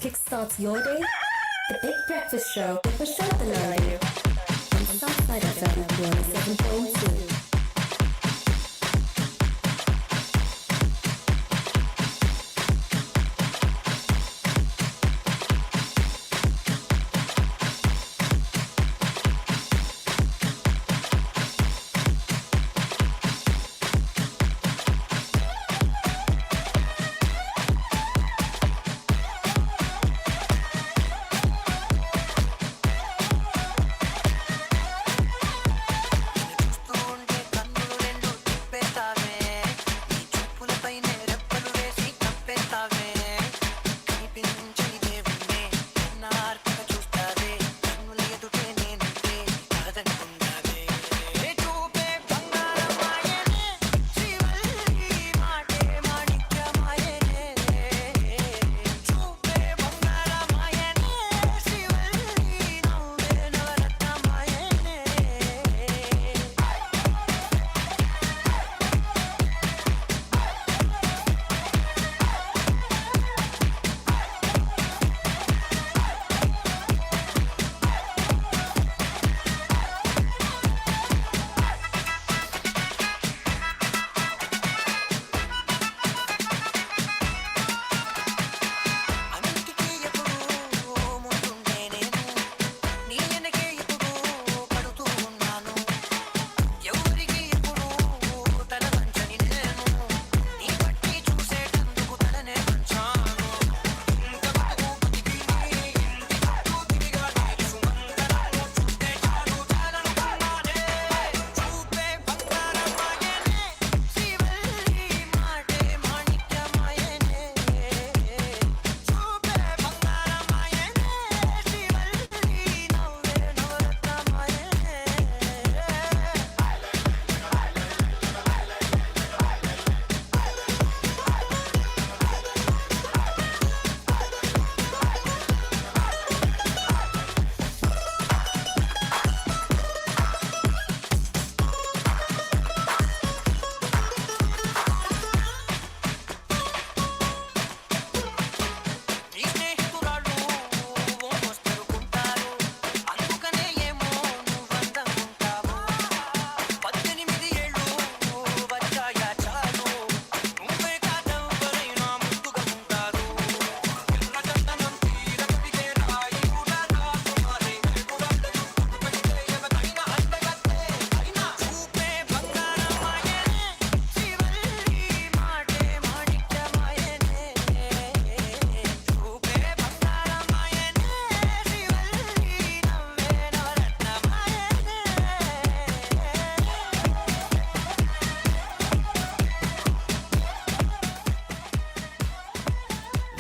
Kickstarts your day. The Big Breakfast Show with Prashant Naidu on Southside FM 107.2.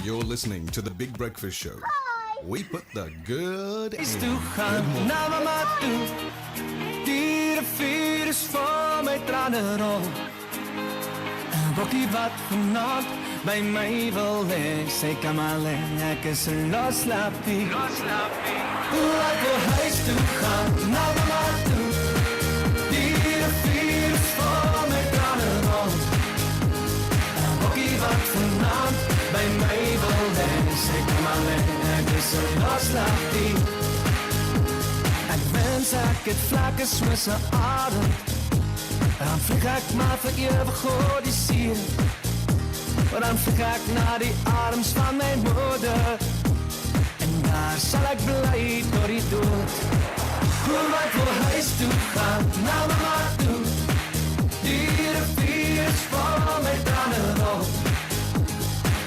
You're listening to The Big Breakfast Show. We put the good in Is good morning. na matu die rivier is vol my trane rol. 'n Bokkie wat vanaand by my wil lê, sê kom maar lê, ek is 'n loslappie. Laat jou huis toe gaan, na matu die rivier is vol my trane rol. by my wil wees. Ek alleen, ek is 'n loslappie. Ek wens ek het vlakke soos 'n adem. Dan vlieg ek maar vir ewig oor die see. Dan vlieg ek na die arms van my moeder. En daar sal ek bly tot die dood. Hoe ek wil huis toe gaan, na mama toe. Die rivier is vol met tranenrol.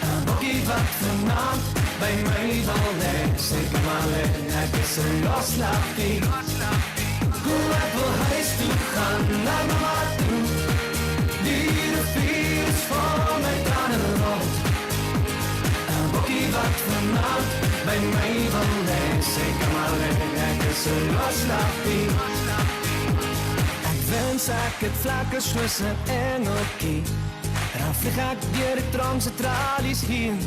En bokkie wat vanavond by my wil wees. Ek alleen, ek is 'n loslappie. Hoe ek wil huis toe gaan, na mama toe. Die rivier is vol met tranenrol. En bokkie wat vanavond by my wil wees. Ek alleen, ek is 'n loslappie. Ek wens ek het vlakke soos 'n engeltjie. Dan vlieg ek deur die tronk se tralies heen.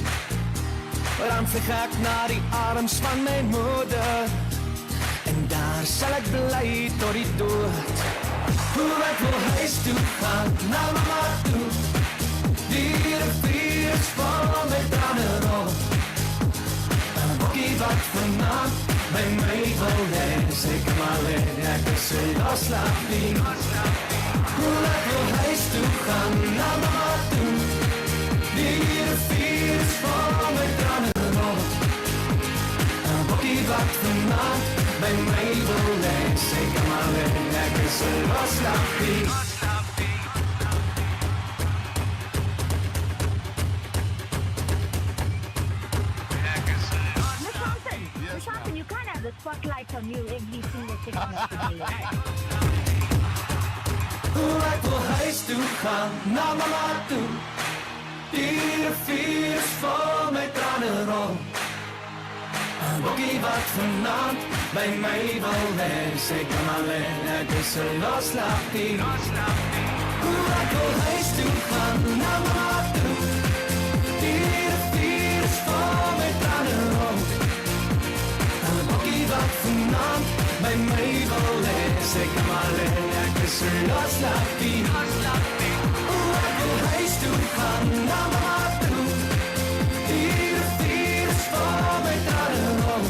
Dan vlieg ek na die arms van my moeder. En daar sal ek bly tot die dood. Hoe ek wil huis toe gaan, na mama toe. Die rivier is vol met tranenrol. En bokkie wat vanavond by my wil wees. Ek alleen, ek is 'n loslappie. Hoe ek wil huis toe gaan, na mama toe. Die rivier is vol met tranenrol. En bokkie wat vanavond by my wil wees. Ek alleen, ek is 'n loslappie. Shanthan, you can't have the spotlight on you every single 6 months of the year. Hoe ek wil huis toe gaan, na mama toe. Die rivier is vol met tranenrol. En bokkie wat vanavond by my wil wees. Ek alleen, ek is 'n loslappie. Hoe ek wil huis toe gaan, na mama toe. Die rivier is vol met tranenrol. En bokkie wat vanavond by my wil wees. Ek alleen, ek is 'n loslappie. Hoe ek wil huis toe gaan, na mama toe. Die rivier is vol met tranenrol.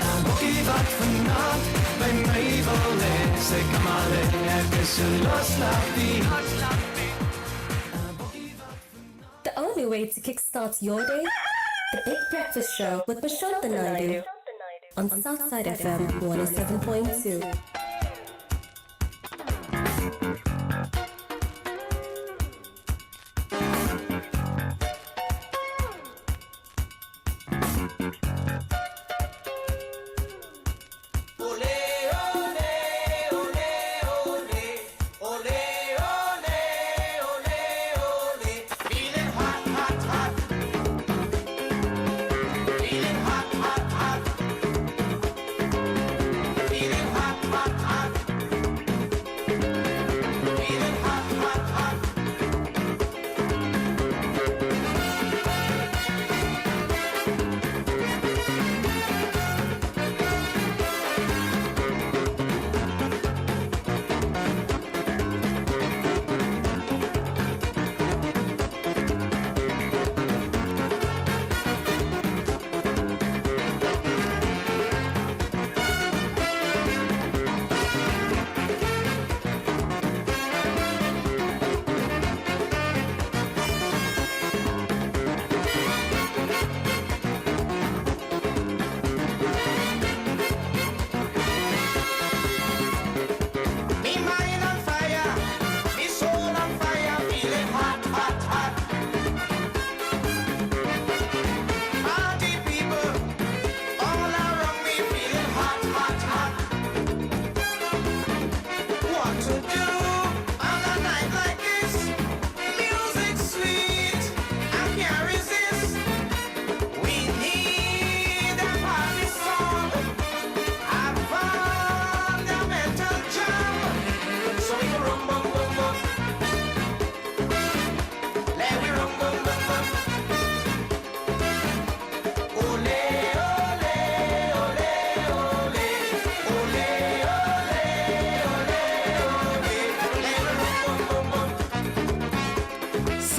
En bokkie wat vanavond by my wil wees. Ek alleen, ek is 'n loslappie. The only way to kickstart your day, the Big Breakfast Show with Prashant Naidu on Southside FM 107.2.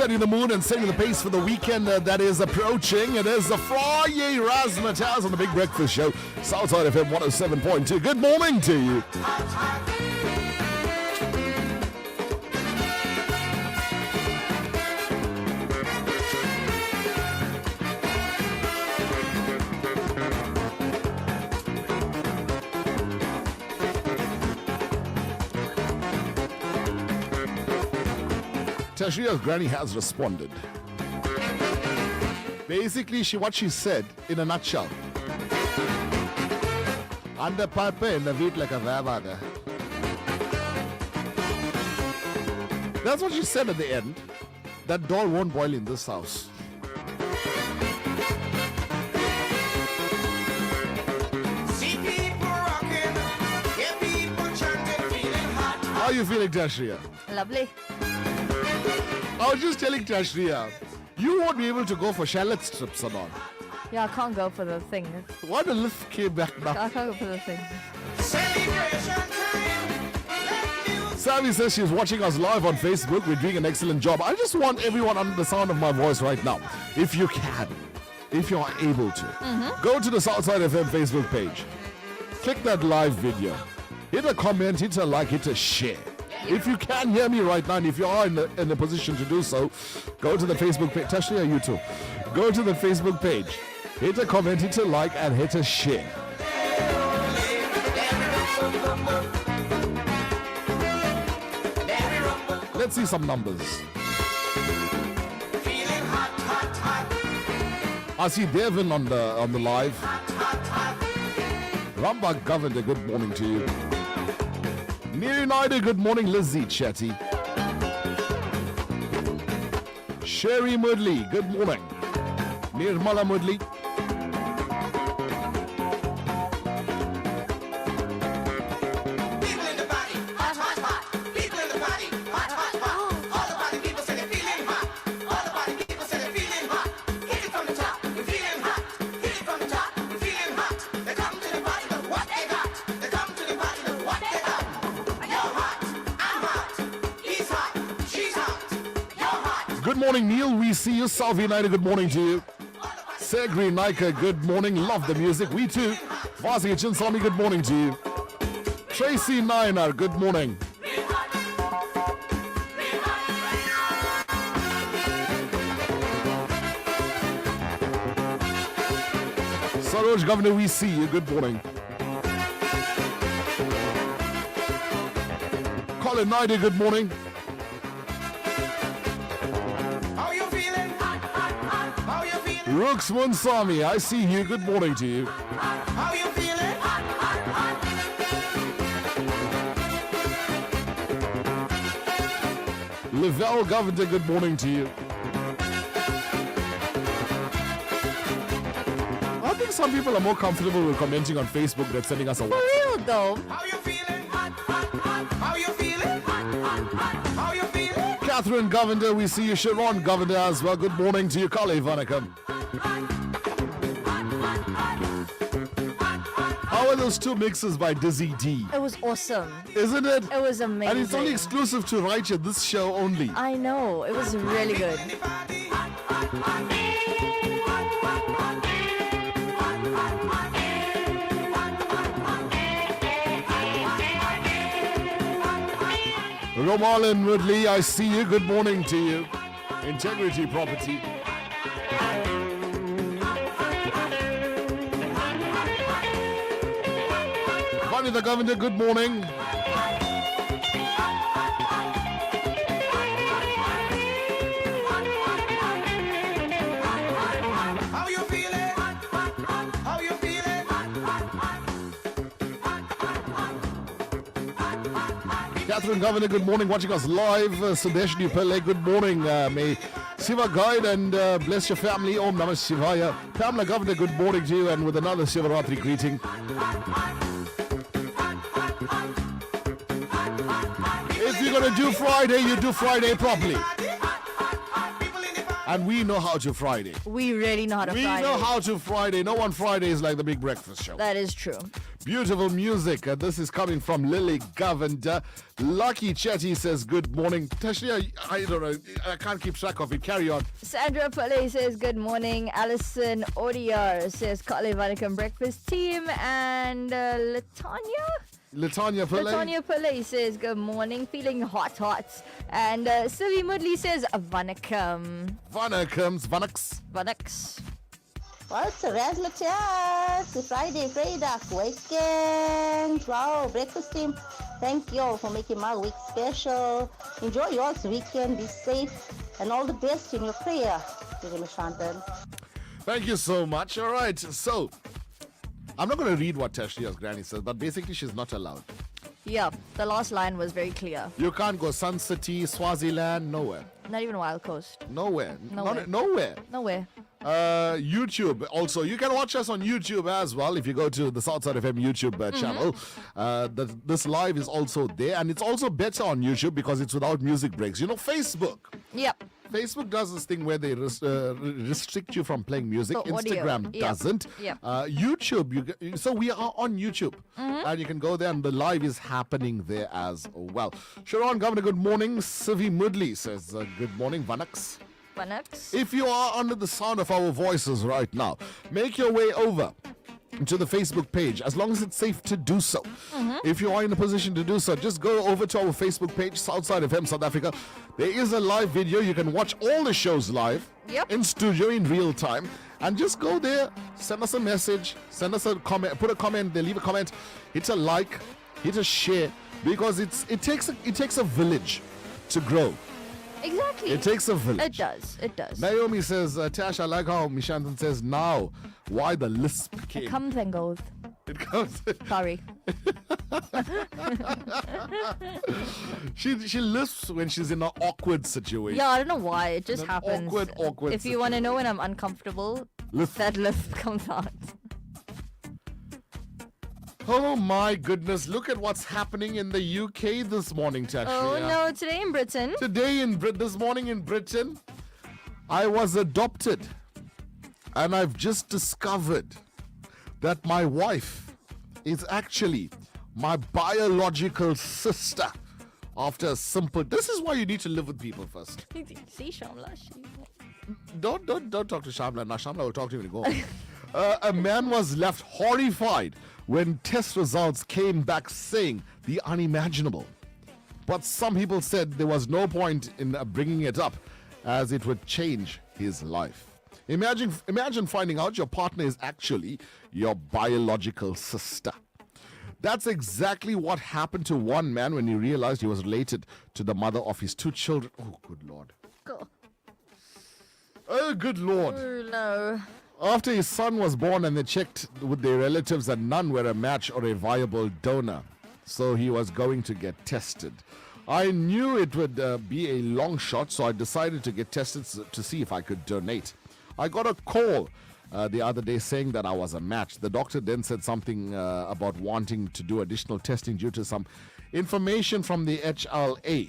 setting the mood and setting the pace for the weekend that is approaching. It is the Friday Razzmatazz on the Big Breakfast Show, Southside FM 107.2. Good morning to you. Tashria's granny has responded. Basically, what she said in a nutshell. Under Papa in the wheat like a vavada. That's what she said at the end. That doll won't boil in this house. See people rocking, hear people chanting, feeling hot. How are you feeling, Tashria? Lovely. I was just telling Tashria, you won't be able to go for shallot strips or not. Yeah, I can't go for the thing. Why the lift came back now? I can't go for the thing. Savvy says she's watching us live on Facebook. We're doing an excellent job. I just want everyone under the sound of my voice right now, if you can, if you are able to, go to the Southside FM Facebook page. Click that live video. Hit a comment, hit a like, hit a share. If you can hear me right now, and if you are in a position to do so, go to the Facebook page. Tashria, you too. Go to the Facebook page. Hit a comment, hit a like, and hit a share. Let's see some numbers. I see Devin on the live. Rambagh Governor, good morning to you. Miri Naidu, good morning. Lizzie Chetty. Sherry Mudley, good morning. Nirmala Mudley. People in the body, hot, hot, hot. People in the body, hot, hot, hot. All the body people say they're feeling hot. All the body people say they're feeling hot. Hit it from the top, we're feeling hot. Hit it from the top, we're feeling hot. They come to the body, look what they got. They come to the body, look what they got. You're hot, I'm hot. He's hot, she's hot. You're hot. Good morning, Neil. We see you. Salvi Naida, good morning to you. Segri Naika, good morning. Love the music. We too. Vasi Chinsami, good morning to you. Tracy Nayanar, good morning. Saroj Governor, we see you. Good morning. Colin Naidoo, good morning. How you feeling? How you feeling? Rooks Munsami, I see you. Good morning to you. How you feeling? Lavelle Governor, good morning to you. I think some people are more comfortable with commenting on Facebook than sending us a For WhatsApp. real though. How you feeling? How you feeling? How you feeling? Catherine Governor, we see you. Sharon Governor as well. Good morning to you. Kale Vanakam. How are those two mixes by Dizzy D? It was awesome. Isn't it? It was amazing. And it's only exclusive to Raicha, this show only. I know. It was really good. Romalin Woodley, I see you. Good morning to you. Integrity Property. Bunny the Governor, good morning. How you feeling? How you feeling? Catherine Governor, good morning. Watching us live. Sudeshni Pillai, good morning. May Shiva guide and bless your family. Om Namah Shivaya. Pamela Governor, good morning to you, and with another Shivaratri greeting. If you're going to do Friday, you do Friday properly. And we know how to Friday. We really know how to We Friday. know how to Friday. No one Friday is like the Big Breakfast Show. That is true. Beautiful music. This is coming from Lily Govender. Lucky Chetty says, good morning. Tashia, I don't know. I can't keep track of it. Carry on. Sandra Pillay says good morning. Alison Odiar says Kale Vanikam breakfast team. And Latanya Pillay says good morning. Feeling hot. And Sivi Mudley says Vanikam. Vanaks. What's a Matthias? It's Friday, weekend. Wow, breakfast team. Thank you all for making my week special. Enjoy yours weekend. Be safe. And all the best in your prayer. Thank you so much. All right. So, I'm not going to read what Tashia's granny says, but basically she's not allowed. Yeah, the last line was very clear. You can't go Sun City, Swaziland, nowhere. Not even Wild Coast. Nowhere. Nowhere. YouTube also. You can watch us on YouTube as well if you go to the Southside FM YouTube channel. This live is also there, and it's also better on YouTube because it's without music breaks. You know, Facebook. Yep. Facebook does this thing where they restrict you from playing music. Instagram doesn't. Yep. YouTube, so we are on YouTube. And you can go there and the live is happening there as well. Sharon Governor, good morning. Sivi Mudley says, good morning, Vanaks. If you are under the sound of our voices right now, make your way over to the Facebook page, as long as it's safe to do so. If you are in a position to do so, just go over to our Facebook page, Southside FM South Africa. There is a live video. You can watch all the shows live in studio in real time. And just go there, send us a message, send us a comment, put a comment there, leave a comment, hit a like, hit a share, because it takes a village to grow. Exactly. It takes a village. It does. Naomi says, Tash, I like how Mishantan says now why the lisp came. It comes and goes. It comes. Sorry. She lisps when she's in an awkward situation. Yeah, I don't know why. It just happens. Awkward If you want to know when I'm uncomfortable, that lisp comes out. Oh my goodness, look at what's happening in the UK this morning, Tashria. Oh no, today in Britain. This morning in Britain, I was adopted. And I've just discovered that my wife is actually my biological sister. After a simple... This is why you need to live with people first. See, Shamla. Don't talk to Shamla. Now Shamla will talk to you when you go. A man was left horrified when test results came back saying the unimaginable. But some people said there was no point in bringing it up, as it would change his life. Imagine finding out your partner is actually your biological sister. That's exactly what happened to one man when he realized he was related to the mother of his 2 children. Oh, good Lord. Oh, good Lord. Oh, no. After his son was born and they checked with their relatives and none were a match or a viable donor. So he was going to get tested. I knew it would be a long shot, so I decided to get tested to see if I could donate. I got a call the other day saying that I was a match. The doctor then said something about wanting to do additional testing due to some information from the HLA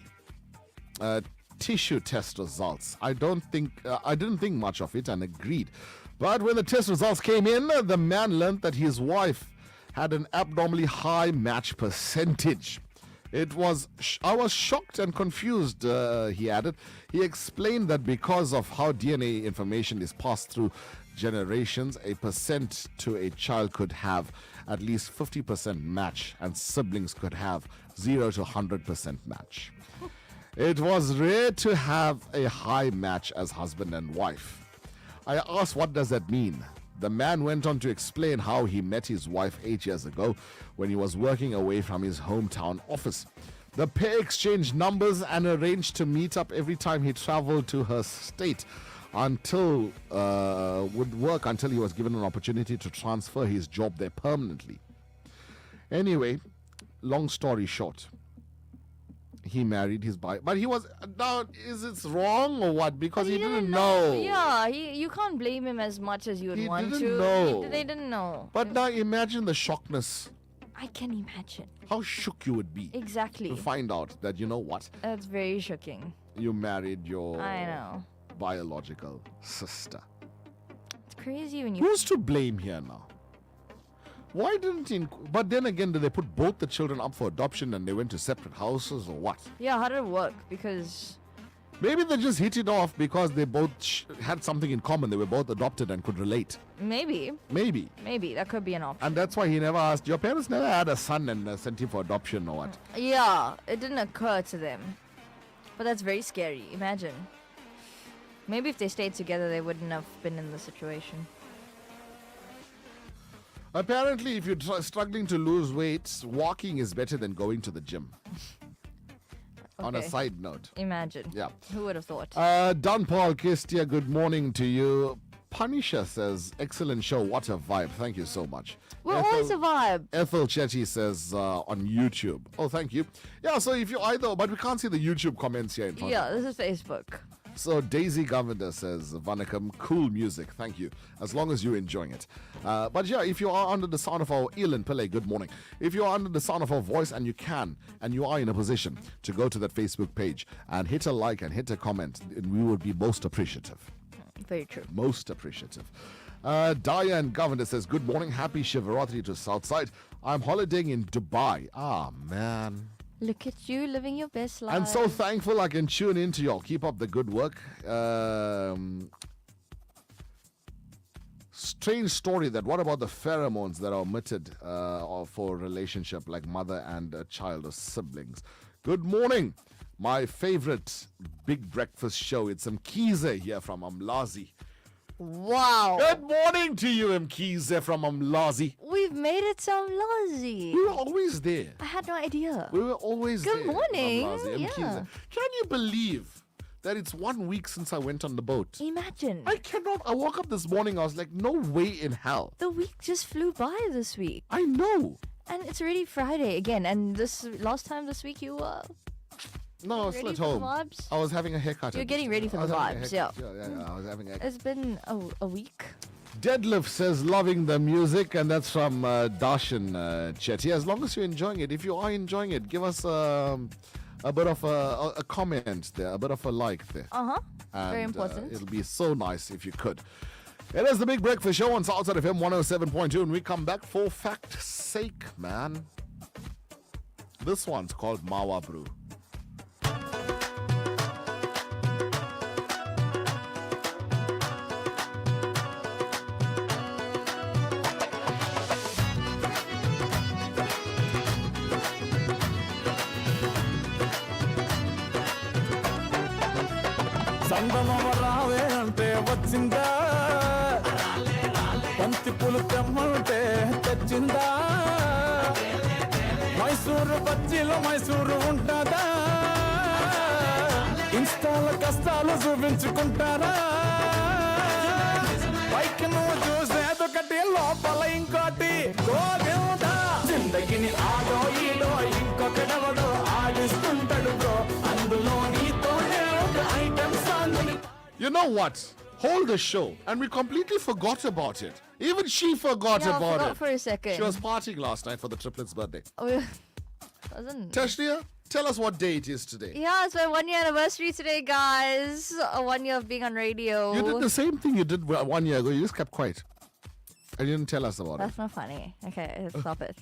tissue test results. I didn't think much of it and agreed. But when the test results came in, the man learned that his wife had an abnormally high match percentage. I was shocked and confused, he added. He explained that because of how DNA information is passed through generations, a percent to a child could have at least 50% match, and siblings could have 0 to 100% match. It was rare to have a high match as husband and wife. I asked, what does that mean? The man went on to explain how he met his wife 8 years ago when he was working away from his hometown office. The pair exchanged numbers and arranged to meet up every time he traveled to her state until he was given an opportunity to transfer his job there permanently. Anyway, long story short, he married his wife, but he was now. Is it wrong or what? Because he didn't know. Yeah, you can't blame him as much as you would want to. They didn't know. But now imagine the shockness. I can imagine how shook you would be. Exactly. To find out that, you know what? That's very shocking. You married your biological sister. It's crazy when you. Who's to blame here now? Why didn't he? But then again, did they put both the children up for adoption and they went to separate houses or what? Yeah, how did it work? Because Maybe they just hit it off because they both had something in common. They were both adopted and could relate. maybe that could be an option. And that's why he never asked. Your parents never had a son and sent him for adoption or what? Yeah, it didn't occur to them. But that's very scary. Imagine. Maybe if they stayed together, they wouldn't have been in the situation. Apparently, if you're struggling to lose weight, walking is better than going to the gym. On a Okay. side note. Imagine. Yeah. Who would have thought? Don Paul Kistia, good morning to you. Punisher says, excellent show. What a vibe. Thank you so much. We're always a vibe. Ethel Chetty says on YouTube. Oh, thank you. Yeah, so if you either, but we can't see the YouTube comments here in front. Yeah, this is Facebook. So Daisy Governor says, Vanakam, cool music. Thank you. As long as you're enjoying it. But yeah, if you are under the sound of our Elin Pillay, good morning. If you are under the sound of our voice and you can, and you are in a position to go to that Facebook page and hit a like and hit a comment, we would be most appreciative. Very true. Most appreciative. Diane Governor says, good morning. Happy Shivaratri to Southside. I'm holidaying in Dubai. Ah, man. Look at you living your best life. I'm so thankful I can tune in to y'all. Keep up the good work. Strange story that what about the pheromones that are omitted for a relationship like mother and a child or siblings? Good morning. My favorite big breakfast show. It's Mkize here from Umlazi. Wow. Good morning to you, Mkize from Umlazi. We've made it some lousy. We were always there. I had no idea. We were always there. Good morning. Umlazi, Yeah. Mkize. Can you believe that it's 1 week since I went on the boat? Imagine. I cannot. I woke up this morning, I was like, no way in hell. The week just flew by this week. I know. And it's already Friday again. And this last time this week you were... No, I was still ready at for the home. vibes? I was having a haircut. You're at getting this ready time. for I the was having a vibes, yeah. haircut. Yeah, I was having a It's been a week. Deadlift says, loving the music, and that's from Darshan Chetty. As long as you're enjoying it, if you are enjoying it, give us a bit of a comment there, a bit of a like there. Very And, important. it'll be so nice if you could. It is the Big Breakfast Show on Southside FM 107.2, and we come back for fact's sake, man. This one's called Mawa Brew. సంగమవ రావే అంటే వచ్చిందా బంతి పూలు తెమ్మంటే తెచ్చిందా మైసూరు బజ్జీలో మైసూరు ఉంటుందా ఇన్స్టాల కష్టాలు చూపించుకుంటారా పైకి నువ్వు చూసేదొకటి లోపల ఇంకోటి గోవిందా జిందగిని ఆడో ఈడో ఇంకొకడెవడో ఆడిస్తుంటాడు బ్రో అందులో నీతోనే ఒక item song. You know what? Hold the show, and we completely forgot about it. Even she forgot Yeah, I about forgot it. for a second. She was partying last night for the triplets' birthday. Oh, wasn't... Tashnia, tell us what day it is today. Yeah, it's my 1 year anniversary today, guys. 1 year of being on radio. You did the same thing you did 1 year ago. You just kept quiet. And you didn't tell us about That's not funny. Okay, stop it.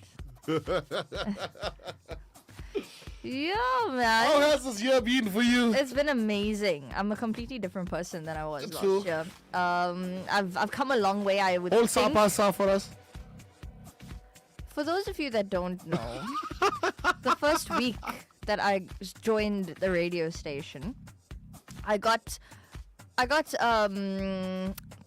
Yeah, man. How has this year been for you? It's been amazing. I'm a completely different person than I was True. last year. I've come a long way, I would Hold think. Sapasa for us. For those of you that don't know, the first week that I joined the radio station, I got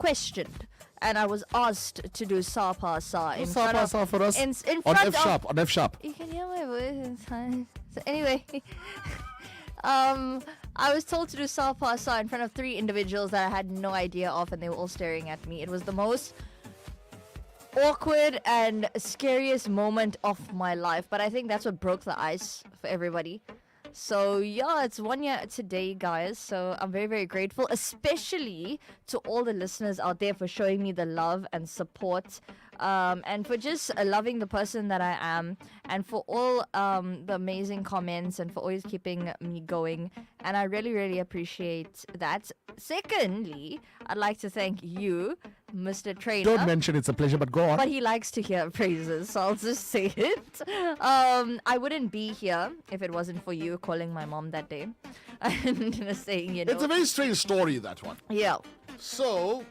questioned, and I was asked to do Sapa Sa in front of Sapasa for us. in On front F sharp. of. On F sharp. You can hear my voice inside. So anyway, I was told to do Sapa Sa in front of 3 individuals that I had no idea of, and they were all staring at me. It was the most awkward and scariest moment of my life, but I think that's what broke the ice for everybody. So yeah, it's 1 year today, guys. So I'm very, very grateful, especially to all the listeners out there for showing me the love and support, and for just loving the person that I am, and for all the amazing comments, and for always keeping me going. And I really, really appreciate that. Secondly, I'd like to thank you, Mr. Trainer. Don't mention it's a pleasure, but go on. But he likes to hear praises, so I'll just say it. I wouldn't be here if it wasn't for you calling my mom that day and saying, you know. It's a very strange story, that one. Yeah. So,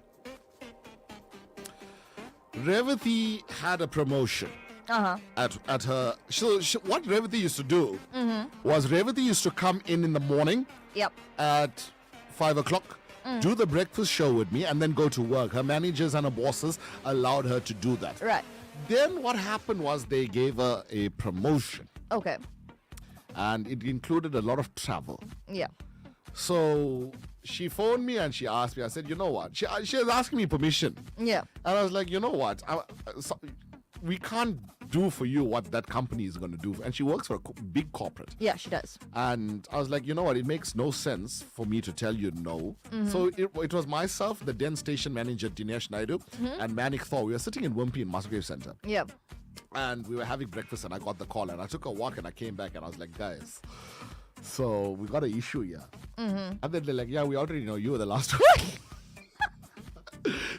Revati had a promotion. At her. So, what Revati used to do was Revati used to come in the morning. Yep. At 5 o'clock. Do the breakfast show with me and then go to work. Her managers and her bosses allowed her to do that. Right. Then what happened was they gave her a promotion. Okay. And it included a lot of travel. Yeah. So she phoned me and she asked me, I said, you know what? She was asking me permission. Yeah. And I was like, you know what? We can't do for you what that company is going to do. And she works for a big corporate. Yeah, she does. And I was like, you know what? It makes no sense for me to tell you no. So it was myself, the then station manager, Dinesh Naidu, and Manik Thor. We were sitting in Wimpy in Musgrave Center. Yeah. And we were having breakfast and I got the call and I took a walk and I came back and I was like, guys, so we got an issue here. And then they're like, yeah, we already know you were the last one.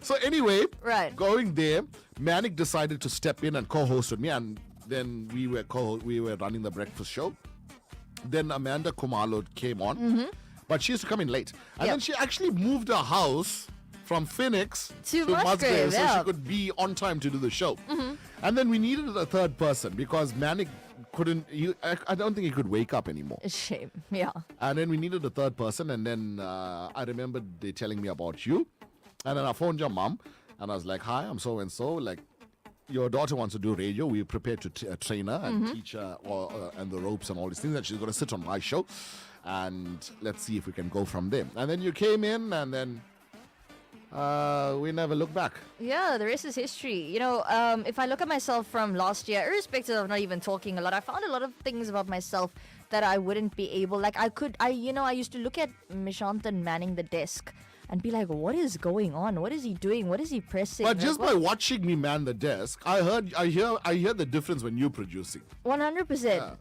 So anyway, going there, Manik decided to step in and co-host with me, and then we were running the breakfast show. Then Amanda Kumalo came on, but she used to come in late. And then she actually moved her house from Phoenix to Musgrave so she could be on time to do the show. And then we needed a third person because Manik couldn't, I don't think he could wake up anymore. A shame, yeah. And then we needed a third person, and then I remember they telling me about you. And then I phoned your mom, and I was like, hi, I'm so-and-so. Like, your daughter wants to do radio. We're prepared to train her and teach her and the ropes and all these things. And she's going to sit on my show. And let's see if we can go from there. And then you came in, and then we never looked back. Yeah, the rest is history. You know, if I look at myself from last year, irrespective of not even talking a lot, I found a lot of things about myself that I wouldn't be able. Like, I used to look at Mishantan manning the desk and be like, what is going on? What is he doing? What is he pressing? But just by watching me man the desk, I hear the difference when you're producing. 100%.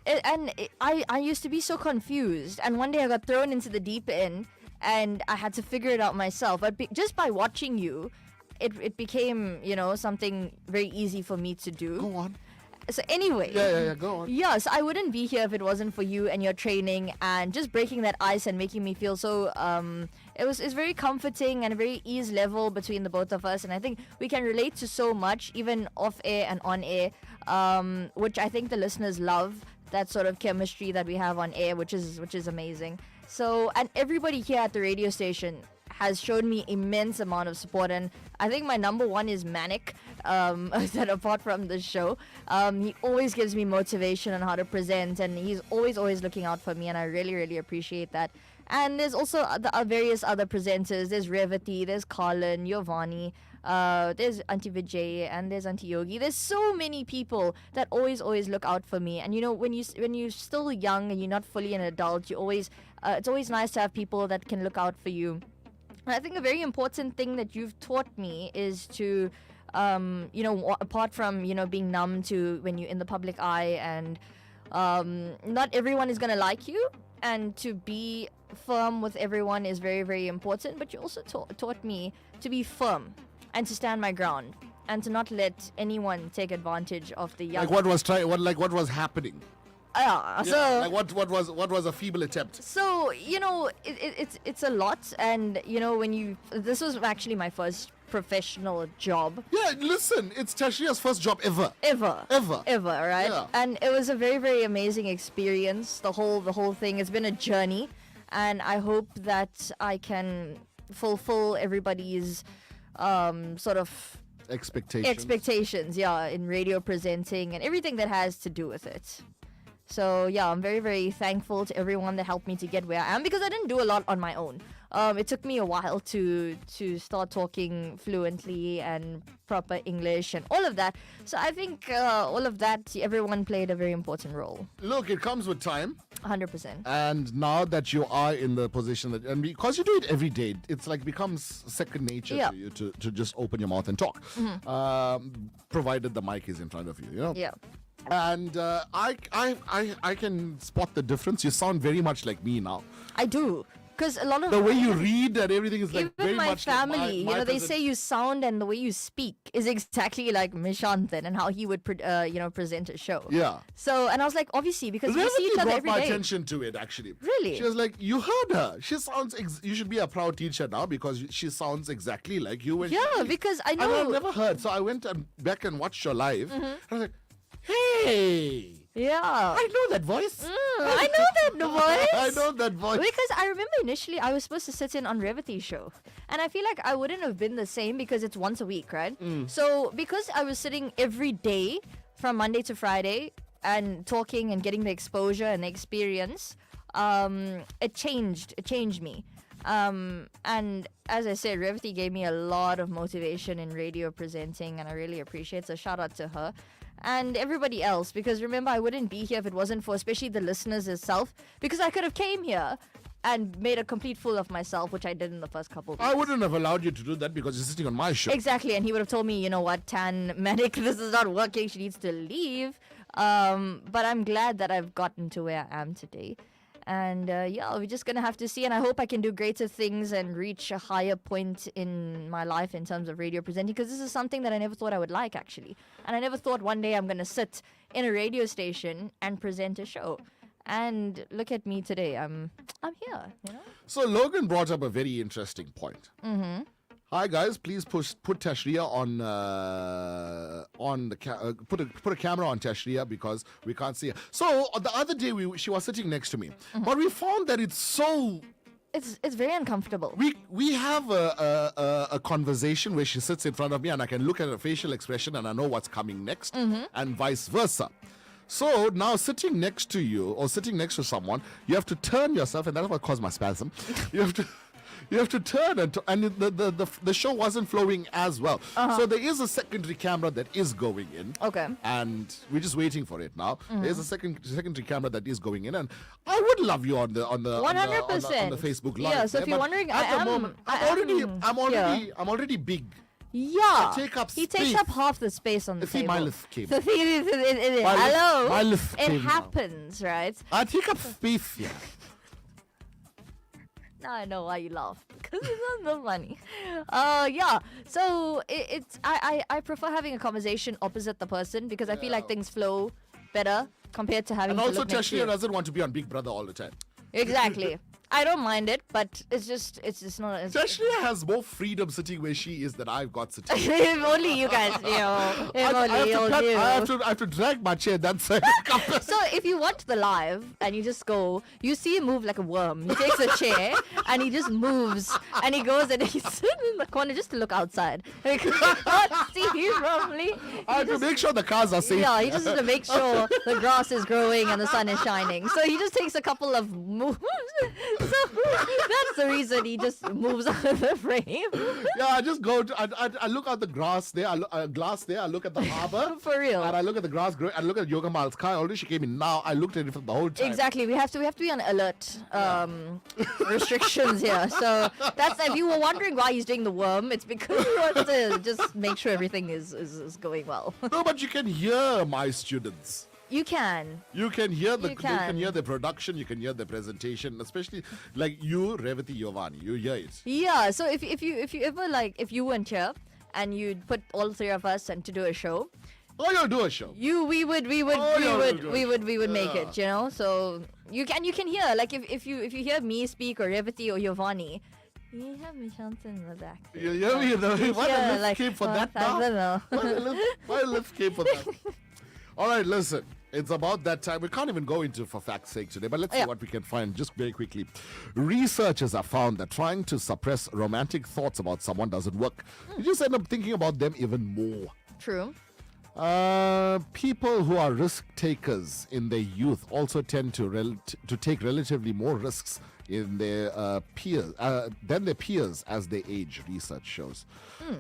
I used to be so confused, and one day I got thrown into the deep end, and I had to figure it out myself. But just by watching you, it became, you know, something very easy for me to do. Go on. So anyway, yeah, go on. Yes, I wouldn't be here if it wasn't for you and your training and just breaking that ice and making me feel so. It's very comforting and a very ease level between the both of us, and I think we can relate to so much, even off air and on air, which I think the listeners love. That sort of chemistry that we have on air, which is amazing. So, and everybody here at the radio station has shown me immense amount of support, and I think my number one is Manik, that apart from the show, he always gives me motivation on how to present, and he's always looking out for me, and I really appreciate that. And there's also the various other presenters. There's Revati, there's Colin, Giovanni, there's Auntie Vijay, and there's Auntie Yogi. There's so many people that always look out for me. And you know, when you're still young and you're not fully an adult, it's always nice to have people that can look out for you. And I think a very important thing that you've taught me is to, apart from, being numb to when you're in the public eye, and not everyone is going to like you, and to be firm with everyone is very, very important. But you also taught me to be firm and to stand my ground and to not let anyone take advantage of the young. What was happening? So what was a feeble attempt? So it's a lot, and this was actually my first professional job. Yeah, listen, it's Tashria's first job ever, right? Yeah. And it was a very, very amazing experience. The whole thing. It's been a journey, and I hope that I can fulfill everybody's sort of expectations, in radio presenting and everything that has to do with it. So yeah, I'm very, very thankful to everyone that helped me to get where I am, because I didn't do a lot on my own. It took me a while to start talking fluently and proper English and all of that. So I think all of that, everyone played a very important role. Look, it comes with time. 100%. And now that you are in the position and because you do it every day, it's like becomes second nature to you to just open your mouth and talk, provided the mic is in front of you. Yeah. And I can spot the difference. You sound very much like me now. I do. Because a lot of The way you read and everything is like very even my much like family, my they say you sound and the way you speak is exactly like Mishanthan and how he would, present a show. Yeah. So, and I was like, obviously, because we see Revati each other brought every my day. attention to it, actually. Really? She was like, you heard her. She sounds, you should be a proud teacher now because she sounds exactly like you. When she Yeah, speaks." because I And know. I've never heard. So I went back and watched your live. Mhm. And I was like, hey. Yeah. I know that voice. I know that voice. I know that voice. Because I remember initially I was supposed to sit in on Revati's show. And I feel like I wouldn't have been the same because it's once a week, right? So because I was sitting every day from Monday to Friday and talking and getting the exposure and the experience, it changed me. And as I said, Revati gave me a lot of motivation in radio presenting, and I really appreciate it. So shout out to her. And everybody else, because remember, I wouldn't be here if it wasn't for especially the listeners itself, because I could have came here and made a complete fool of myself, which I did in the first couple of weeks. I wouldn't have allowed you to do that because you're sitting on my show. Exactly, and he would have told me, you know what, Tan Medic, this is not working, she needs to leave. But I'm glad that I've gotten to where I am today. And we're just going to have to see. And I hope I can do greater things and reach a higher point in my life in terms of radio presenting. Because this is something that I never thought I would like, actually. And I never thought one day I'm going to sit in a radio station and present a show. And look at me today. I'm here, you know? So Logan brought up a very interesting point. Mm-hmm. Hi guys, please put Tashria on the put a camera on Tashria because we can't see her. So the other day she was sitting next to me, but we found that it's very uncomfortable. We have a conversation where she sits in front of me and I can look at her facial expression and I know what's coming next, and vice versa. So now sitting next to you or sitting next to someone, you have to turn yourself, and that's what caused my spasm. You have to turn and the show wasn't flowing as well. So there is a secondary camera that is going in. Okay. And we're just waiting for it now. There's a secondary camera that is going in, and I would love you on the 100%. on the Facebook Live. Yeah, so if there, you're but wondering, at the moment, I'm already big. Yeah. I take up he space. takes up half the space on the See, table. my lift came. The thing is, My hello. my lift it came now. happens, right? I take up space, yeah. Now I know why you laugh, because it's not so funny. So I prefer having a conversation opposite the person because I feel like things flow better compared to having And to also look next to Tashria you. doesn't want to be on Big Brother all the time. Exactly. I don't mind it, but it's just not. Tashria has more freedom sitting where she is than I've got sitting. If only you guys knew. If only you knew. I have to drag my chair that side. So if you watch the live and you just go, you see him move like a worm. He takes a chair and he just moves and he goes and he sits in the corner just to look outside. Because he can't see properly. I have to make sure the cars are safe. Yeah, he just has to make sure the grass is growing and the sun is shining. So he just takes a couple of moves. So that's the reason he just moves out of the frame. Yeah, I just go to, I look at the grass there, glass there, I look at the harbor. For real. And I look at the grass growing, I look at Yoga Mal's car. Already she came in now. I looked at it for the whole time. Exactly. We have to be on alert restrictions here. So that's if you were wondering why he's doing the worm, it's because he wants to just make sure everything is going well. No, but you can hear my students. You can. You can hear You you can. can hear the production, you can hear the presentation, especially like you, Revati Giovanni, you hear it. Yeah. So if you ever if you weren't here and you'd put all three of us and to do a show. Oh, you'll do a show. We would make Yeah. it, you know. So you can hear if you hear me speak or Revati or Giovanni. You have Mishanthan in the back. You hear me? Why Yeah, the lift came for that I now? don't know. Why the lift came for that? All right, listen. It's about that time. We can't even go into for fact's sake today, but let's see what we can find just very quickly. Researchers have found that trying to suppress romantic thoughts about someone doesn't work. You just end up thinking about them even more. True. People who are risk takers in their youth also tend to take relatively more risks in their peers than their peers as they age, research shows.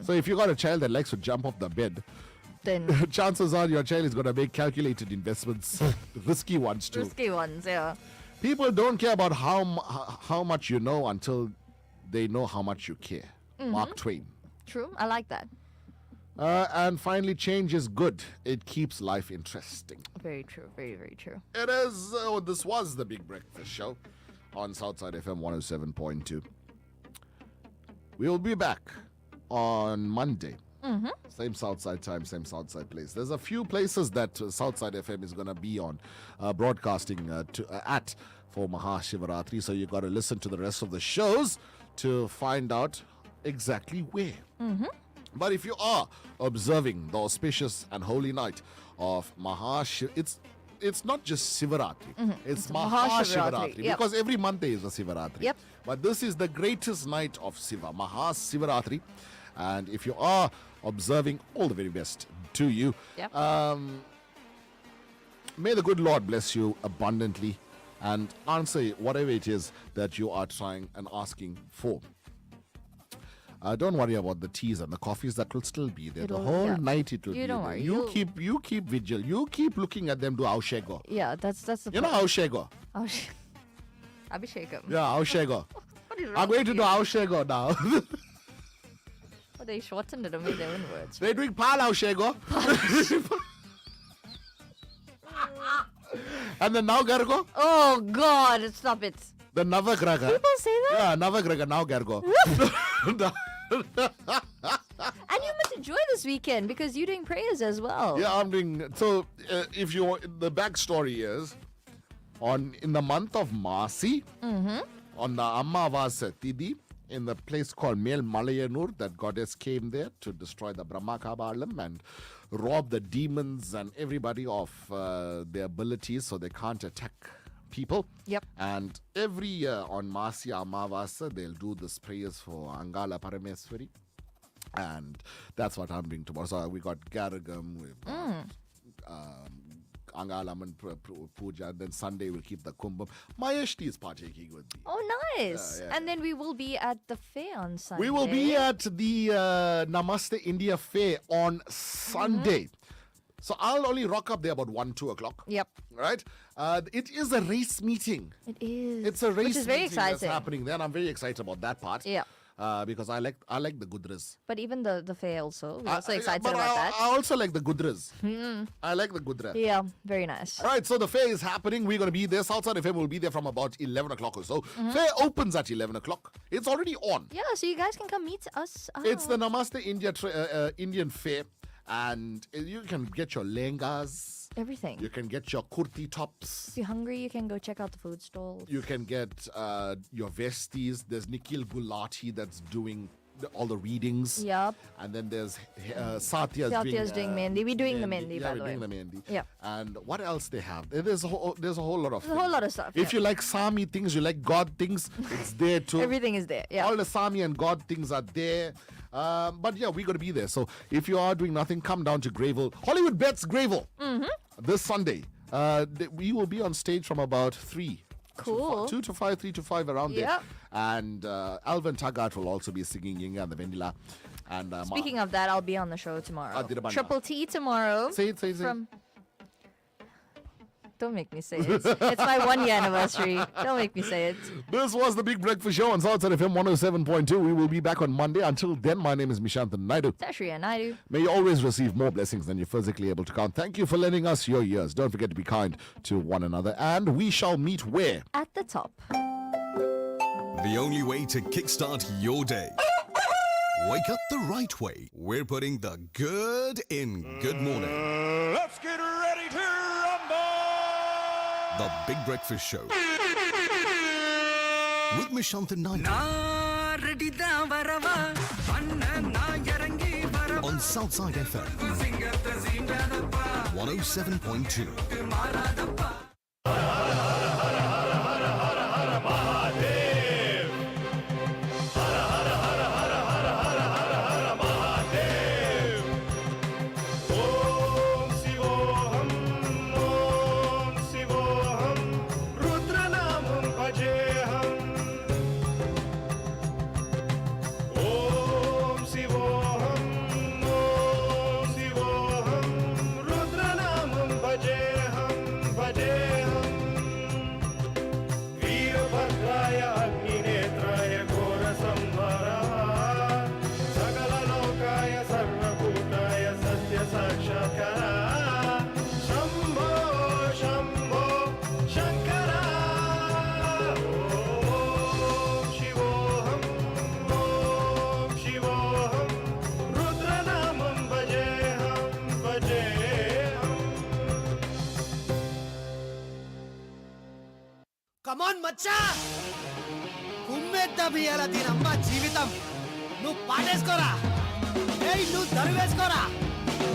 So if you got a child that likes to jump off the bed, then chances are your child is going to make calculated investments, risky ones too. Risky ones, yeah. People don't care about how much you know until they know how much you care. Mark Twain. True. I like that. And finally, change is good. It keeps life interesting. Very true. Very, very true. It is. This was the Big Breakfast Show. on Southside FM 107.2. We will be back on Monday. Same Southside time, same Southside place. There's a few places that Southside FM is going to be on broadcasting at for Mahashivaratri. So you got to listen to the rest of the shows to find out exactly where. But if you are observing the auspicious and holy night of it's not just Sivaratri. It's Mahashivaratri. Yep. Because every Monday is a Sivaratri. Yep. But this is the greatest night of Siva, Mahasivaratri. And if you are observing, all the very best to you. Yep. May the good Lord bless you abundantly and answer whatever it is that you are trying and asking for. Don't worry about the teas and the coffees, that will still be there. The whole night it will be don't there. worry. You keep vigil. You keep looking at them do Aushego. Yeah, that's the You know Aushego? Abhishekam. Yeah, Aushego. What is wrong I'm going with to you? do Aushego now. Oh, they shortened it and made their own words. They're doing Pal Aushego. And then now Gargo. Oh, God, stop it. The Navagraga. People say that? Yeah, Navagraga, now Gargo. And you must enjoy this weekend because you're doing prayers as well. Yeah, I'm doing. So, if you, the backstory is, in the month of Masi, on the Ammavasa Tidi, in the place called Mel Malayanur, that goddess came there to destroy the Brahma Kabalam and rob the demons and everybody of their abilities so they can't attack people. Yep. And every year on Masi Amavasa, they'll do this prayers for Angala Parameswari. And that's what I'm doing tomorrow. So we got Garagam, we've got Angalaman Puja, and then Sunday we'll keep the Kumbham. Mayeshti is partaking with me. Oh, nice. Yeah. And then we will be at the fair on Sunday. We will be at the Namaste India Fair on Sunday. So I'll only rock up there about 1-2 o'clock. Yep. Right? It is a race meeting. It is. It's a race Which is very meeting that's exciting. happening there, and I'm very excited about that part. Yeah. Because I like the Gudras. But even the fair also. We're also excited But about that. I also like the Gudras. I like the Gudra. Yeah, very nice. All right, so the fair is happening. We're going to be there. Southside FM will be there from about 11 o'clock or so. Fair opens at 11 o'clock. It's already on. Yeah, so you guys can come meet us. It's the Namaste India Indian Fair. And you can get your lehengas. Everything. You can get your kurti tops. If you're hungry, you can go check out the food stalls. You can get your vesties. There's Nikhil Gulati that's doing all the readings. Yep. And then there's Satya's doing Mendi. We're doing the Mendi, yeah, by the way. we're doing the Mendi. Yep. And what else they have? There's a whole lot of There's a whole lot of stuff. If yeah. you like Sami things, you like God things, it's there too. Everything is there. Yeah. All the Sami and God things are there. But yeah, we're going to be there. So if you are doing nothing, come down to Greyville. Hollywood Bets Greyville. This Sunday. We will be on stage from about 3. Cool. 2 to 5, 3 to 5 around there. Yep. And Alvin Taggart will also be singing Yinga and the Vendila. And Speaking of that, I'll be on the show tomorrow. Dirabanda. Triple T tomorrow. Say it. From... Don't make me say it. It's my 1 year anniversary. Don't make me say it. This was the Big Breakfast Show on Southside FM 107.2. We will be back on Monday. Until then, my name is Mishanthan Naidu. Tashriya Naidu. May you always receive more blessings than you're physically able to count. Thank you for lending us your ears. Don't forget to be kind to one another. And we shall meet where? At the top. The only way to kickstart your day. Wake up the right way. We're putting the good in good morning. Let's get ready to rumble! The Big Breakfast Show. With Mishanthan Naidu. On Southside FM 107.2. Rudranamam bhajeham కమాన్ మచ్చా కుమ్మేద్దాం ఇయాల దీనమ్మ జీవితం నువ్వు పాటేసుకోరా ఏయ్ నువ్వు దరువేసుకోరా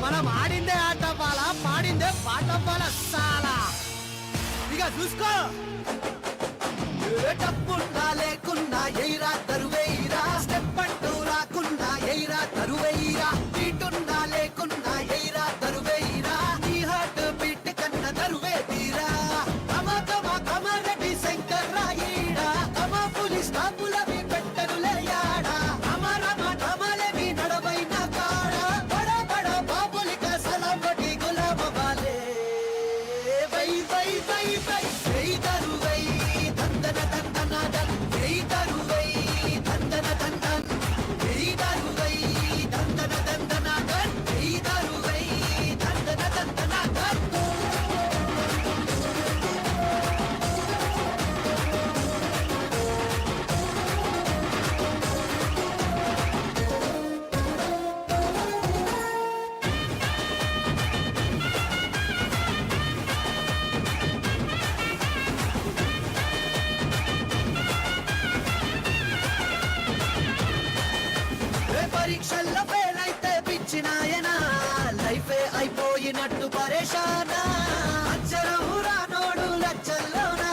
మనం ఆడిందే ఆట పాల పాడిందే పాట పాల సాలా ఇక చూసుకో డబ్బున్నా లేకున్నా ఎయిరా తరువేయిరా స్టెప్ అంటూ రాకున్నా ఎయిరా తరువేయిరా బీటున్నా లేకున్నా ఎయిరా తరువేయిరా నీ హార్ట్ బీట్ కన్న తరువే తీరా కమ కమ కమ రెడ్డి శంకర్ రాయిడా కమ పులిస్ స్టాపులవి పెట్టరులేయాడా కమ రమ కమలవి నడవైన కాడ బడ బడ బాబులిక సలబటి గులామ వాలే వై వై వై వై వై తరువై దందన దందన దన్ వై తరువై దందన దందన్ వై తరువై దందన దందన దన్ వై తరువై దందన దందన దన్ పరీక్షల్లో ఫెయిల్ అయితే పిచ్చినాయనా లైఫే అయిపోయినట్టు పరేషానా అచ్చరం రానోడు లచ్చల్లోనా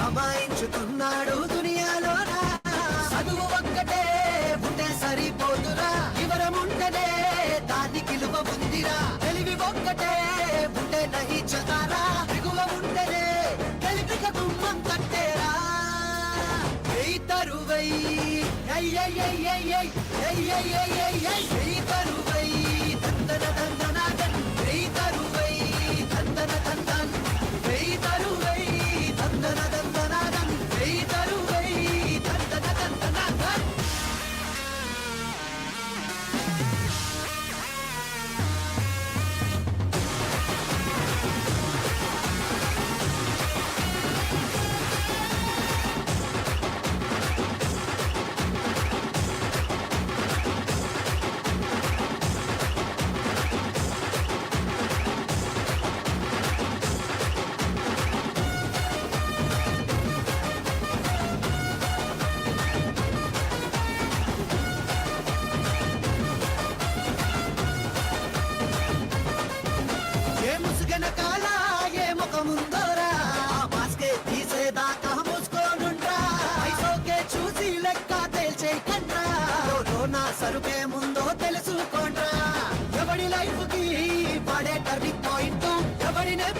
అమాయించుతున్నాడు దునియాలోనా చదువు ఒక్కటే ఉంటే సరిపోతురా వివరం ఉంటేనే దాన్ని విలువ ఉందిరా తెలివి ఒక్కటే ఉంటే నహి చతారా దిగువ ఉంటేనే తెలివిక గుమ్మం కట్టేరా తరువై తరువై దందన దందన తరువై దందన దందన్ తరువై దందన దందన తరువై దందన దందన ఏ ముసుగన కాల ఏ ముఖముందోరా మాస్కే తీసేదాకా మూసుకోనుండ్రా ఐసోకే చూసి లెక్క తేల్చేయకండ్రా నా సరుకే